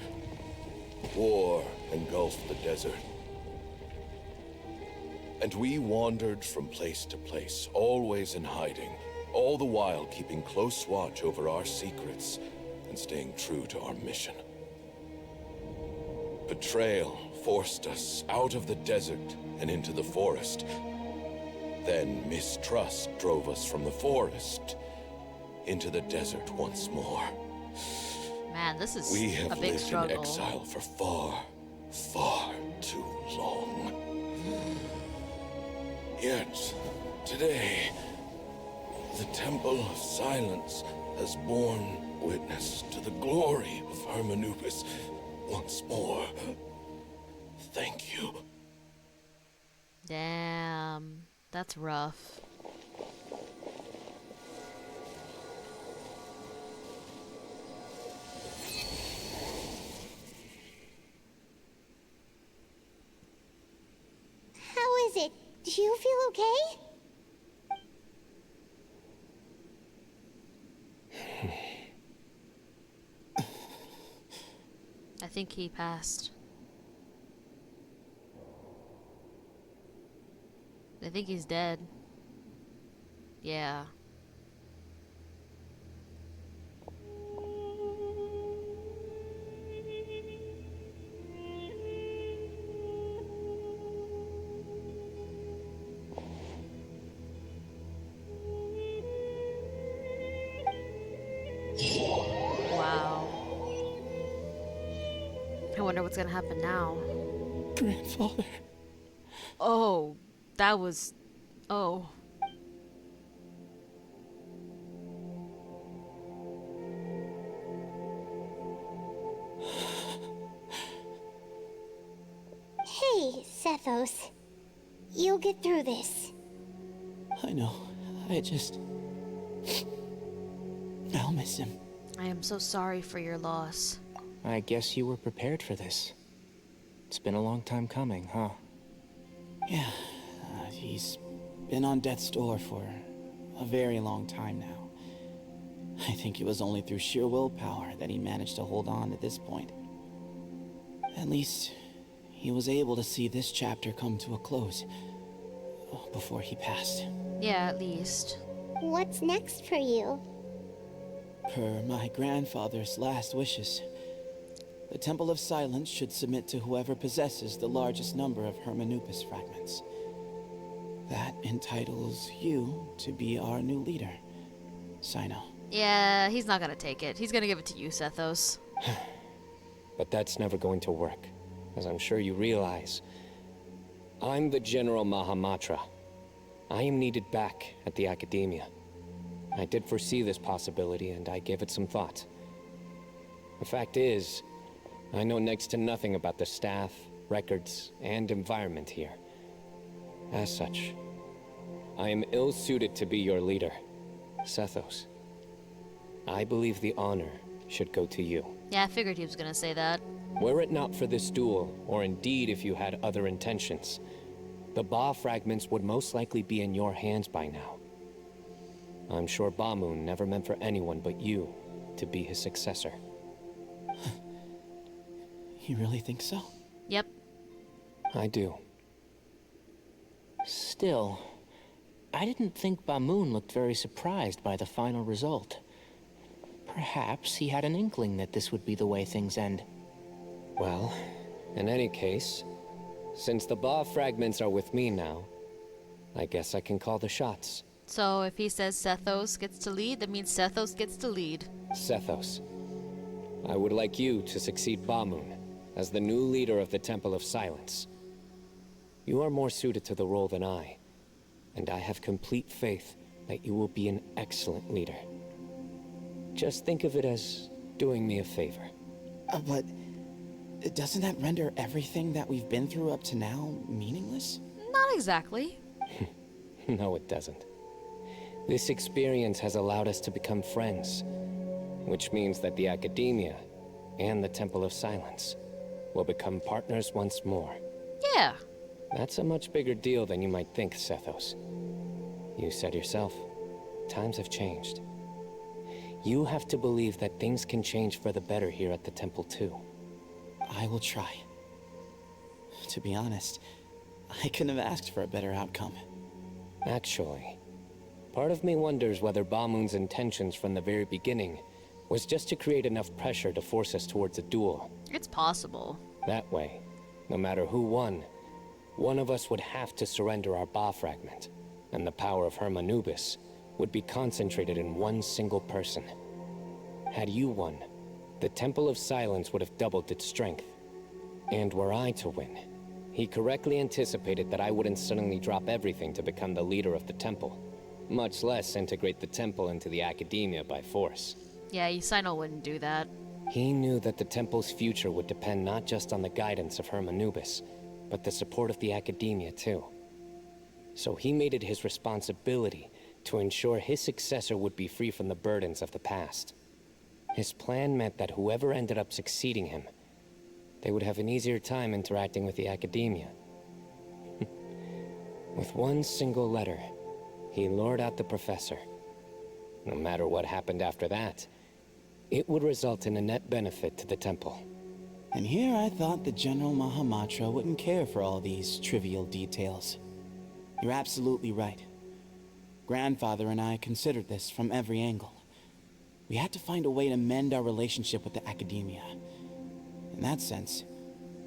War engulfed the desert. And we wandered from place to place, always in hiding, all the while keeping close watch over our secrets and staying true to our mission. Betrayal forced us out of the desert and into the forest. Then mistrust drove us from the forest into the desert once more.
Man, this is
We have
a big
lived
struggle.
in exile for far, far too long. Yet, today, the Temple of Silence has borne witness to the glory of Hermanubis once more. Thank you.
Damn. That's rough.
How is it? Do you feel okay?
I think he passed. I think he's dead. Yeah. Wow. I wonder what's gonna happen now.
Grandfather.
Oh, that was... Oh.
Sethos, you'll get through this.
I know. I'll miss him.
I am so sorry for your loss.
I guess you were prepared for this. It's been a long time coming, huh?
Yeah, he's been on death's door for a very long time now. I think it was only through sheer willpower that he managed to hold on to this point. At least, he was able to see this chapter come to a close before he passed.
Yeah, at least.
What's next for you?
Per my grandfather's last wishes, the Temple of Silence should submit to whoever possesses the largest number of Hermanupus fragments. That entitles you to be our new leader, Cyno.
Yeah, he's not gonna take it. He's gonna give it to you, Sethos.
But that's never going to work, as I'm sure you realize. I'm the General Mahamatra. I am needed back at the Academia. I did foresee this possibility, and I gave it some thought. The fact is, I know next to nothing about the staff, records, and environment here. As such, I am ill-suited to be your leader, Sethos. I believe the honor should go to you.
Yeah, I figured he was gonna say that.
Were it not for this duel, or indeed if you had other intentions, the Ba fragments would most likely be in your hands by now. I'm sure Bamoon never meant for anyone but you to be his successor.
You really think so?
Yep.
I do.
Still, I didn't think Bamoon looked very surprised by the final result. Perhaps he had an inkling that this would be the way things end.
Well, in any case, since the Ba fragments are with me now, I guess I can call the shots.
So if he says Sethos gets to lead, that means Sethos gets to lead.
Sethos, I would like you to succeed Bamoon as the new leader of the Temple of Silence. You are more suited to the role than I, and I have complete faith that you will be an excellent leader. Just think of it as doing me a favor.
But doesn't that render everything that we've been through up to now meaningless?
Not exactly.
No, it doesn't. This experience has allowed us to become friends, which means that the Academia and the Temple of Silence will become partners once more.
Yeah.
That's a much bigger deal than you might think, Sethos. You said yourself, times have changed. You have to believe that things can change for the better here at the temple too.
I will try. To be honest, I couldn't have asked for a better outcome.
Actually, part of me wonders whether Bamoon's intentions from the very beginning was just to create enough pressure to force us towards a duel.
It's possible.
That way, no matter who won, one of us would have to surrender our Ba fragment, and the power of Hermanubis would be concentrated in one single person. Had you won, the Temple of Silence would have doubled its strength. And were I to win, he correctly anticipated that I wouldn't suddenly drop everything to become the leader of the temple, much less integrate the temple into the Academia by force.
Yeah, Cyno wouldn't do that.
He knew that the temple's future would depend not just on the guidance of Hermanubis, but the support of the Academia too. So he made it his responsibility to ensure his successor would be free from the burdens of the past. His plan meant that whoever ended up succeeding him, they would have an easier time interacting with the Academia. With one single letter, he lured out the professor. No matter what happened after that, it would result in a net benefit to the temple.
And here I thought the General Mahamatra wouldn't care for all these trivial details. You're absolutely right. Grandfather and I considered this from every angle. We had to find a way to mend our relationship with the Academia. In that sense,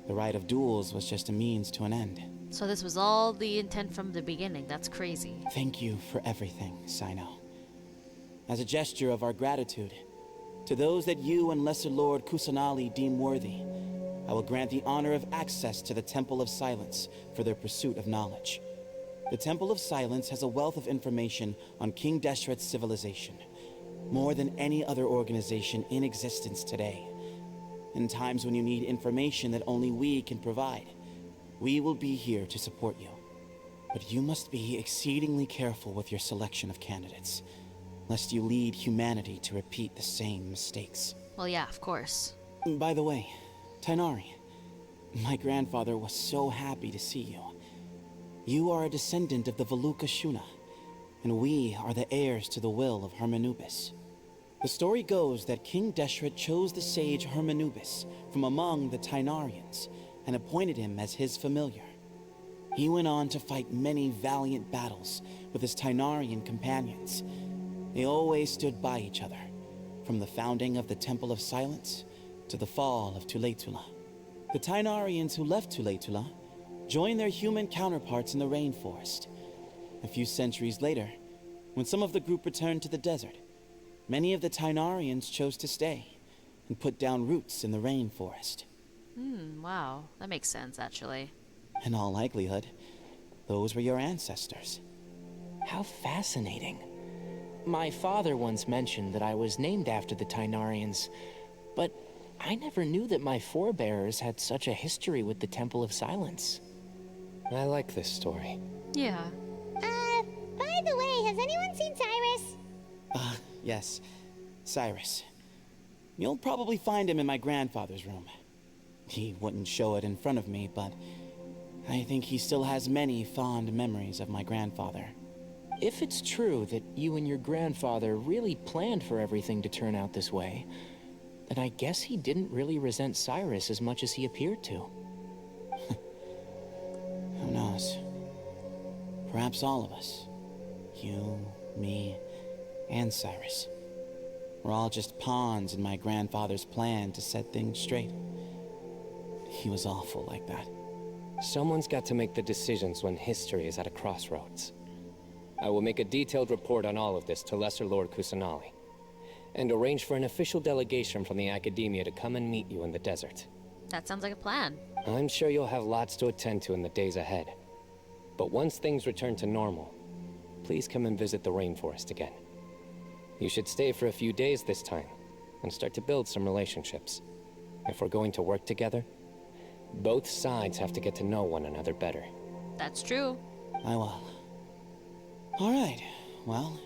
the right of duels was just a means to an end.
So this was all the intent from the beginning. That's crazy.
Thank you for everything, Cyno. As a gesture of our gratitude, to those that you and Lesser Lord Kusanali deem worthy, I will grant the honor of access to the Temple of Silence for their pursuit of knowledge. The Temple of Silence has a wealth of information on King Deshret's civilization, more than any other organization in existence today. In times when you need information that only we can provide, We will be here to support you. But you must be exceedingly careful with your selection of candidates, lest you lead humanity to repeat the same mistakes.
Well, yeah, of course.
By the way, Tainari, my grandfather was so happy to see you. You are a descendant of the Veluca Shuna, and we are the heirs to the will of Hermanubis. The story goes that King Deshret chose the sage Hermanubis from among the Tainarians and appointed him as his familiar. He went on to fight many valiant battles with his Tainarian companions. They always stood by each other, from the founding of the Temple of Silence to the fall of Tuletula. The Tainarians who left Tuletula joined their human counterparts in the rainforest. A few centuries later, when some of the group returned to the desert, many of the Tainarians chose to stay and put down roots in the rainforest.
Wow. That makes sense, actually.
In all likelihood, those were your ancestors.
How fascinating. My father once mentioned that I was named after the Tainarians, but I never knew that my forebears had such a history with the Temple of Silence.
I like this story.
Yeah.
By the way, has anyone seen Cyrus?
Yes, Cyrus. You'll probably find him in my grandfather's room. He wouldn't show it in front of me, but I think he still has many fond memories of my grandfather.
If it's true that you and your grandfather really planned for everything to turn out this way, then I guess he didn't really resent Cyrus as much as he appeared to.
Who knows? Perhaps all of us. You, me, and Cyrus. We're all just pawns in my grandfather's plan to set things straight. He was awful like that.
Someone's got to make the decisions when history is at a crossroads. I will make a detailed report on all of this to Lesser Lord Kusanali, and arrange for an official delegation from the Academia to come and meet you in the desert.
That sounds like a plan.
I'm sure you'll have lots to attend to in the days ahead. But once things return to normal, please come and visit the rainforest again. You should stay for a few days this time, and start to build some relationships. If we're going to work together, both sides have to get to know one another better.
That's true.
I will. All right, well,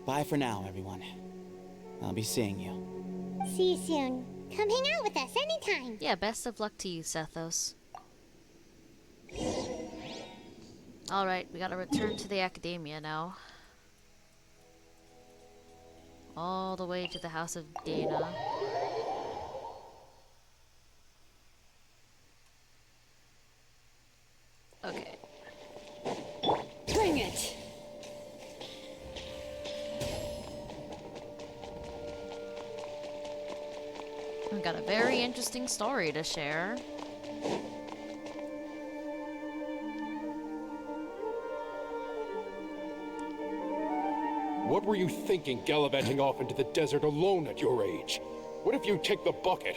bye for now, everyone. I'll be seeing you.
See you soon. Come hang out with us anytime.
Yeah, best of luck to you, Sethos. Alright, we gotta return to the Academia now. All the way to the House of Dana. Okay.
Bring it!
We've got a very interesting story to share.
What were you thinking gallivanting off into the desert alone at your age? What if you take the bucket,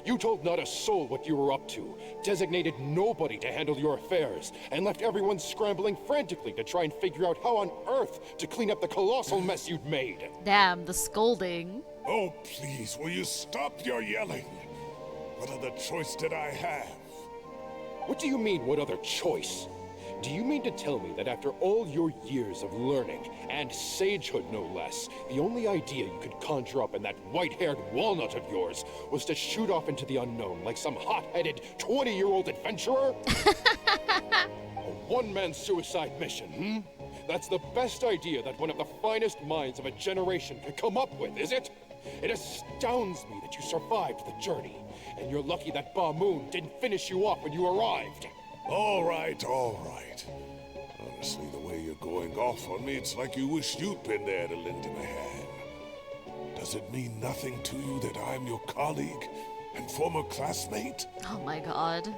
You told not a soul what you were up to, designated nobody to handle your affairs, and left everyone scrambling frantically to try and figure out how on earth to clean up the colossal mess you'd made.
Damn, the scolding.
Oh, please, will you stop your yelling? What other choice did I have?
What do you mean, what other choice? Do you mean to tell me that after all your years of learning, and sagehood no less, the only idea you could conjure up in that white-haired walnut of yours was to shoot off into the unknown like some hot-headed 20-year-old adventurer? A one-man suicide mission, That's the best idea that one of the finest minds of a generation could come up with, is it? It astounds me that you survived the journey, and you're lucky that Ba Moon didn't finish you off when you arrived.
All right, all right. Honestly, the way you're going off on me, it's like you wish you'd been there to lend him a hand. Does it mean nothing to you that I'm your colleague and former classmate?
Oh my god.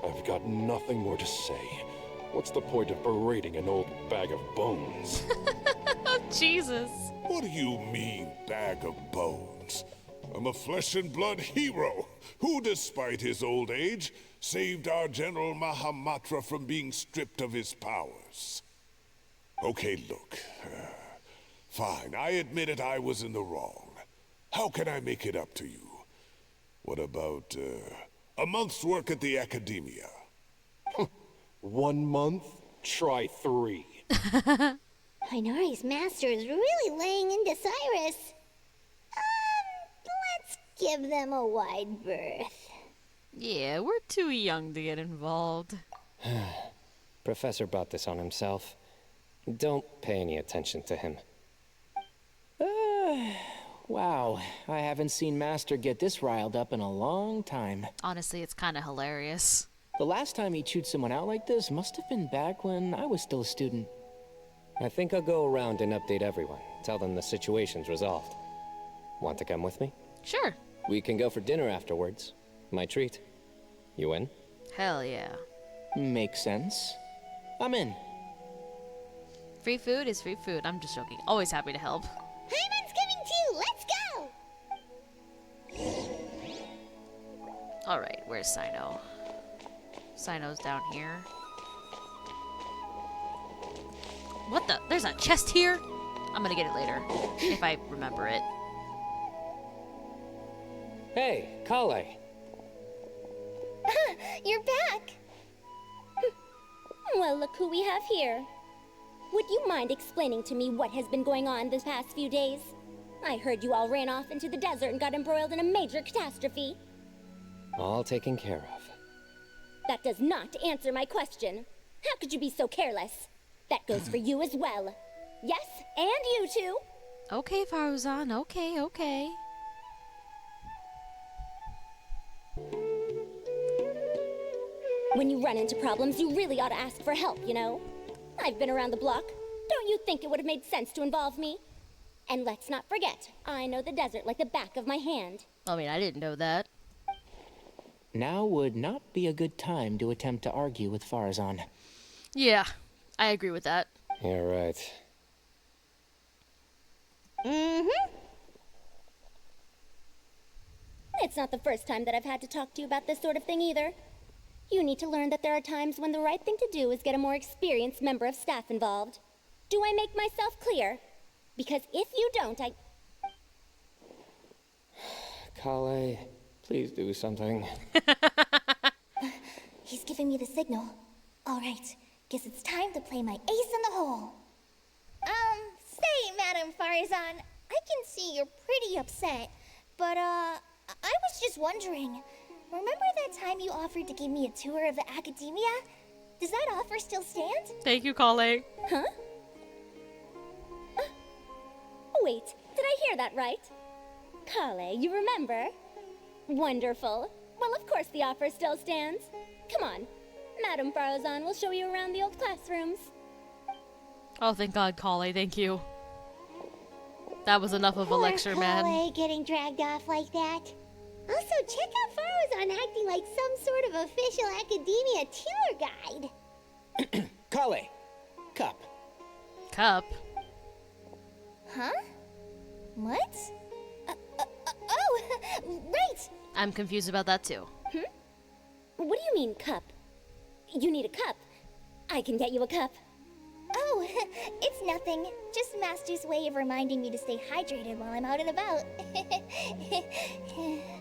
I've got nothing more to say. What's the point of berating an old bag of bones?
Jesus.
What do you mean, bag of bones? I'm a flesh and blood hero who, despite his old age, saved our General Mahamatra from being stripped of his powers. Okay, look. Fine, I admit it, I was in the wrong. How can I make it up to you? What about, A month's work at the Academia.
1 month? Try 3.
Hinari's master is really laying into Cyrus. Let's give them a wide berth.
Yeah, we're too young to get involved.
Professor brought this on himself. Don't pay any attention to him.
Wow, I haven't seen Master get this riled up in a long time.
Honestly, it's kind of hilarious.
The last time he chewed someone out like this must have been back when I was still a student.
I think I'll go around and update everyone. Tell them the situation's resolved. Want to come with me?
Sure.
We can go for dinner afterwards. My treat. You in?
Hell yeah.
Makes sense. I'm in.
Free food is free food. I'm just joking. Always happy to help.
Hyman's coming too! Let's go!
Alright, where's Cyno? Cyno's down here. What the? There's a chest here? I'm gonna get it later, if I remember it.
Hey, Kale.
You're back! Well, look who we have here. Would you mind explaining to me what has been going on this past few days? I heard you all ran off into the desert and got embroiled in a major catastrophe.
All taken care of.
That does not answer my question. How could you be so careless? That goes for you as well. Yes, and you too.
Okay, Farzan. Okay.
When you run into problems, you really ought to ask for help, you know? I've been around the block. Don't you think it would have made sense to involve me? And let's not forget, I know the desert like the back of my hand.
I mean, I didn't know that.
Now would not be a good time to attempt to argue with Farzan.
Yeah, I agree with that.
You're right.
It's not the first time that I've had to talk to you about this sort of thing either. You need to learn that there are times when the right thing to do is get a more experienced member of staff involved. Do I make myself clear? Because if you don't,
Kale, please do something.
He's giving me the signal. All right, guess it's time to play my ace in the hole. Say, Madam Farzan, I can see you're pretty upset, but, I was just wondering, remember that time you offered to give me a tour of the Academia? Does that offer still stand?
Thank you, Kale.
Huh? Wait, did I hear that right? Kale, you remember? Wonderful. Well, of course the offer still stands. Come on. Madam Farzan will show you around the old classrooms.
Oh, thank God, Kale. Thank you. That was enough of a lecture, man.
Kale getting dragged off like that. Also, check out Farzan acting like some sort of official Academia tour guide.
Kale! Cup.
Cup?
Huh? What? Oh, right!
I'm confused about that too.
What do you mean, cup? You need a cup. I can get you a cup. Oh, it's nothing. Just Master's way of reminding me to stay hydrated while I'm out and about.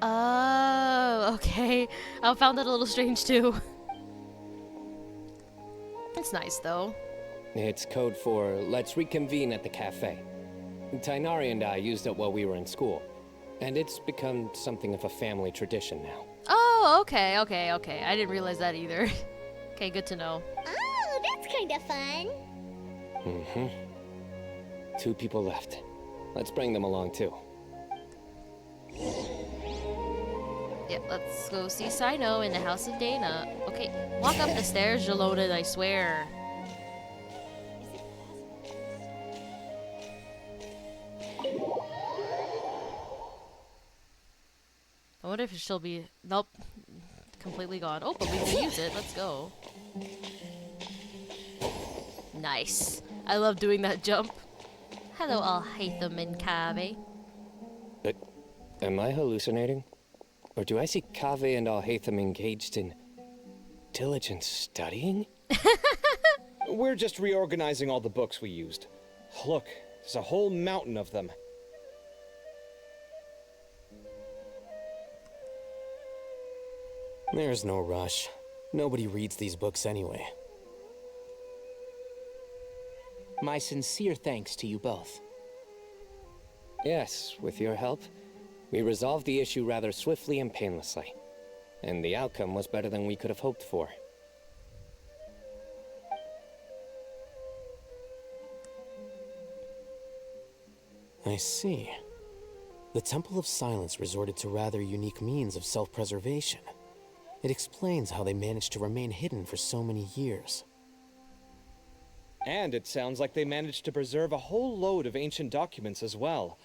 Oh, okay. I found that a little strange too. It's nice though.
It's code for let's reconvene at the cafe. Tainari and I used it while we were in school, and it's become something of a family tradition now.
Oh, okay. I didn't realize that either. Okay, good to know.
Oh, that's kind of fun.
2 people left. Let's bring them along too.
Yeah, let's go see Cyno in the house of Dana. Okay, walk up the stairs, Jalonen, I swear. I wonder if she'll be... Nope. Completely gone. Oh, but we can use it. Let's go. Nice. I love doing that jump. Hello, Al-Haytham and Kave.
Am I hallucinating? Or do I see Kave and Al-Haytham engaged in diligent studying?
We're just reorganizing all the books we used. Look, there's a whole mountain of them.
There's no rush. Nobody reads these books anyway.
My sincere thanks to you both.
Yes, with your help, we resolved the issue rather swiftly and painlessly. And the outcome was better than we could have hoped for.
I see. The Temple of Silence resorted to rather unique means of self-preservation. It explains how they managed to remain hidden for so many years.
And it sounds like they managed to preserve a whole load of ancient documents as well.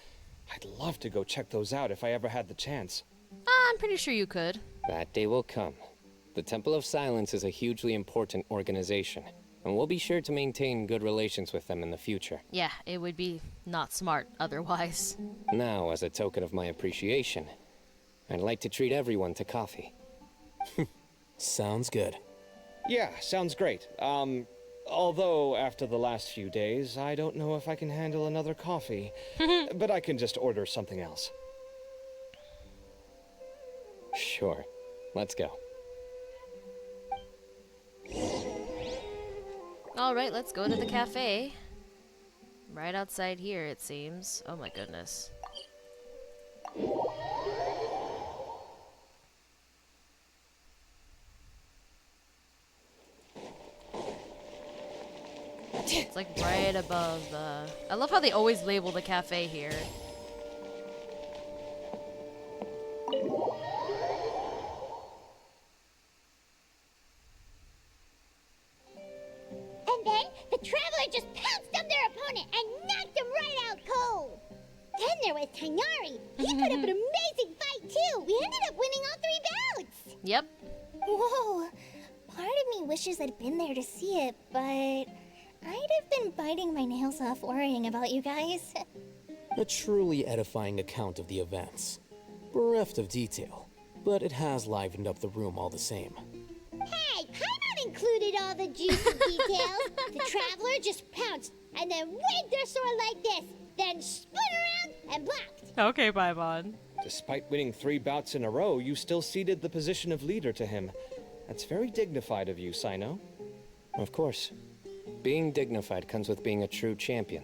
I'd love to go check those out if I ever had the chance.
I'm pretty sure you could.
That day will come. The Temple of Silence is a hugely important organization, and we'll be sure to maintain good relations with them in the future.
Yeah, it would be not smart otherwise.
Now, as a token of my appreciation, I'd like to treat everyone to coffee.
Sounds good.
Yeah, sounds great. Although after the last few days, I don't know if I can handle another coffee. But I can just order something else.
Sure. Let's go.
Alright, let's go to the cafe. Right outside here, it seems. Oh my goodness. It's like right above the... I love how they always label the cafe here.
And then the Traveler just pounced on their opponent and knocked him right out cold. Then there was Tainari. He put up an amazing fight too. We ended up winning all 3 bouts.
Yep.
Whoa. Part of me wishes I'd been there to see it, but I'd have been biting my nails off worrying about you guys.
A truly edifying account of the events. Bereft of detail, but it has livened up the room all the same.
Hey, Paimon included all the juicy details. The Traveler just pounced and then waved their sword like this, then spun around and blocked.
Okay, Paimon.
Despite winning 3 bouts in a row, you still ceded the position of leader to him. That's very dignified of you, Cyno.
Of course. Being dignified comes with being a true champion.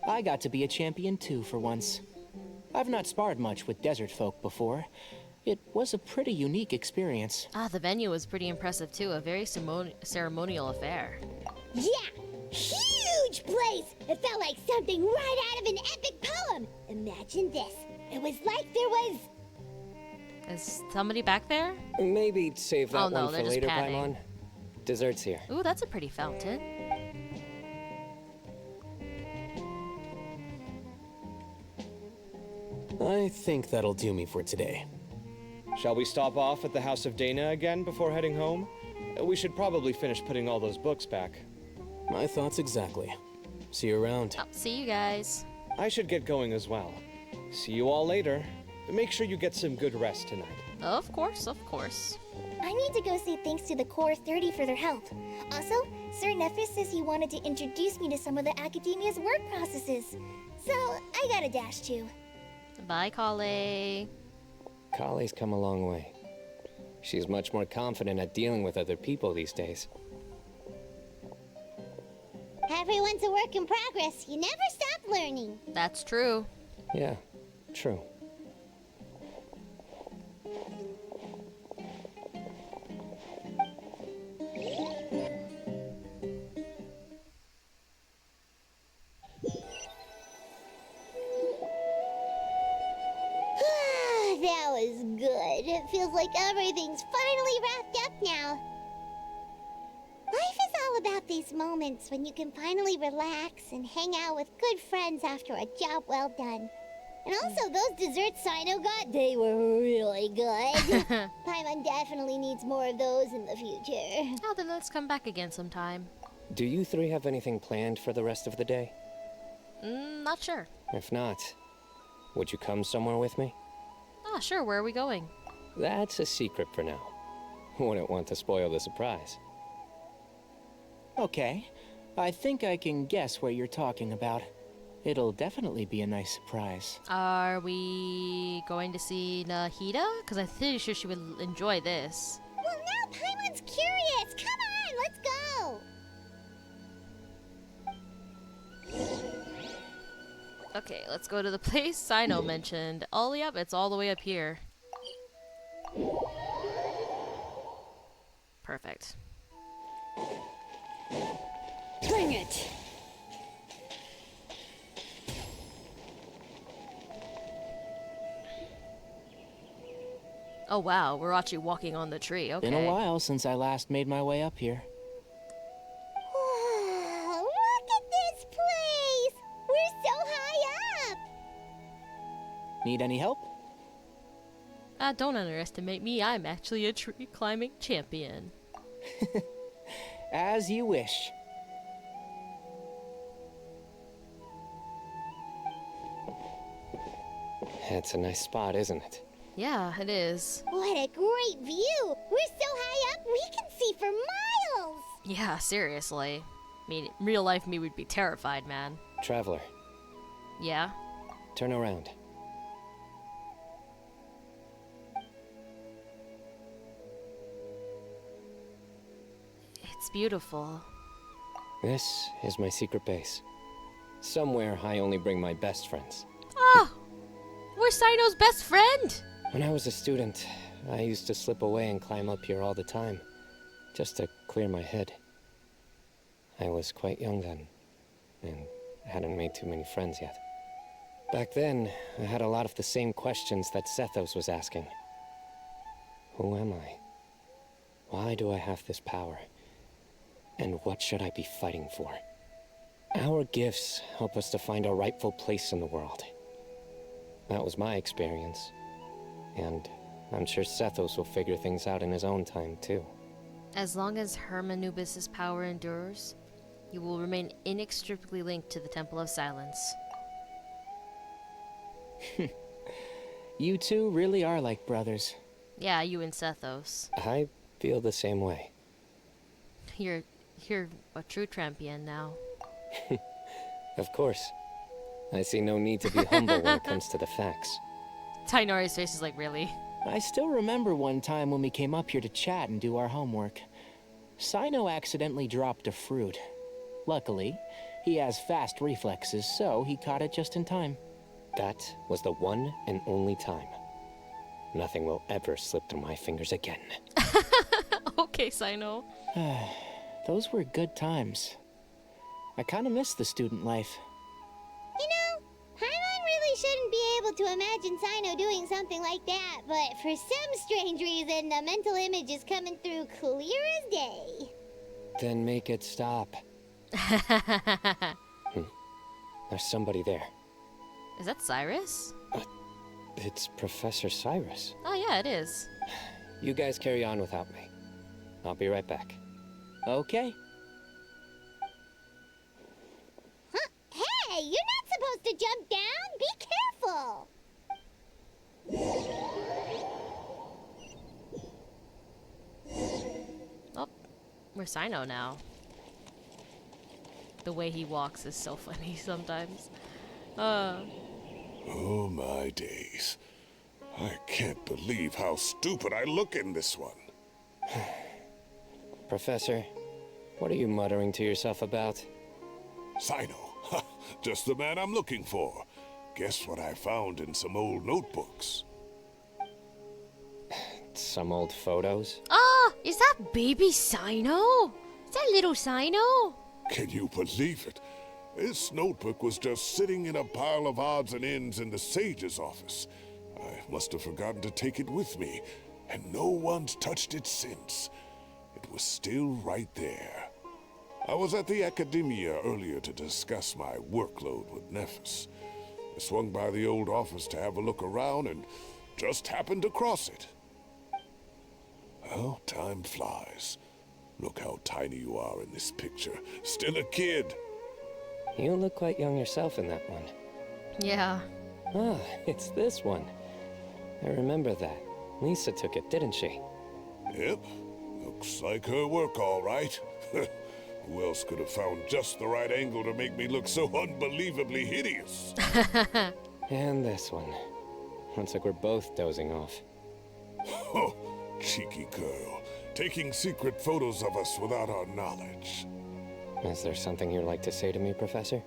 I got to be a champion too for once. I've not sparred much with desert folk before. It was a pretty unique experience.
Ah, the venue was pretty impressive too. A very ceremonial affair.
Yeah, huge place. It felt like something right out of an epic poem. Imagine this. It was like there was...
Is somebody back there?
Maybe save that
Oh, no,
one
they're
for
just
later,
panning.
Paimon. Dessert's here.
Ooh, that's a pretty fountain.
I think that'll do me for today.
Shall we stop off at the House of Dana again before heading home? We should probably finish putting all those books back.
My thoughts exactly. See you around.
Oh, see you guys.
I should get going as well. See you all later. Make sure you get some good rest tonight.
Of course, of course.
I need to go say thanks to the Core 30 for their help. Also, Sir Nephis says he wanted to introduce me to some of the Academia's work processes. So, I gotta dash too.
Bye, Kale.
Kale's come a long way. She's much more confident at dealing with other people these days.
Everyone's a work in progress. You never stop learning.
That's true.
Yeah, true.
That was good. It feels like everything's finally wrapped up now. Life is all about these moments when you can finally relax and hang out with good friends after a job well done. And also, those desserts Cyno got, they were really good. Paimon definitely needs more of those in the future.
Oh, then let's come back again sometime.
Do you 3 have anything planned for the rest of the day?
Not sure.
If not, would you come somewhere with me?
Ah, sure, where are we going?
That's a secret for now. Wouldn't want to spoil the surprise.
Okay. I think I can guess what you're talking about. It'll definitely be a nice surprise.
Are we going to see Nahida? Because I'm pretty sure she would enjoy this.
Well, now Paimon's curious. Come on, let's go.
Okay, let's go to the place Cyno mentioned. Oh, yep, it's all the way up here. Perfect.
Bring it!
Oh wow, we're actually walking on the tree. Okay.
Been a while since I last made my way up here.
Wow, look at this place. We're so high up.
Need any help?
Don't underestimate me. I'm actually a tree climbing champion.
As you wish.
It's a nice spot, isn't it?
Yeah, it is.
What a great view. We're so high up, we can see for miles.
Yeah, seriously. I mean, in real life me would be terrified, man.
Traveler,
Yeah?
turn around.
It's beautiful.
This is my secret base. Somewhere I only bring my best friends.
Oh! We're Cyno's best friend!
When I was a student, I used to slip away and climb up here all the time, just to clear my head. I was quite young then, and hadn't made too many friends yet. Back then, I had a lot of the same questions that Sethos was asking. Who am I? Why do I have this power? And what should I be fighting for? Our gifts help us to find our rightful place in the world. That was my experience. And I'm sure Sethos will figure things out in his own time, too.
As long as Hermanubis' power endures, you will remain inextricably linked to the Temple of Silence.
You two really are like brothers.
Yeah, you and Sethos.
I feel the same way.
You're a true champion now.
Of course. I see no need to be humble when it comes to the facts.
Tainari's face is like, really?
I still remember one time when we came up here to chat and do our homework. Cyno accidentally dropped a fruit. Luckily, he has fast reflexes, so he caught it just in time.
That was the one and only time. Nothing will ever slip through my fingers again.
Okay, Cyno.
Those were good times. I kind of miss the student life.
You know, Paimon really shouldn't be able to imagine Cyno doing something like that, but for some strange reason, the mental image is coming through clear as day.
Then make it stop. There's somebody there.
Is that Cyrus?
It's Professor Cyrus.
Oh yeah, it is.
You guys carry on without me. I'll be right back.
Okay.
Huh? Hey, you're not supposed to jump down. Be careful.
Oh, we're Cyno now. The way he walks is so funny sometimes.
Oh my days. I can't believe how stupid I look in this one.
Professor, what are you muttering to yourself about?
Cyno, just the man I'm looking for. Guess what I found in some old notebooks?
Some old photos?
Ah, is that baby Cyno? Is that little Cyno?
Can you believe it? This notebook was just sitting in a pile of odds and ends in the sage's office. I must have forgotten to take it with me, and no one's touched it since. It was still right there. I was at the Academia earlier to discuss my workload with Nephis. I swung by the old office to have a look around and just happened across it. Well, time flies. Look how tiny you are in this picture. Still a kid.
You look quite young yourself in that one.
Yeah.
Ah, it's this one. I remember that. Lisa took it, didn't she?
Yep. Looks like her work all right. Who else could have found just the right angle to make me look so unbelievably hideous?
And this one. Looks like we're both dozing off.
Oh, cheeky girl. Taking secret photos of us without our knowledge.
Is there something you'd like to say to me, Professor?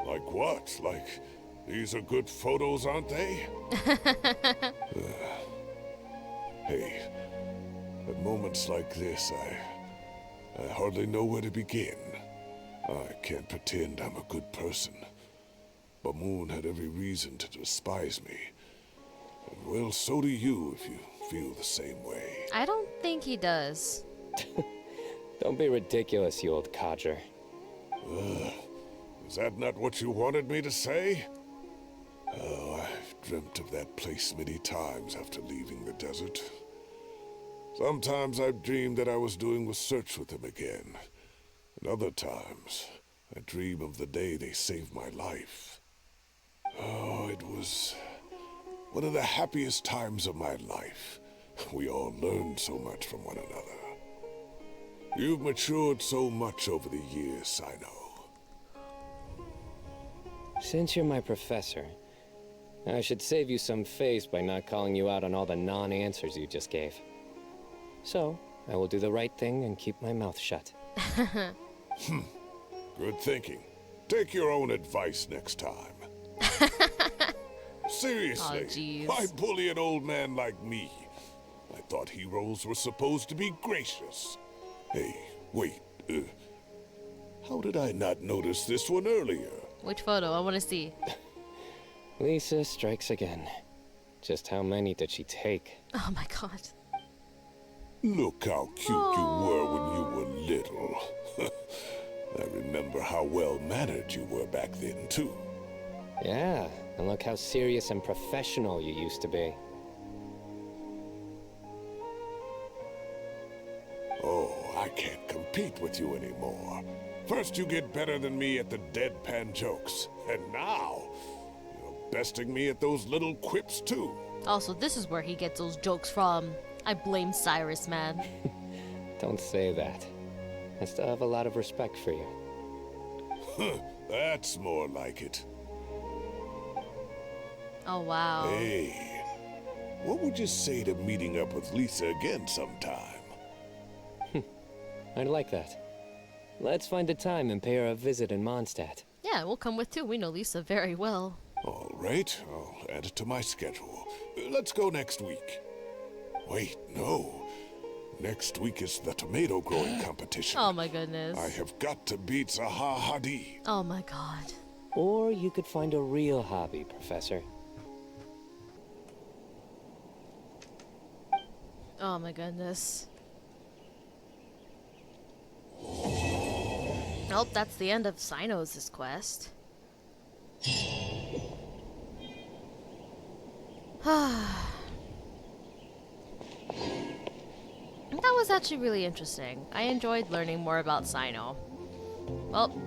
Like what? Like, these are good photos, aren't they? Hey, at moments like this, I hardly know where to begin. I can't pretend I'm a good person. Bamoon had every reason to despise me. And well, so do you if you feel the same way.
I don't think he does.
Don't be ridiculous, you old codger.
Is that not what you wanted me to say? Oh, I've dreamt of that place many times after leaving the desert. Sometimes I've dreamed that I was doing research with them again. And other times, I dream of the day they saved my life. Oh, it was one of the happiest times of my life. We all learned so much from one another. You've matured so much over the years, Cyno.
Since you're my professor, I should save you some face by not calling you out on all the non-answers you just gave. So, I will do the right thing and keep my mouth shut.
Good thinking. Take your own advice next time. Seriously, why bully an old man like me? I thought heroes were supposed to be gracious. Hey, wait, how did I not notice this one earlier?
Which photo? I want to see.
Lisa strikes again. Just how many did she take?
Oh my god.
Look how cute you were when you were little. I remember how well-mannered you were back then, too.
Yeah, and look how serious and professional you used to be.
Oh, I can't compete with you anymore. First you get better than me at the deadpan jokes, and now you're besting me at those little quips too.
Also, this is where he gets those jokes from. I blame Cyrus, man.
Don't say that. I still have a lot of respect for you.
That's more like it.
Oh, wow.
Hey, what would you say to meeting up with Lisa again sometime?
I'd like that. Let's find a time and pay her a visit in Mondstadt.
Yeah, we'll come with too. We know Lisa very well.
All right, I'll add it to my schedule. Let's go next week. Wait, no. Next week is the tomato growing competition.
Oh my goodness.
I have got to beat Zaha Hadid.
Oh my god.
Or you could find a real hobby, Professor.
Oh my goodness. Nope, that's the end of Cyno's quest. That was actually really interesting. I enjoyed learning more about Cyno. Well,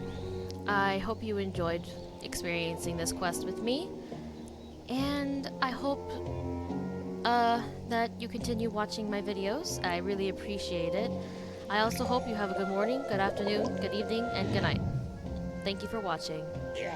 I hope you enjoyed experiencing this quest with me. And I hope that you continue watching my videos. I really appreciate it. I also hope you have a good morning, good afternoon, good evening, and good night. Thank you for watching.
Yeah.